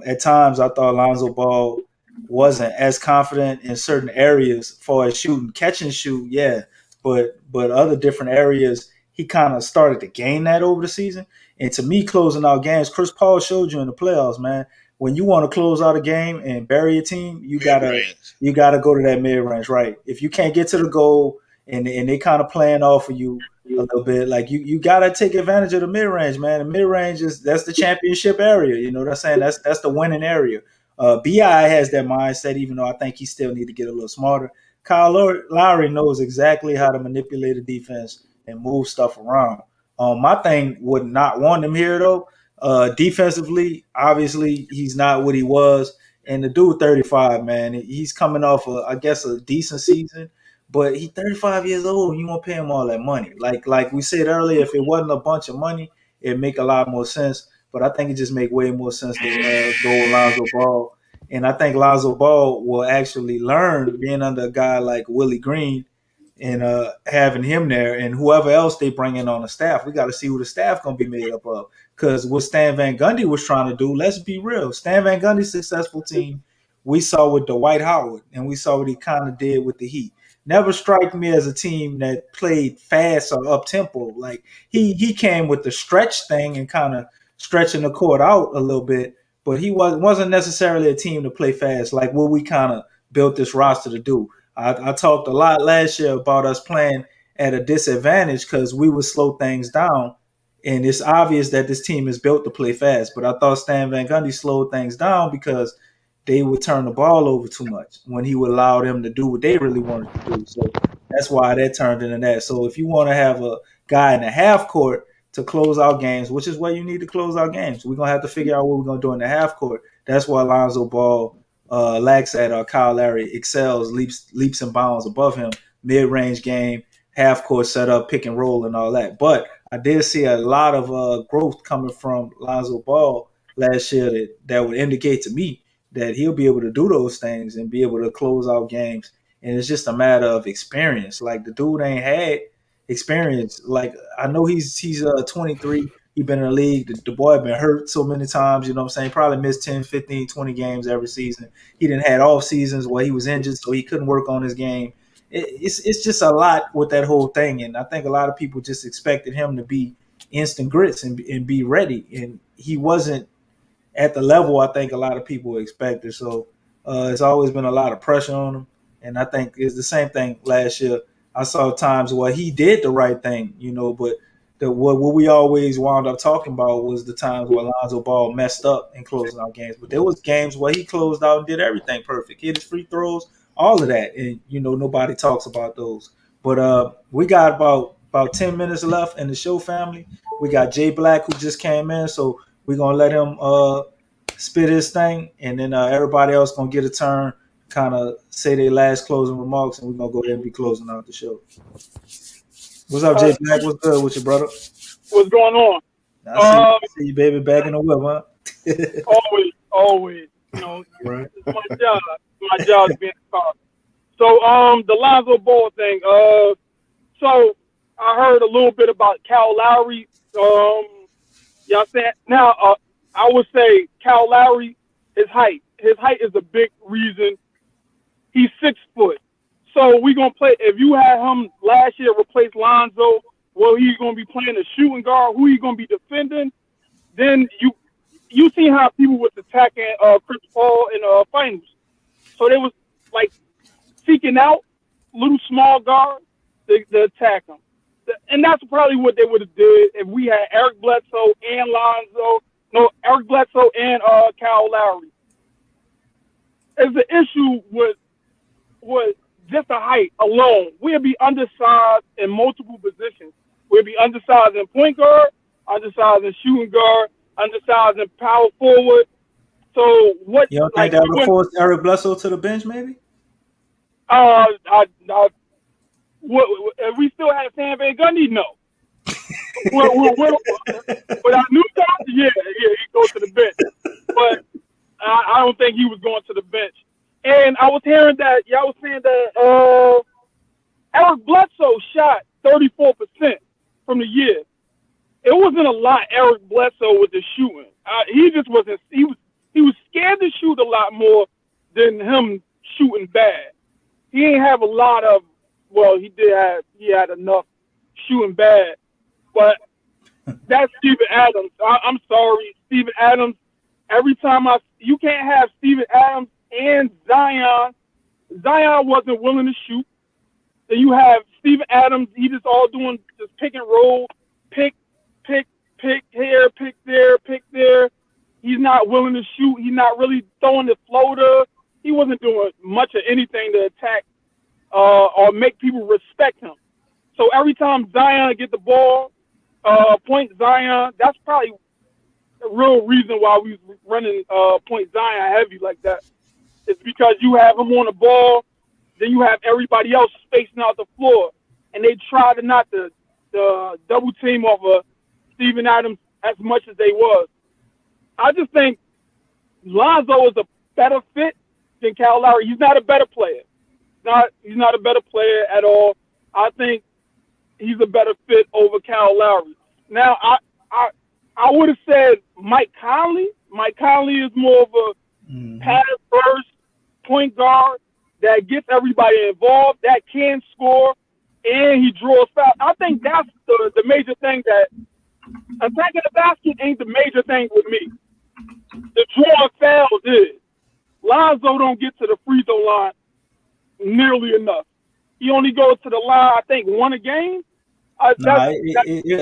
S9: at times I thought Lonzo Ball wasn't as confident in certain areas as far as shooting, catch and shoot, but other different areas he kind of started to gain that over the season. And to me, closing out games, Chris Paul showed you in the playoffs, man. When you want to close out a game and bury a team, you gotta go to that mid range, right? If you can't get to the goal and they kind of playing off of you a little bit, like you gotta take advantage of the mid range, man. The mid range that's the championship area. You know what I'm saying? That's the winning area. Bi has that mindset, even though I think he still need to get a little smarter. Kyle Lowry knows exactly how to manipulate the defense and move stuff around. My thing would not want him here though. Defensively, obviously, he's not what he was. And the dude, 35, man, he's coming off, I guess, a decent season. But he's 35 years old. You won't pay him all that money. Like we said earlier, if it wasn't a bunch of money, it'd make a lot more sense. But I think it just make way more sense to go with Lonzo Ball. And I think Lonzo Ball will actually learn being under a guy like Willie Green and having him there and whoever else they bring in on the staff. We got to see who the staff going to be made up of. Because what Stan Van Gundy was trying to do, let's be real, Stan Van Gundy's successful team, we saw with Dwight Howard, and we saw what he kind of did with the Heat. Never struck me as a team that played fast or up-tempo. Like, he came with the stretch thing and kind of stretching the court out a little bit, but he wasn't necessarily a team to play fast like what we kind of built this roster to do. I talked a lot last year about us playing at a disadvantage because we would slow things down. And it's obvious that this team is built to play fast. But I thought Stan Van Gundy slowed things down because they would turn the ball over too much when he would allow them to do what they really wanted to do. So that's why that turned into that. So if you want to have a guy in the half court to close out games, which is where you need to close out games, we're going to have to figure out what we're going to do in the half court. That's why Lonzo Ball lacks at Kyle Lowry excels, leaps and bounds above him, mid-range game, half court setup, pick and roll, and all that. But I did see a lot of growth coming from Lonzo Ball last year that would indicate to me that he'll be able to do those things and be able to close out games. And it's just a matter of experience. Like, the dude ain't had experience. Like, I know he's 23. He's been in the league. The boy been hurt so many times, you know what I'm saying? Probably missed 10, 15, 20 games every season. He didn't had off seasons where he was injured, so he couldn't work on his game. It's just a lot with that whole thing. And I think a lot of people just expected him to be instant grits and be ready. And he wasn't at the level I think a lot of people expected. So it's always been a lot of pressure on him. And I think it's the same thing last year. I saw times where he did the right thing, you know, but what we always wound up talking about was the times where Lonzo Ball messed up in closing out games. But there was games where he closed out and did everything perfect. Hit his free throws, all of that. And, you know, nobody talks about those. But we got about 10 minutes left in the show, family. We got Jay Black, who just came in. So we're going to let him spit his thing. And then everybody else going to get a turn, kind of say their last closing remarks. And we're going to go ahead and be closing out the show. What's up, Jay Black? What's good with you, brother?
S17: What's going on?
S9: I see you, baby, back in the whip, huh?
S17: always. You know,
S9: right.
S17: it's my job. My job is being a father.
S14: So the Lonzo Ball thing. So I heard a little bit about Kyle Lowry. Y'all saying now? I would say Kyle Lowry, his height. His height is a big reason. He's 6 foot. So we gonna play. If you had him last year replace Lonzo, well, he's gonna be playing a shooting guard. Who he gonna be defending? Then you see how people was attacking Chris Paul in finals. So they was like seeking out little small guards to attack him. And that's probably what they would have did if we had Eric Bledsoe and Eric Bledsoe and Kyle Lowry. There's an issue with just the height alone. We'll be undersized in multiple positions. We'll be undersized in point guard, undersized in shooting guard, undersized in power forward. So what?
S9: You don't think that would force Eric Bledsoe to the bench, maybe?
S14: If we still had Stan Van Gundy, no. Without new guys, yeah, he goes to the bench. But I don't think he was going to the bench. And I was hearing that y'all was saying that Eric Bledsoe shot 34% from the year. It wasn't a lot. Eric Bledsoe with the shooting. He just wasn't. He was scared to shoot a lot more than him shooting bad. He didn't have a lot of. Well, he had enough shooting bad, but that's Steven Adams. I'm sorry, Steven Adams. Every time you can't have Steven Adams and Zion. Zion wasn't willing to shoot. Then you have Steven Adams. He just all doing just pick and roll, pick here, pick there, pick there. He's not willing to shoot. He's not really throwing the floater. He wasn't doing much of anything to attack or make people respect him. So every time Zion get the ball, point Zion, that's probably the real reason why we was running point Zion heavy like that. It's because you have him on the ball, then you have everybody else spacing out the floor, and they try to not to double team off of Steven Adams as much as they was. I just think Lonzo is a better fit than Kyle Lowry. He's not a better player. He's not a better player at all. I think he's a better fit over Kyle Lowry. Now, I would have said Mike Conley. Mike Conley is more of a pass first point guard that gets everybody involved, that can score, and he draws fouls. I think that's the major thing, that attacking the basket ain't the major thing with me. The drawing fouls is. Lonzo don't get to the free throw line nearly enough. He only goes to the line, I think, one a game.
S9: I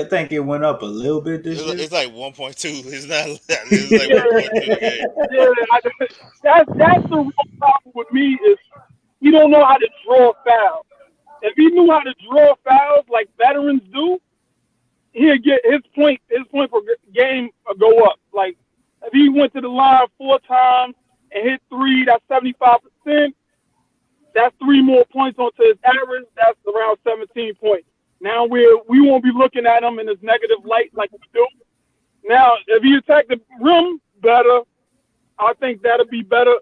S9: think it went up a little bit this year.
S12: It's like 1.2. It's not. It's like 1.2 a game.
S14: That's the real problem with me, is he don't know how to draw fouls. If he knew how to draw fouls like veterans do, he'd get his point per game go up. Like if he went to the line 4 times and hit 3, that's 75%. That's 3 more points onto his average. That's around 17 points. Now we won't be looking at him in his negative light like we do. Now, if he attacked the rim better, I think that'll be better.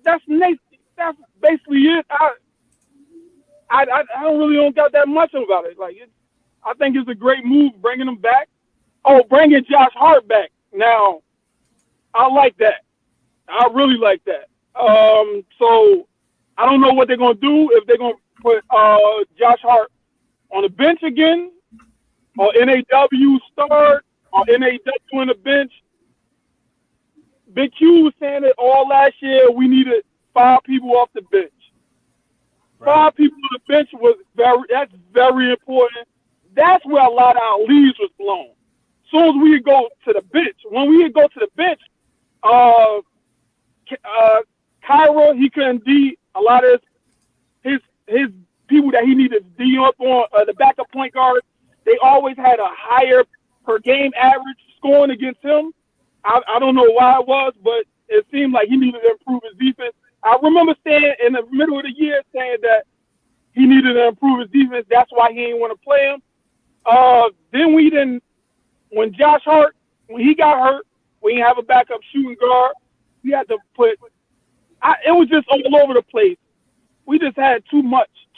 S14: That's basically it. I don't got that much about it. Like I think it's a great move bringing him back. Oh, bringing Josh Hart back. Now, I like that. I really like that. So I don't know what they're gonna do, if they're gonna put Josh Hart on the bench again, or NAW start, or NAW on the bench. Big Q was saying it all last year. We needed 5 people off the bench. Right. 5 people on the bench that's very important. That's where a lot of our leads was blown. As soon as we go to the bench, when we go to the bench, Kyra, he couldn't D a lot of his people that he needed to D up on, the backup point guard. They always had a higher per game average scoring against him. I don't know why it was, but it seemed like he needed to improve his defense. I remember saying in the middle of the year saying that he needed to improve his defense. That's why he didn't want to play him. Then when Josh Hart, when he got hurt, we didn't have a backup shooting guard. We had to put
S17: it was just all over the place. We just had too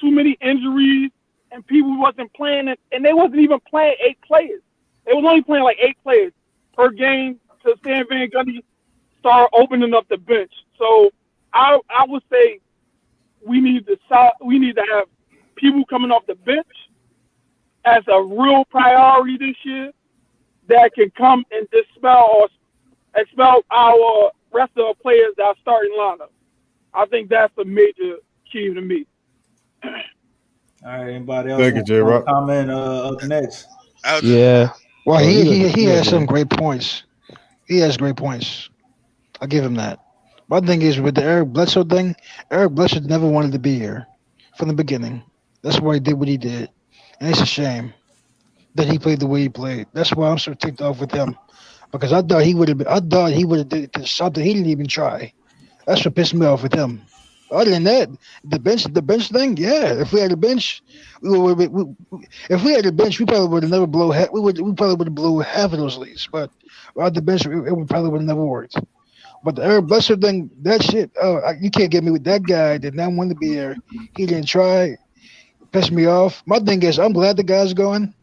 S17: many injuries, and people wasn't playing it, and they wasn't even playing 8 players. They was only playing like 8 players per game to Stan Van Gundy start opening up the bench. So I would say we need to have people coming off the bench as a real priority this year that can come and expel our rest of the players that are starting lineup. I think that's a major key to me.
S9: All right, anybody else
S10: Thank you,
S9: want
S10: J. Rock.
S9: to comment up next?
S13: Yeah. Well,
S10: Oh,
S13: he
S10: yeah,
S13: has some
S10: bro.
S13: great points. He has great points. I'll give him that. My thing is with the Eric Bledsoe thing, Eric Bledsoe never wanted to be here from the beginning. That's why he did what he did. And it's a shame that he played the way he played. That's why I'm so ticked off with him. Because I thought he would have did something he didn't even try. That's what pissed me off with him. Other than that, the bench thing, yeah. If we had a bench, if we had a bench, we probably would have never we probably would have blew half of those leads. But without the bench, it would probably would have never worked. But the Eric Bledsoe thing, that shit, you can't get me with that guy. Did not want to be there. He didn't try. Pissed me off. My thing is, I'm glad the guy's going.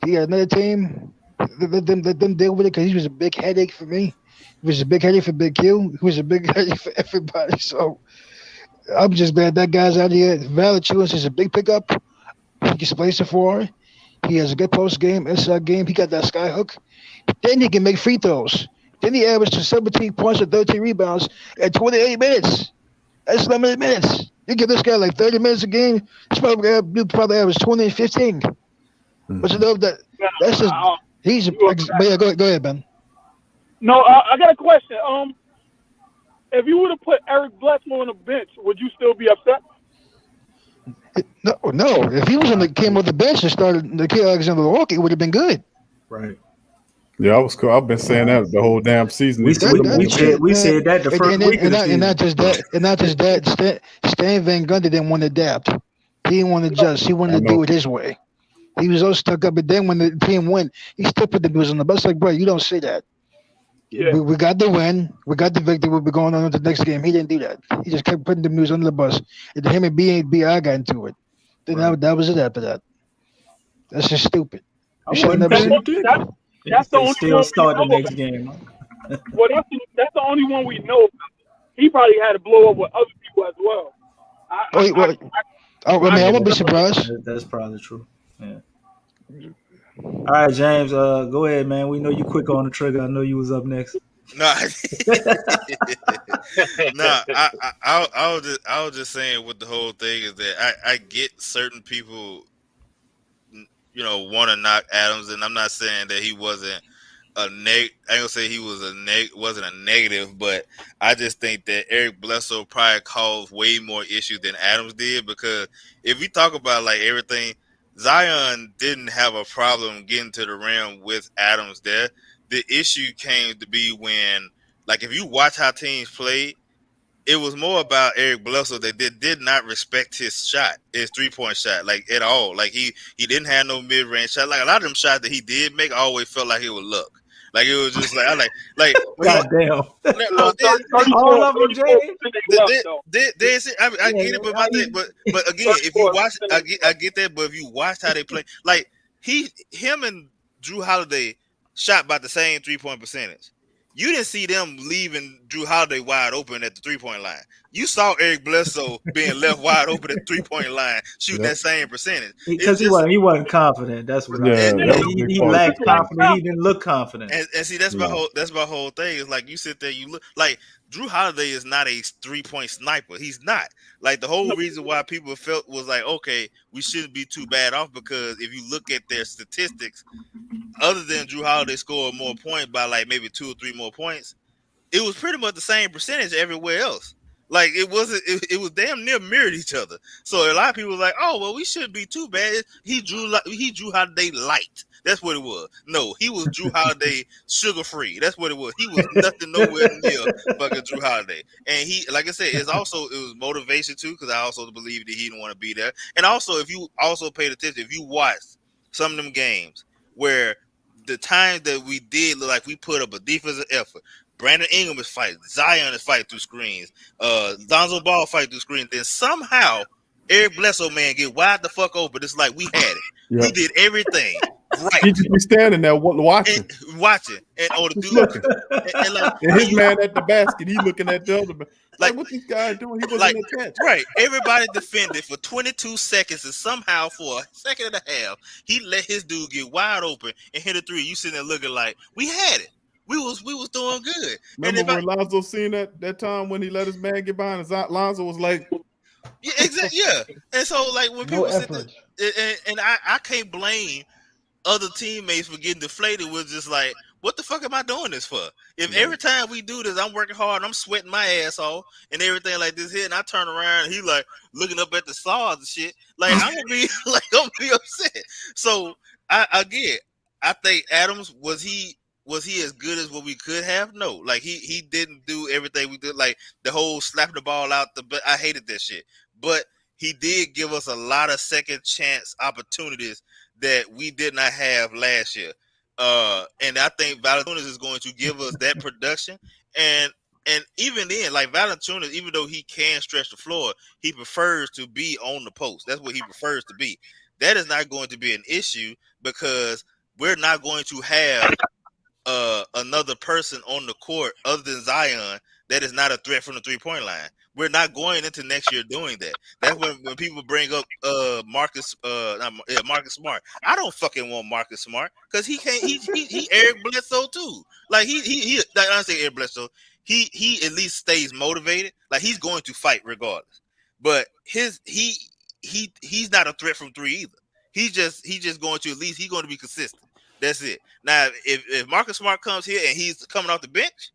S13: He got another team. Let them deal with it because he was a big headache for me. He was a big headache for Big Q. He was a big headache for everybody. So I'm just glad that guy's out here. Valanciunas is a big pickup. He gets placed for. He has a good post game, inside game. He got that sky hook. Then he can make free throws. Then he averaged 17 points and 13 rebounds at 28 minutes. That's limited minutes. You give this guy like 30 minutes a game, he's probably average 20 and 15. But you know that's just he's. But yeah, go ahead, Ben.
S17: No, I got a question. If you would have put Eric Bledsoe on the bench, would you still be upset?
S13: No. If he came off the bench and started the kid Alexander Milwaukee, it would have been good.
S9: Right.
S10: Yeah, I was cool. I've been saying that the whole damn season.
S9: We said that the first week of the season.
S13: And not just that. Stan Van Gundy didn't want to adapt. He didn't want to adjust. He wanted to do it his way. He was all stuck up. But then when the team went, he still put the news on the bus. Like, bro, you don't say that. Yeah. We got the win. We got the victory. We'll be going on to the next game. He didn't do that. He just kept putting the news under the bus. And him and BI got into it. Then that was it after that. That's just stupid.
S17: That's the only
S9: still
S17: one
S9: start the
S17: we know
S9: next
S17: about.
S9: game.
S17: Well, that's the only one we know about. He probably had to blow up with other people as well.
S13: I wouldn't be surprised.
S9: That's probably true. Yeah. All right, James. Go ahead, man. We know you quick on the trigger. I know you was up next.
S12: No, I was just saying with the whole thing is that I get certain people, want to knock Adams, and I'm not saying that he wasn't I ain't gonna say he was wasn't a negative, but I just think that Eric Bledsoe probably caused way more issues than Adams did, because if we talk about like everything, Zion didn't have a problem getting to the rim with Adams there. The issue came to be when, like, if you watch how teams played, it was more about Eric Bledsoe that did not respect his shot, his 3-point shot, like at all. Like he didn't have no mid range shot. Like a lot of them shots that he did make, I always felt like it was luck. Like it was just like
S9: God damn.
S12: All of them, Jay. I get it, but my thing, but again, if you watch, I get that. But if you watch how they play, like him and Drew Holiday shot about the same 3-point percentage. You didn't see them leaving Drew Holiday wide open at the 3-point line. You saw Eric Bledsoe being left wide open at the 3-point line, shooting that same percentage.
S9: Because he wasn't confident. That's what he lacked confidence. He didn't look confident.
S12: And see, that's my whole thing. Is like you sit there, you look like Drew Holiday is not a 3-point sniper. He's not. Like the whole reason why people felt was like, okay, we shouldn't be too bad off, because if you look at their statistics, other than Drew Holiday scored more points by like maybe 2 or 3 more points, it was pretty much the same percentage everywhere else. Like it was damn near mirrored each other. So a lot of people were like, oh well, we shouldn't be too bad. He drew Holiday light. That's what it was. No, he was Drew Holiday sugar free. That's what it was. He was nothing nowhere near fucking Drew Holiday. And he, like I said, it was motivation too, because I also believe that he didn't want to be there. And also, if you also paid attention, if you watched some of them games where the times that we did look like we put up a defensive effort, Brandon Ingram is fighting. Zion is fighting through screens. Lonzo Ball fighting through screens. Then somehow Eric Bledsoe, man, get wide the fuck open. It's like we had it.
S10: Yep.
S12: We did everything right.
S10: He just be standing there watching.
S12: And or the
S10: Just
S12: dude
S10: looking.
S12: and like
S10: And his man at the basket, he looking at the other man. Like what this guy doing? He wasn't attached.
S12: right. Everybody defended for 22 seconds, and somehow for a second and a half, he let his dude get wide open and hit a three. You sitting there looking like we had it. We was doing good.
S10: Remember when Lonzo seen that time when he let his man get behind his Lonzo was like,
S12: yeah, exactly, yeah. And so like when people sit there, and I can't blame other teammates for getting deflated with just like, what the fuck am I doing this for? If every time we do this, I'm working hard, I'm sweating my ass off and everything like this here, and I turn around and he like looking up at the stars and shit, like I'm gonna be upset. So I think Adams was he as good as what we could have? No, like he didn't do everything we did, like the whole slapping the ball out. I hated that shit, but he did give us a lot of second chance opportunities that we did not have last year. And I think Valanciunas is going to give us that production. And even then, like Valanciunas, even though he can stretch the floor, he prefers to be on the post. That's what he prefers to be. That is not going to be an issue because we're not going to have another person on the court other than Zion that is not a threat from the 3-point line. We're not going into next year doing that. That's when people bring up Marcus Smart. I don't fucking want Marcus Smart because he can't. He Eric Bledsoe too. Like he like I say Eric Bledsoe. He at least stays motivated. Like he's going to fight regardless. But he's not a threat from three either. He's just going to at least he's going to be consistent. That's it. Now if Marcus Smart comes here and he's coming off the bench,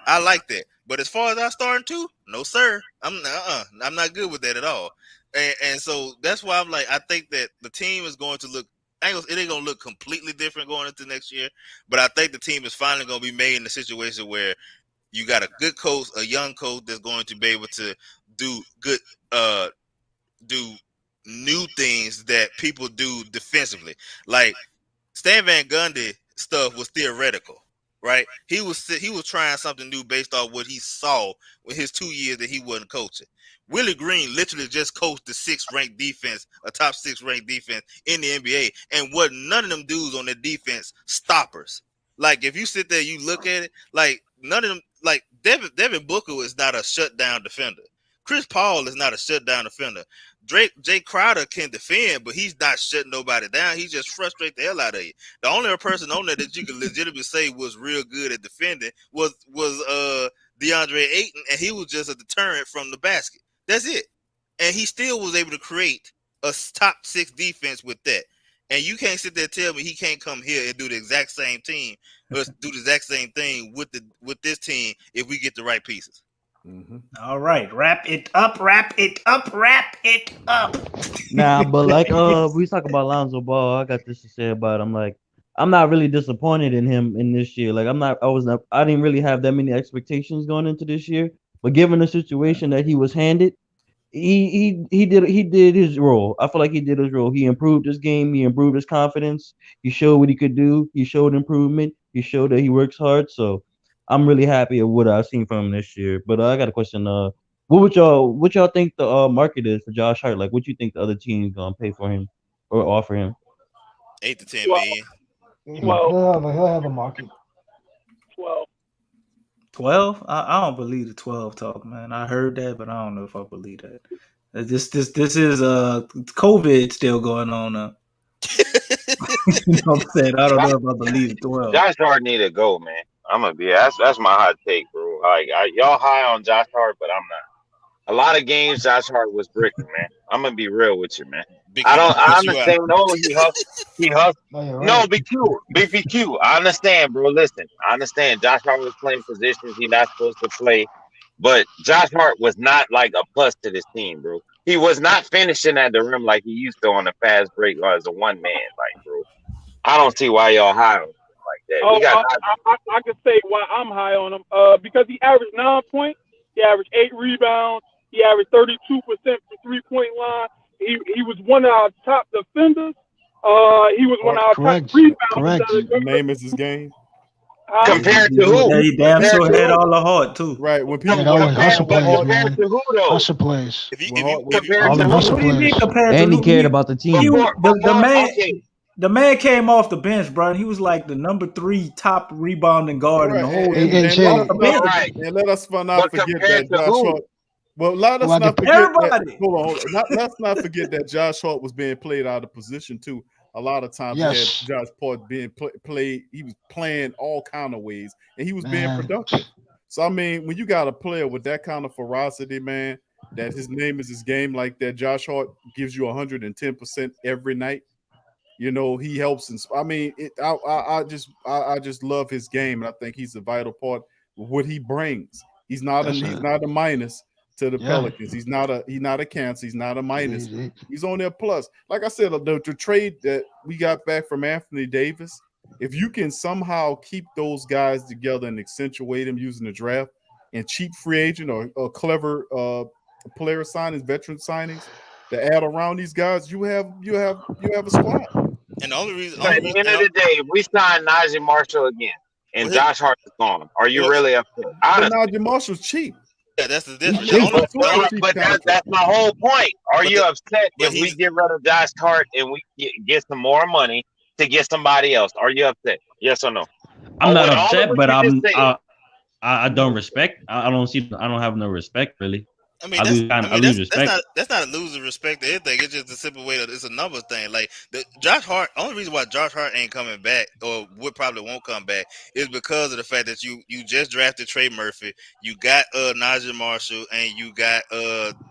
S12: I like that. But as far as our starting two, no sir, I'm not good with that at all. And so that's why I'm like, I think that the team is going to look. It ain't gonna look completely different going into next year, but I think the team is finally gonna be made in a situation where you got a good coach, a young coach that's going to be able to do good, do new things that people do defensively. Like Stan Van Gundy stuff was theoretical. Right, he was trying something new based on what he saw with his 2 years that he wasn't coaching. Willie Green literally just coached the 6th ranked defense, a top 6 ranked defense in the NBA, and what none of them dudes on the defense stoppers. Like if you sit there, you look at it, like none of them, like Devin Booker is not a shutdown defender. Chris Paul is not a shutdown defender. Jay Crowder can defend, but he's not shutting nobody down. He just frustrates the hell out of you. The only person on there that you can legitimately say was real good at defending was DeAndre Ayton, and he was just a deterrent from the basket. That's it. And he still was able to create a top 6 defense with that. And you can't sit there and tell me he can't come here and do the exact same thing with this team if we get the right pieces.
S9: Mm-hmm. All right, wrap it up.
S16: Nah, but like we talk about Lonzo Ball, I got this to say about him. Like, I'm not really disappointed in him in this year. Like, I didn't really have that many expectations going into this year. But given the situation that he was handed, he did his role. I feel like he did his role. He improved his game. He improved his confidence. He showed what he could do. He showed improvement. He showed that he works hard. So I'm really happy with what I've seen from him this year. But I got a question. What y'all think the market is for Josh Hart? Like, what you think the other team's gonna pay for him or offer him?
S12: 8 to 10 million.
S13: He'll have a market.
S9: 12? I don't believe the 12 talk, man. I heard that, but I don't know if I believe that. This is COVID still going on. You know what I'm saying? I don't know if I believe the 12.
S15: Josh Hart need to go, man. I'm gonna be that's my hot take, bro. Like y'all high on Josh Hart, but I'm not. A lot of games Josh Hart was bricking, man. I'm gonna be real with you, man. I understand. No, he hustled. No, BQ. I understand, bro. Listen, I understand. Josh Hart was playing positions he's not supposed to play, but Josh Hart was not like a plus to this team, bro. He was not finishing at the rim like he used to on the fast break or as a one man, like, bro. I don't see why y'all high on him like that.
S17: I can say why I'm high on him. Because he averaged 9 points, he averaged 8 rebounds, he averaged 32% from 3-point line. He was one of our top defenders. He was one of our top rebounders.
S10: The name is his game.
S15: Compared to who?
S9: Yeah, he damn
S15: Compared
S9: sure
S15: to
S9: had
S15: who?
S9: all the heart too.
S10: Right. When people
S13: Yeah, that was
S10: when
S13: hustle
S10: when
S13: plays,
S10: Hart,
S13: man.
S15: Compared to who though?
S13: Hustle plays.
S15: Compared
S13: All
S15: to
S13: them
S15: who?
S13: hustle
S9: What do you mean
S13: plays.
S9: compared to
S16: And he
S9: who?
S16: cared about the team.
S9: The
S15: Okay.
S9: man came off the bench, bro. And he was like the number 3 top rebounding guard in
S10: right,
S9: the whole
S13: Hey,
S9: league.
S13: hey,
S10: and let
S9: Off
S10: us
S13: Jay.
S9: the
S10: not
S9: bench.
S15: Right.
S10: forget, and let us not
S15: But
S10: forget
S15: compared
S10: that
S15: to
S10: Josh
S15: who?
S10: Hart. Well, let us
S13: Well,
S10: not forget that.
S9: Everybody.
S10: Hold on. Let's not forget that Josh Hart was being played out of position too. A lot of times he had
S13: yes,
S10: Josh Hart being played. He was playing all kind of ways, and he was being
S13: man.
S10: productive. So I mean, when you got a player with that kind of ferocity, man, that his name is his game, like that, Josh Hart gives you 110% every night. You know, he helps. And I mean, I just love his game, and I think he's a vital part of what he brings. He's not
S13: That's
S10: a minus to the
S13: yeah.
S10: Pelicans. He's not a cancer. He's not a minus.
S13: He-
S10: He's on their plus. Like I said, the trade that we got back from Anthony Davis, if you can somehow keep those guys together and accentuate them using the draft and cheap free agent or clever player signings, veteran signings to add around these guys, you have a squad.
S12: And the only reason,
S15: So at the end of the day, if we sign Najee Marshall again and Josh Hart is gone, are you really upset?
S10: But
S15: Honestly.
S10: Najee Marshall's cheap.
S12: Yeah, that's the difference.
S10: He's
S12: The only,
S10: cheap.
S15: But that's my whole point. Are
S12: But
S15: you
S12: the-
S15: upset
S12: but
S15: if we
S12: he's-
S15: get rid of Josh Hart and we get some more money to get somebody else? Are you upset? Yes or no?
S16: I'm
S15: Or
S16: not
S15: with all of
S16: upset,
S15: what
S16: but
S15: you just said?
S16: I don't respect. I don't have no respect really.
S12: I mean,
S16: I lose respect.
S12: that's not a losing respect to anything. It's just a simple way. It's a numbers thing. Like Josh Hart. Only reason why Josh Hart ain't coming back or would probably won't come back is because of the fact that you just drafted Trey Murphy. You got Najee Marshall and you got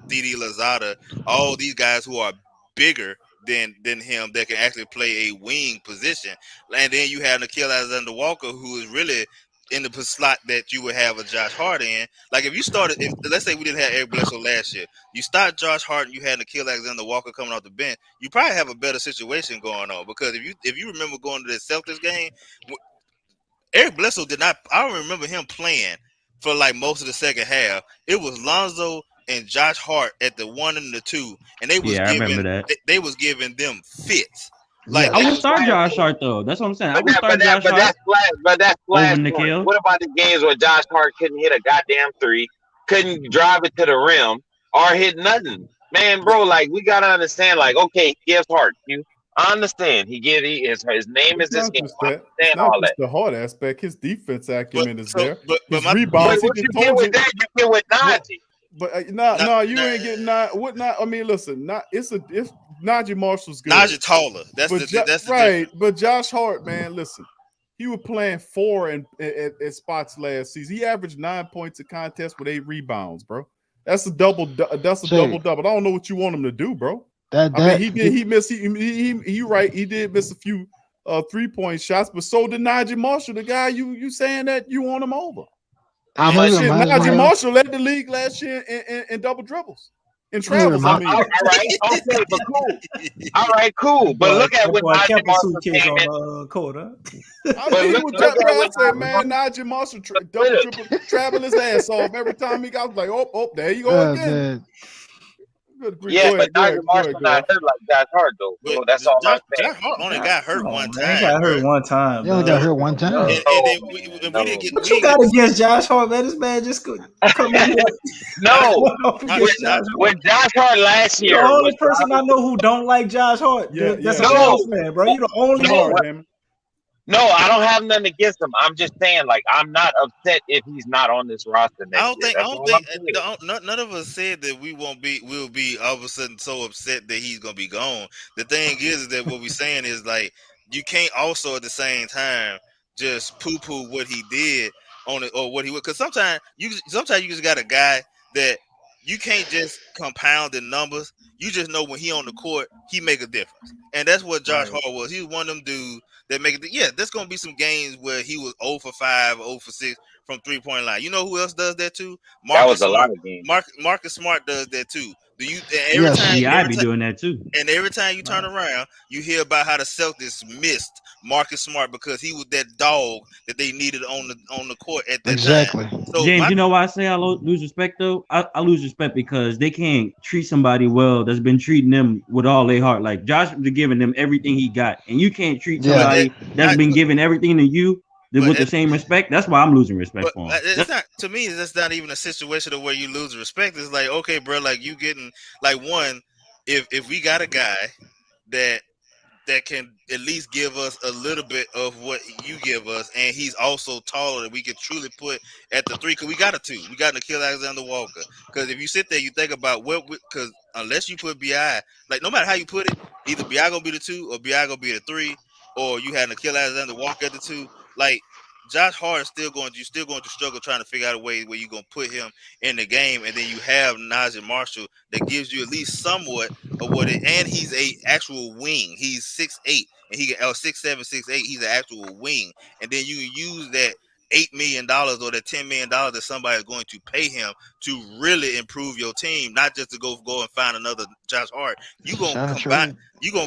S12: Didi Louzada. All these guys who are bigger than him that can actually play a wing position. And then you have Nickeil Alexander-Walker, who is really in the slot that you would have a Josh Hart in. Like if you started, let's say we didn't have Eric Bledsoe last year, you start Josh Hart and you had Nickeil Alexander-Walker coming off the bench, you probably have a better situation going on because if you remember going to the Celtics game, Eric Bledsoe did not. I don't remember him playing for like most of the second half. It was Lonzo and Josh Hart at the 1 and the 2, and they was
S16: I remember that.
S12: They was giving them fits.
S16: Like I would start Josh Hart though. That's what I'm saying. I would start Josh Hart
S15: But that's
S16: over
S15: flashpoint.
S16: Nickeil.
S15: What about the games where Josh Hart couldn't hit a goddamn three, couldn't drive it to the rim, or hit nothing? Man, bro, like we gotta understand. Like, okay, he gives Hart. I understand. His name is this game. I understand
S10: It's not
S15: all
S10: just
S15: that.
S10: the hard aspect. His defense acumen is there.
S12: But
S10: His
S12: my-
S10: rebounds.
S15: But what you get with that, you get with Najee.
S10: But no, you ain't getting what not. I mean, listen, if Najee Marshall's good.
S12: Najee taller. That's
S10: But
S12: the
S10: right.
S12: difference.
S10: But Josh Hart, man, listen, he was playing 4 at spots last season. He averaged 9 points a contest with 8 rebounds, bro. That's a double. That's a double double. I don't know what you want him to do, bro. I mean, he did. He missed. He right. He did miss a few 3-point shots, but so did Najee Marshall, the guy you saying that you want him over. Najee Marshall led the league last year in double dribbles. In travels, I mean.
S15: All right, okay, but cool. All right, cool. But look at what Najee Marshall came in.
S9: Court, huh?
S10: I mean, I said, man, Najee Marshall double dribble, traveling his ass off every time he got like, oh, there you go again.
S15: Yeah, but Najee Marshall not hurt like Josh Hart though. So that's all I'm saying.
S12: Josh Hart only got hurt one time.
S9: He got hurt one time.
S13: He only got hurt one time.
S12: And then we didn't get.
S9: What you got against Josh Hart, man? This man just could come in here.
S15: No, with Josh Hart last year.
S9: The only person I know who don't like Josh Hart. That's a Bulls fan, bro. You the only one.
S15: No, I don't have nothing against him. I'm just saying, like, I'm not upset if he's not on this roster next year.
S12: I don't think none of us said that we'll be all of a sudden so upset that he's gonna be gone. The thing is that what we're saying is like you can't also at the same time just poo-poo what he did on it or what he would, because sometimes you just got a guy that you can't just compound the numbers. You just know when he on the court, he make a difference. And that's what Josh Hart was. He was one of them dudes that make it. Yeah, there's going to be some games where he was 0 for 5, 0 for 6 from 3-point line. You know who else does that too?
S15: That was a lot of games.
S12: Marcus Smart does that too.
S16: I be doing that too.
S12: And every time you turn around, you hear about how the Celtics missed Marcus Smart because he was that dog that they needed on the court at that time. So
S16: James, you know why I say I lose respect though? I lose respect because they can't treat somebody well that's been treating them with all their heart. Like Josh was giving them everything he got, and you can't treat somebody that's been giving everything to you with the same respect. That's why I'm losing respect for him.
S12: It's not, to me, that's not even a situation of where you lose respect. It's like, okay, bro, like you getting like one, if we got a guy that can at least give us a little bit of what you give us, and he's also taller that we can truly put at the 3, because we got a 2. We got Nikhil Alexander-Walker. Because if you sit there, you think about because unless you put BI, like no matter how you put it, either BI gonna be the 2 or BI gonna be the 3, or you have Nikhil Alexander-Walker at the 2. Like Josh Hart is still going to struggle trying to figure out a way where you're going to put him in the game, and then you have Najee Marshall that gives you at least somewhat of what it, and he's a actual wing. He's 6'8", and he can 6'7", 6'8". He's an actual wing, and then you use that $8 million or that $10 million that somebody is going to pay him to really improve your team, not just to go and find another Josh Hart. You're gonna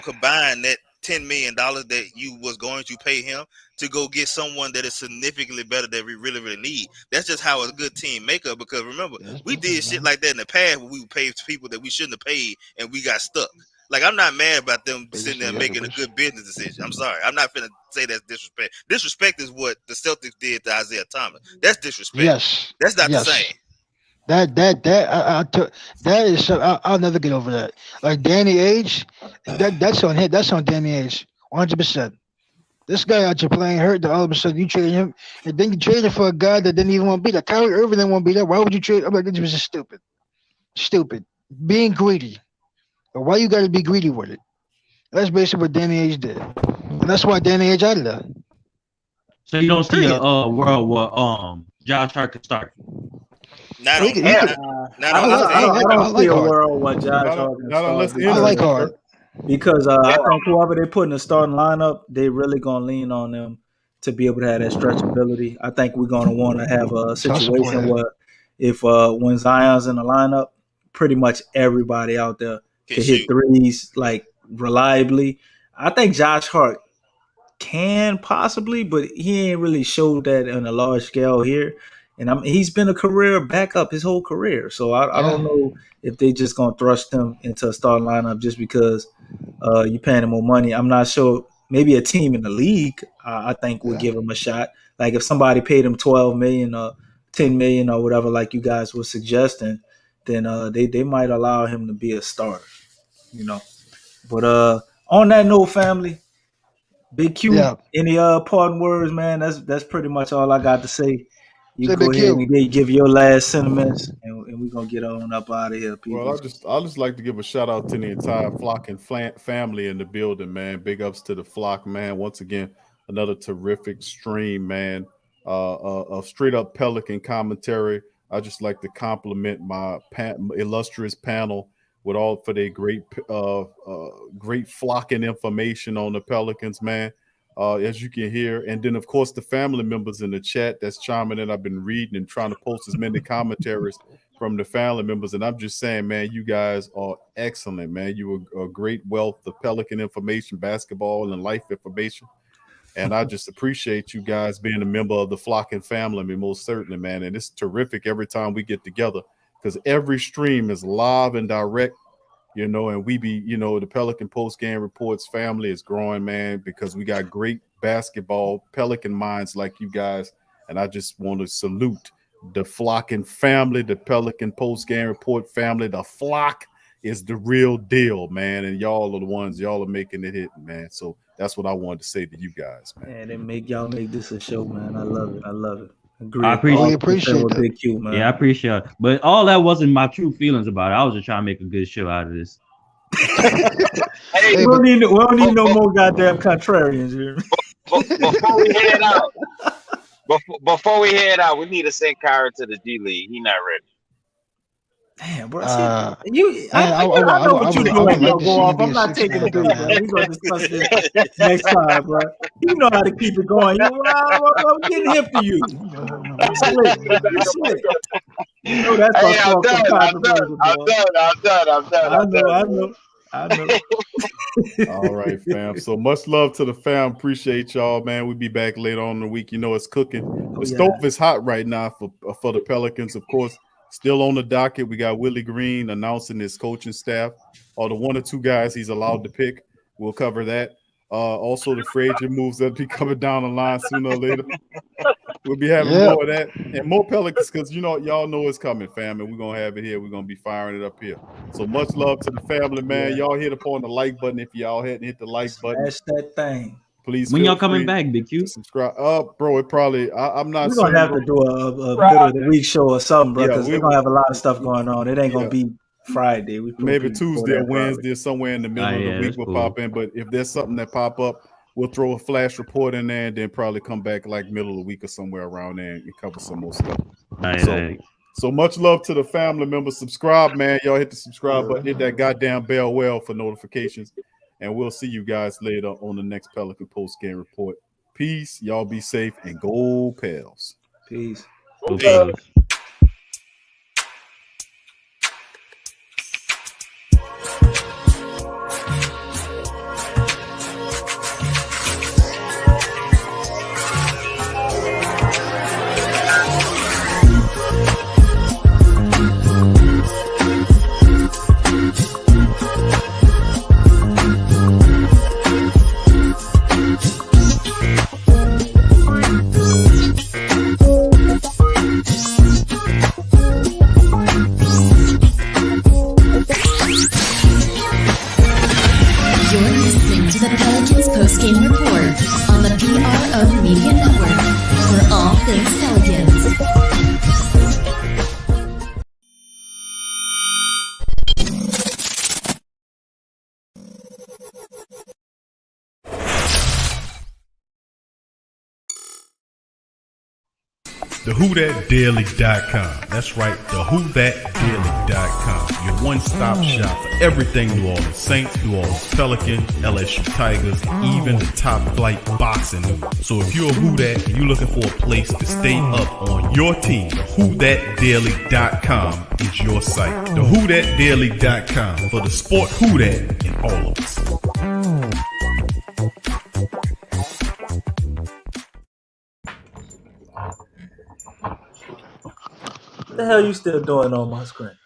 S12: combine that $10 million that you was going to pay him to go get someone that is significantly better that we really, really need. That's just how a good team makeup. Because remember, we did shit like that in the past where we would pay people that we shouldn't have paid and we got stuck. Like, I'm not mad about them sitting there making a good business decision. I'm sorry. I'm not finna say that's disrespect. Disrespect is what the Celtics did to Isaiah Thomas. That's disrespect.
S13: Yes.
S12: That's not the same.
S13: That is I'll never get over that. Like Danny Ainge, that's on him. That's on Danny Ainge, 100%. This guy out here playing hurt, then all of a sudden you trade him, and then you trade him for a guy that didn't even want to be there. Kyrie Irving didn't want to be there. Why would you trade? I'm like, this was just stupid, being greedy. But why you got to be greedy with it? That's basically what Danny Ainge did, and that's why Danny Ainge out of there.
S16: So you don't see a world where Josh Hart could start.
S2: I don't see a world where Josh Hart can start.
S13: I like Hart.
S2: Because I think whoever they put in the starting lineup, they really gonna lean on them to be able to have that stretchability. I think we're gonna want to have a situation where if when Zion's in the lineup, pretty much everybody out there can hit threes like reliably. I think Josh Hart can possibly, but he ain't really showed that on a large scale here. And he's been a career backup his whole career. So I don't know if they just going to thrust him into a starting lineup just because you paying him more money. I'm not sure. Maybe a team in the league, I think, would give him a shot. Like if somebody paid him $12 million or $10 million or whatever, like you guys were suggesting, then they might allow him to be a starter, you know. But on that note, family, Big Q, any parting words, man? That's pretty much all I got to say. You go ahead and give your last sentiments, and we're gonna get on up out of here, people.
S10: Well, I just like to give a shout out to the entire Flock and family in the building, man. Big ups to the Flock, man. Once again, another terrific stream, man. Of straight up Pelican commentary. I just like to compliment my illustrious panel with all for their great flocking information on the Pelicans, man. As you can hear, and then of course the family members in the chat that's chiming in. I've been reading and trying to post as many commentaries from the family members, and I'm just saying, man, you guys are excellent, man. You are a great wealth of Pelican information, basketball, and life information, and I just appreciate you guys being a member of the Flocking family. I mean, most certainly, man, and it's terrific every time we get together because every stream is live and direct. You know, and we be, you know, the Pelican Post Game Reports family is growing, man, because we got great basketball Pelican minds like you guys. And I just want to salute the Flocking family, the Pelican Post Game Report family. The Flock is the real deal, man. And y'all are the ones, y'all are making it hit, man. So that's what I wanted to say to you guys, man.
S2: And they make this a show, man. I love it. I love it.
S16: I appreciate
S2: that. Big Q, man.
S16: Yeah, I appreciate it. But all that wasn't my true feelings about it. I was just trying to make a good show out of this.
S2: We don't need no more goddamn contrarians here.
S15: Before we head out, we need to send Kyrie to the G League. He not ready.
S2: Damn, bro. I know what you're doing. Go off. I'm not taking the bait, bro. We're gonna discuss this next time, bro. You know how to keep it going. I'm getting hip to you. You slick. You know that's I'm done. I know.
S10: All right, fam. So much love to the fam. Appreciate y'all, man. We'll be back later on in the week. You know it's cooking. The stove is hot right now for the Pelicans, of course. Still on the docket, we got Willie Green announcing his coaching staff, or the one or two guys he's allowed to pick. We'll cover that. Also, the free agent moves that be coming down the line sooner or later. We'll be having more of that and more Pelicans because y'all know it's coming, fam, and we're gonna have it here. We're gonna be firing it up here. So much love to the family, man. Y'all hit upon the like button if y'all hadn't hit the like button.
S2: Smash that thing.
S10: Please.
S16: When y'all coming back, Big Q?
S10: Subscribe. Bro, it probably. I'm not.
S2: We're gonna have to do a middle of the week show or something, bro. Because we're gonna have a lot of stuff going on. It ain't gonna be Friday.
S10: Maybe Tuesday or Wednesday or somewhere in the middle of the week will pop in. But if there's something that pop up, we'll throw a flash report in there and then probably come back like middle of the week or somewhere around there and cover some more stuff. So much love to the family members. Subscribe, man. Y'all hit the subscribe button, hit that goddamn bell for notifications. And we'll see you guys later on the next Pelican post game report. Peace. Y'all be safe and go Pels.
S2: Peace.
S16: Okay.
S18: to the Pelicans post-game report on the PRO Media Network for all things Pelicans.
S1: TheWhoThatDaily.com. That's right, TheWhoThatDaily.com. Your one-stop shop for everything New Orleans Saints, New Orleans Pelicans, LSU Tigers, even the top-flight boxing news. So if you're a Who That and you're looking for a place to stay up on your team, TheWhoThatDaily.com is your site. TheWhoThatDaily.com for the sport Who That in all of us.
S2: What the hell you still doing on my screen?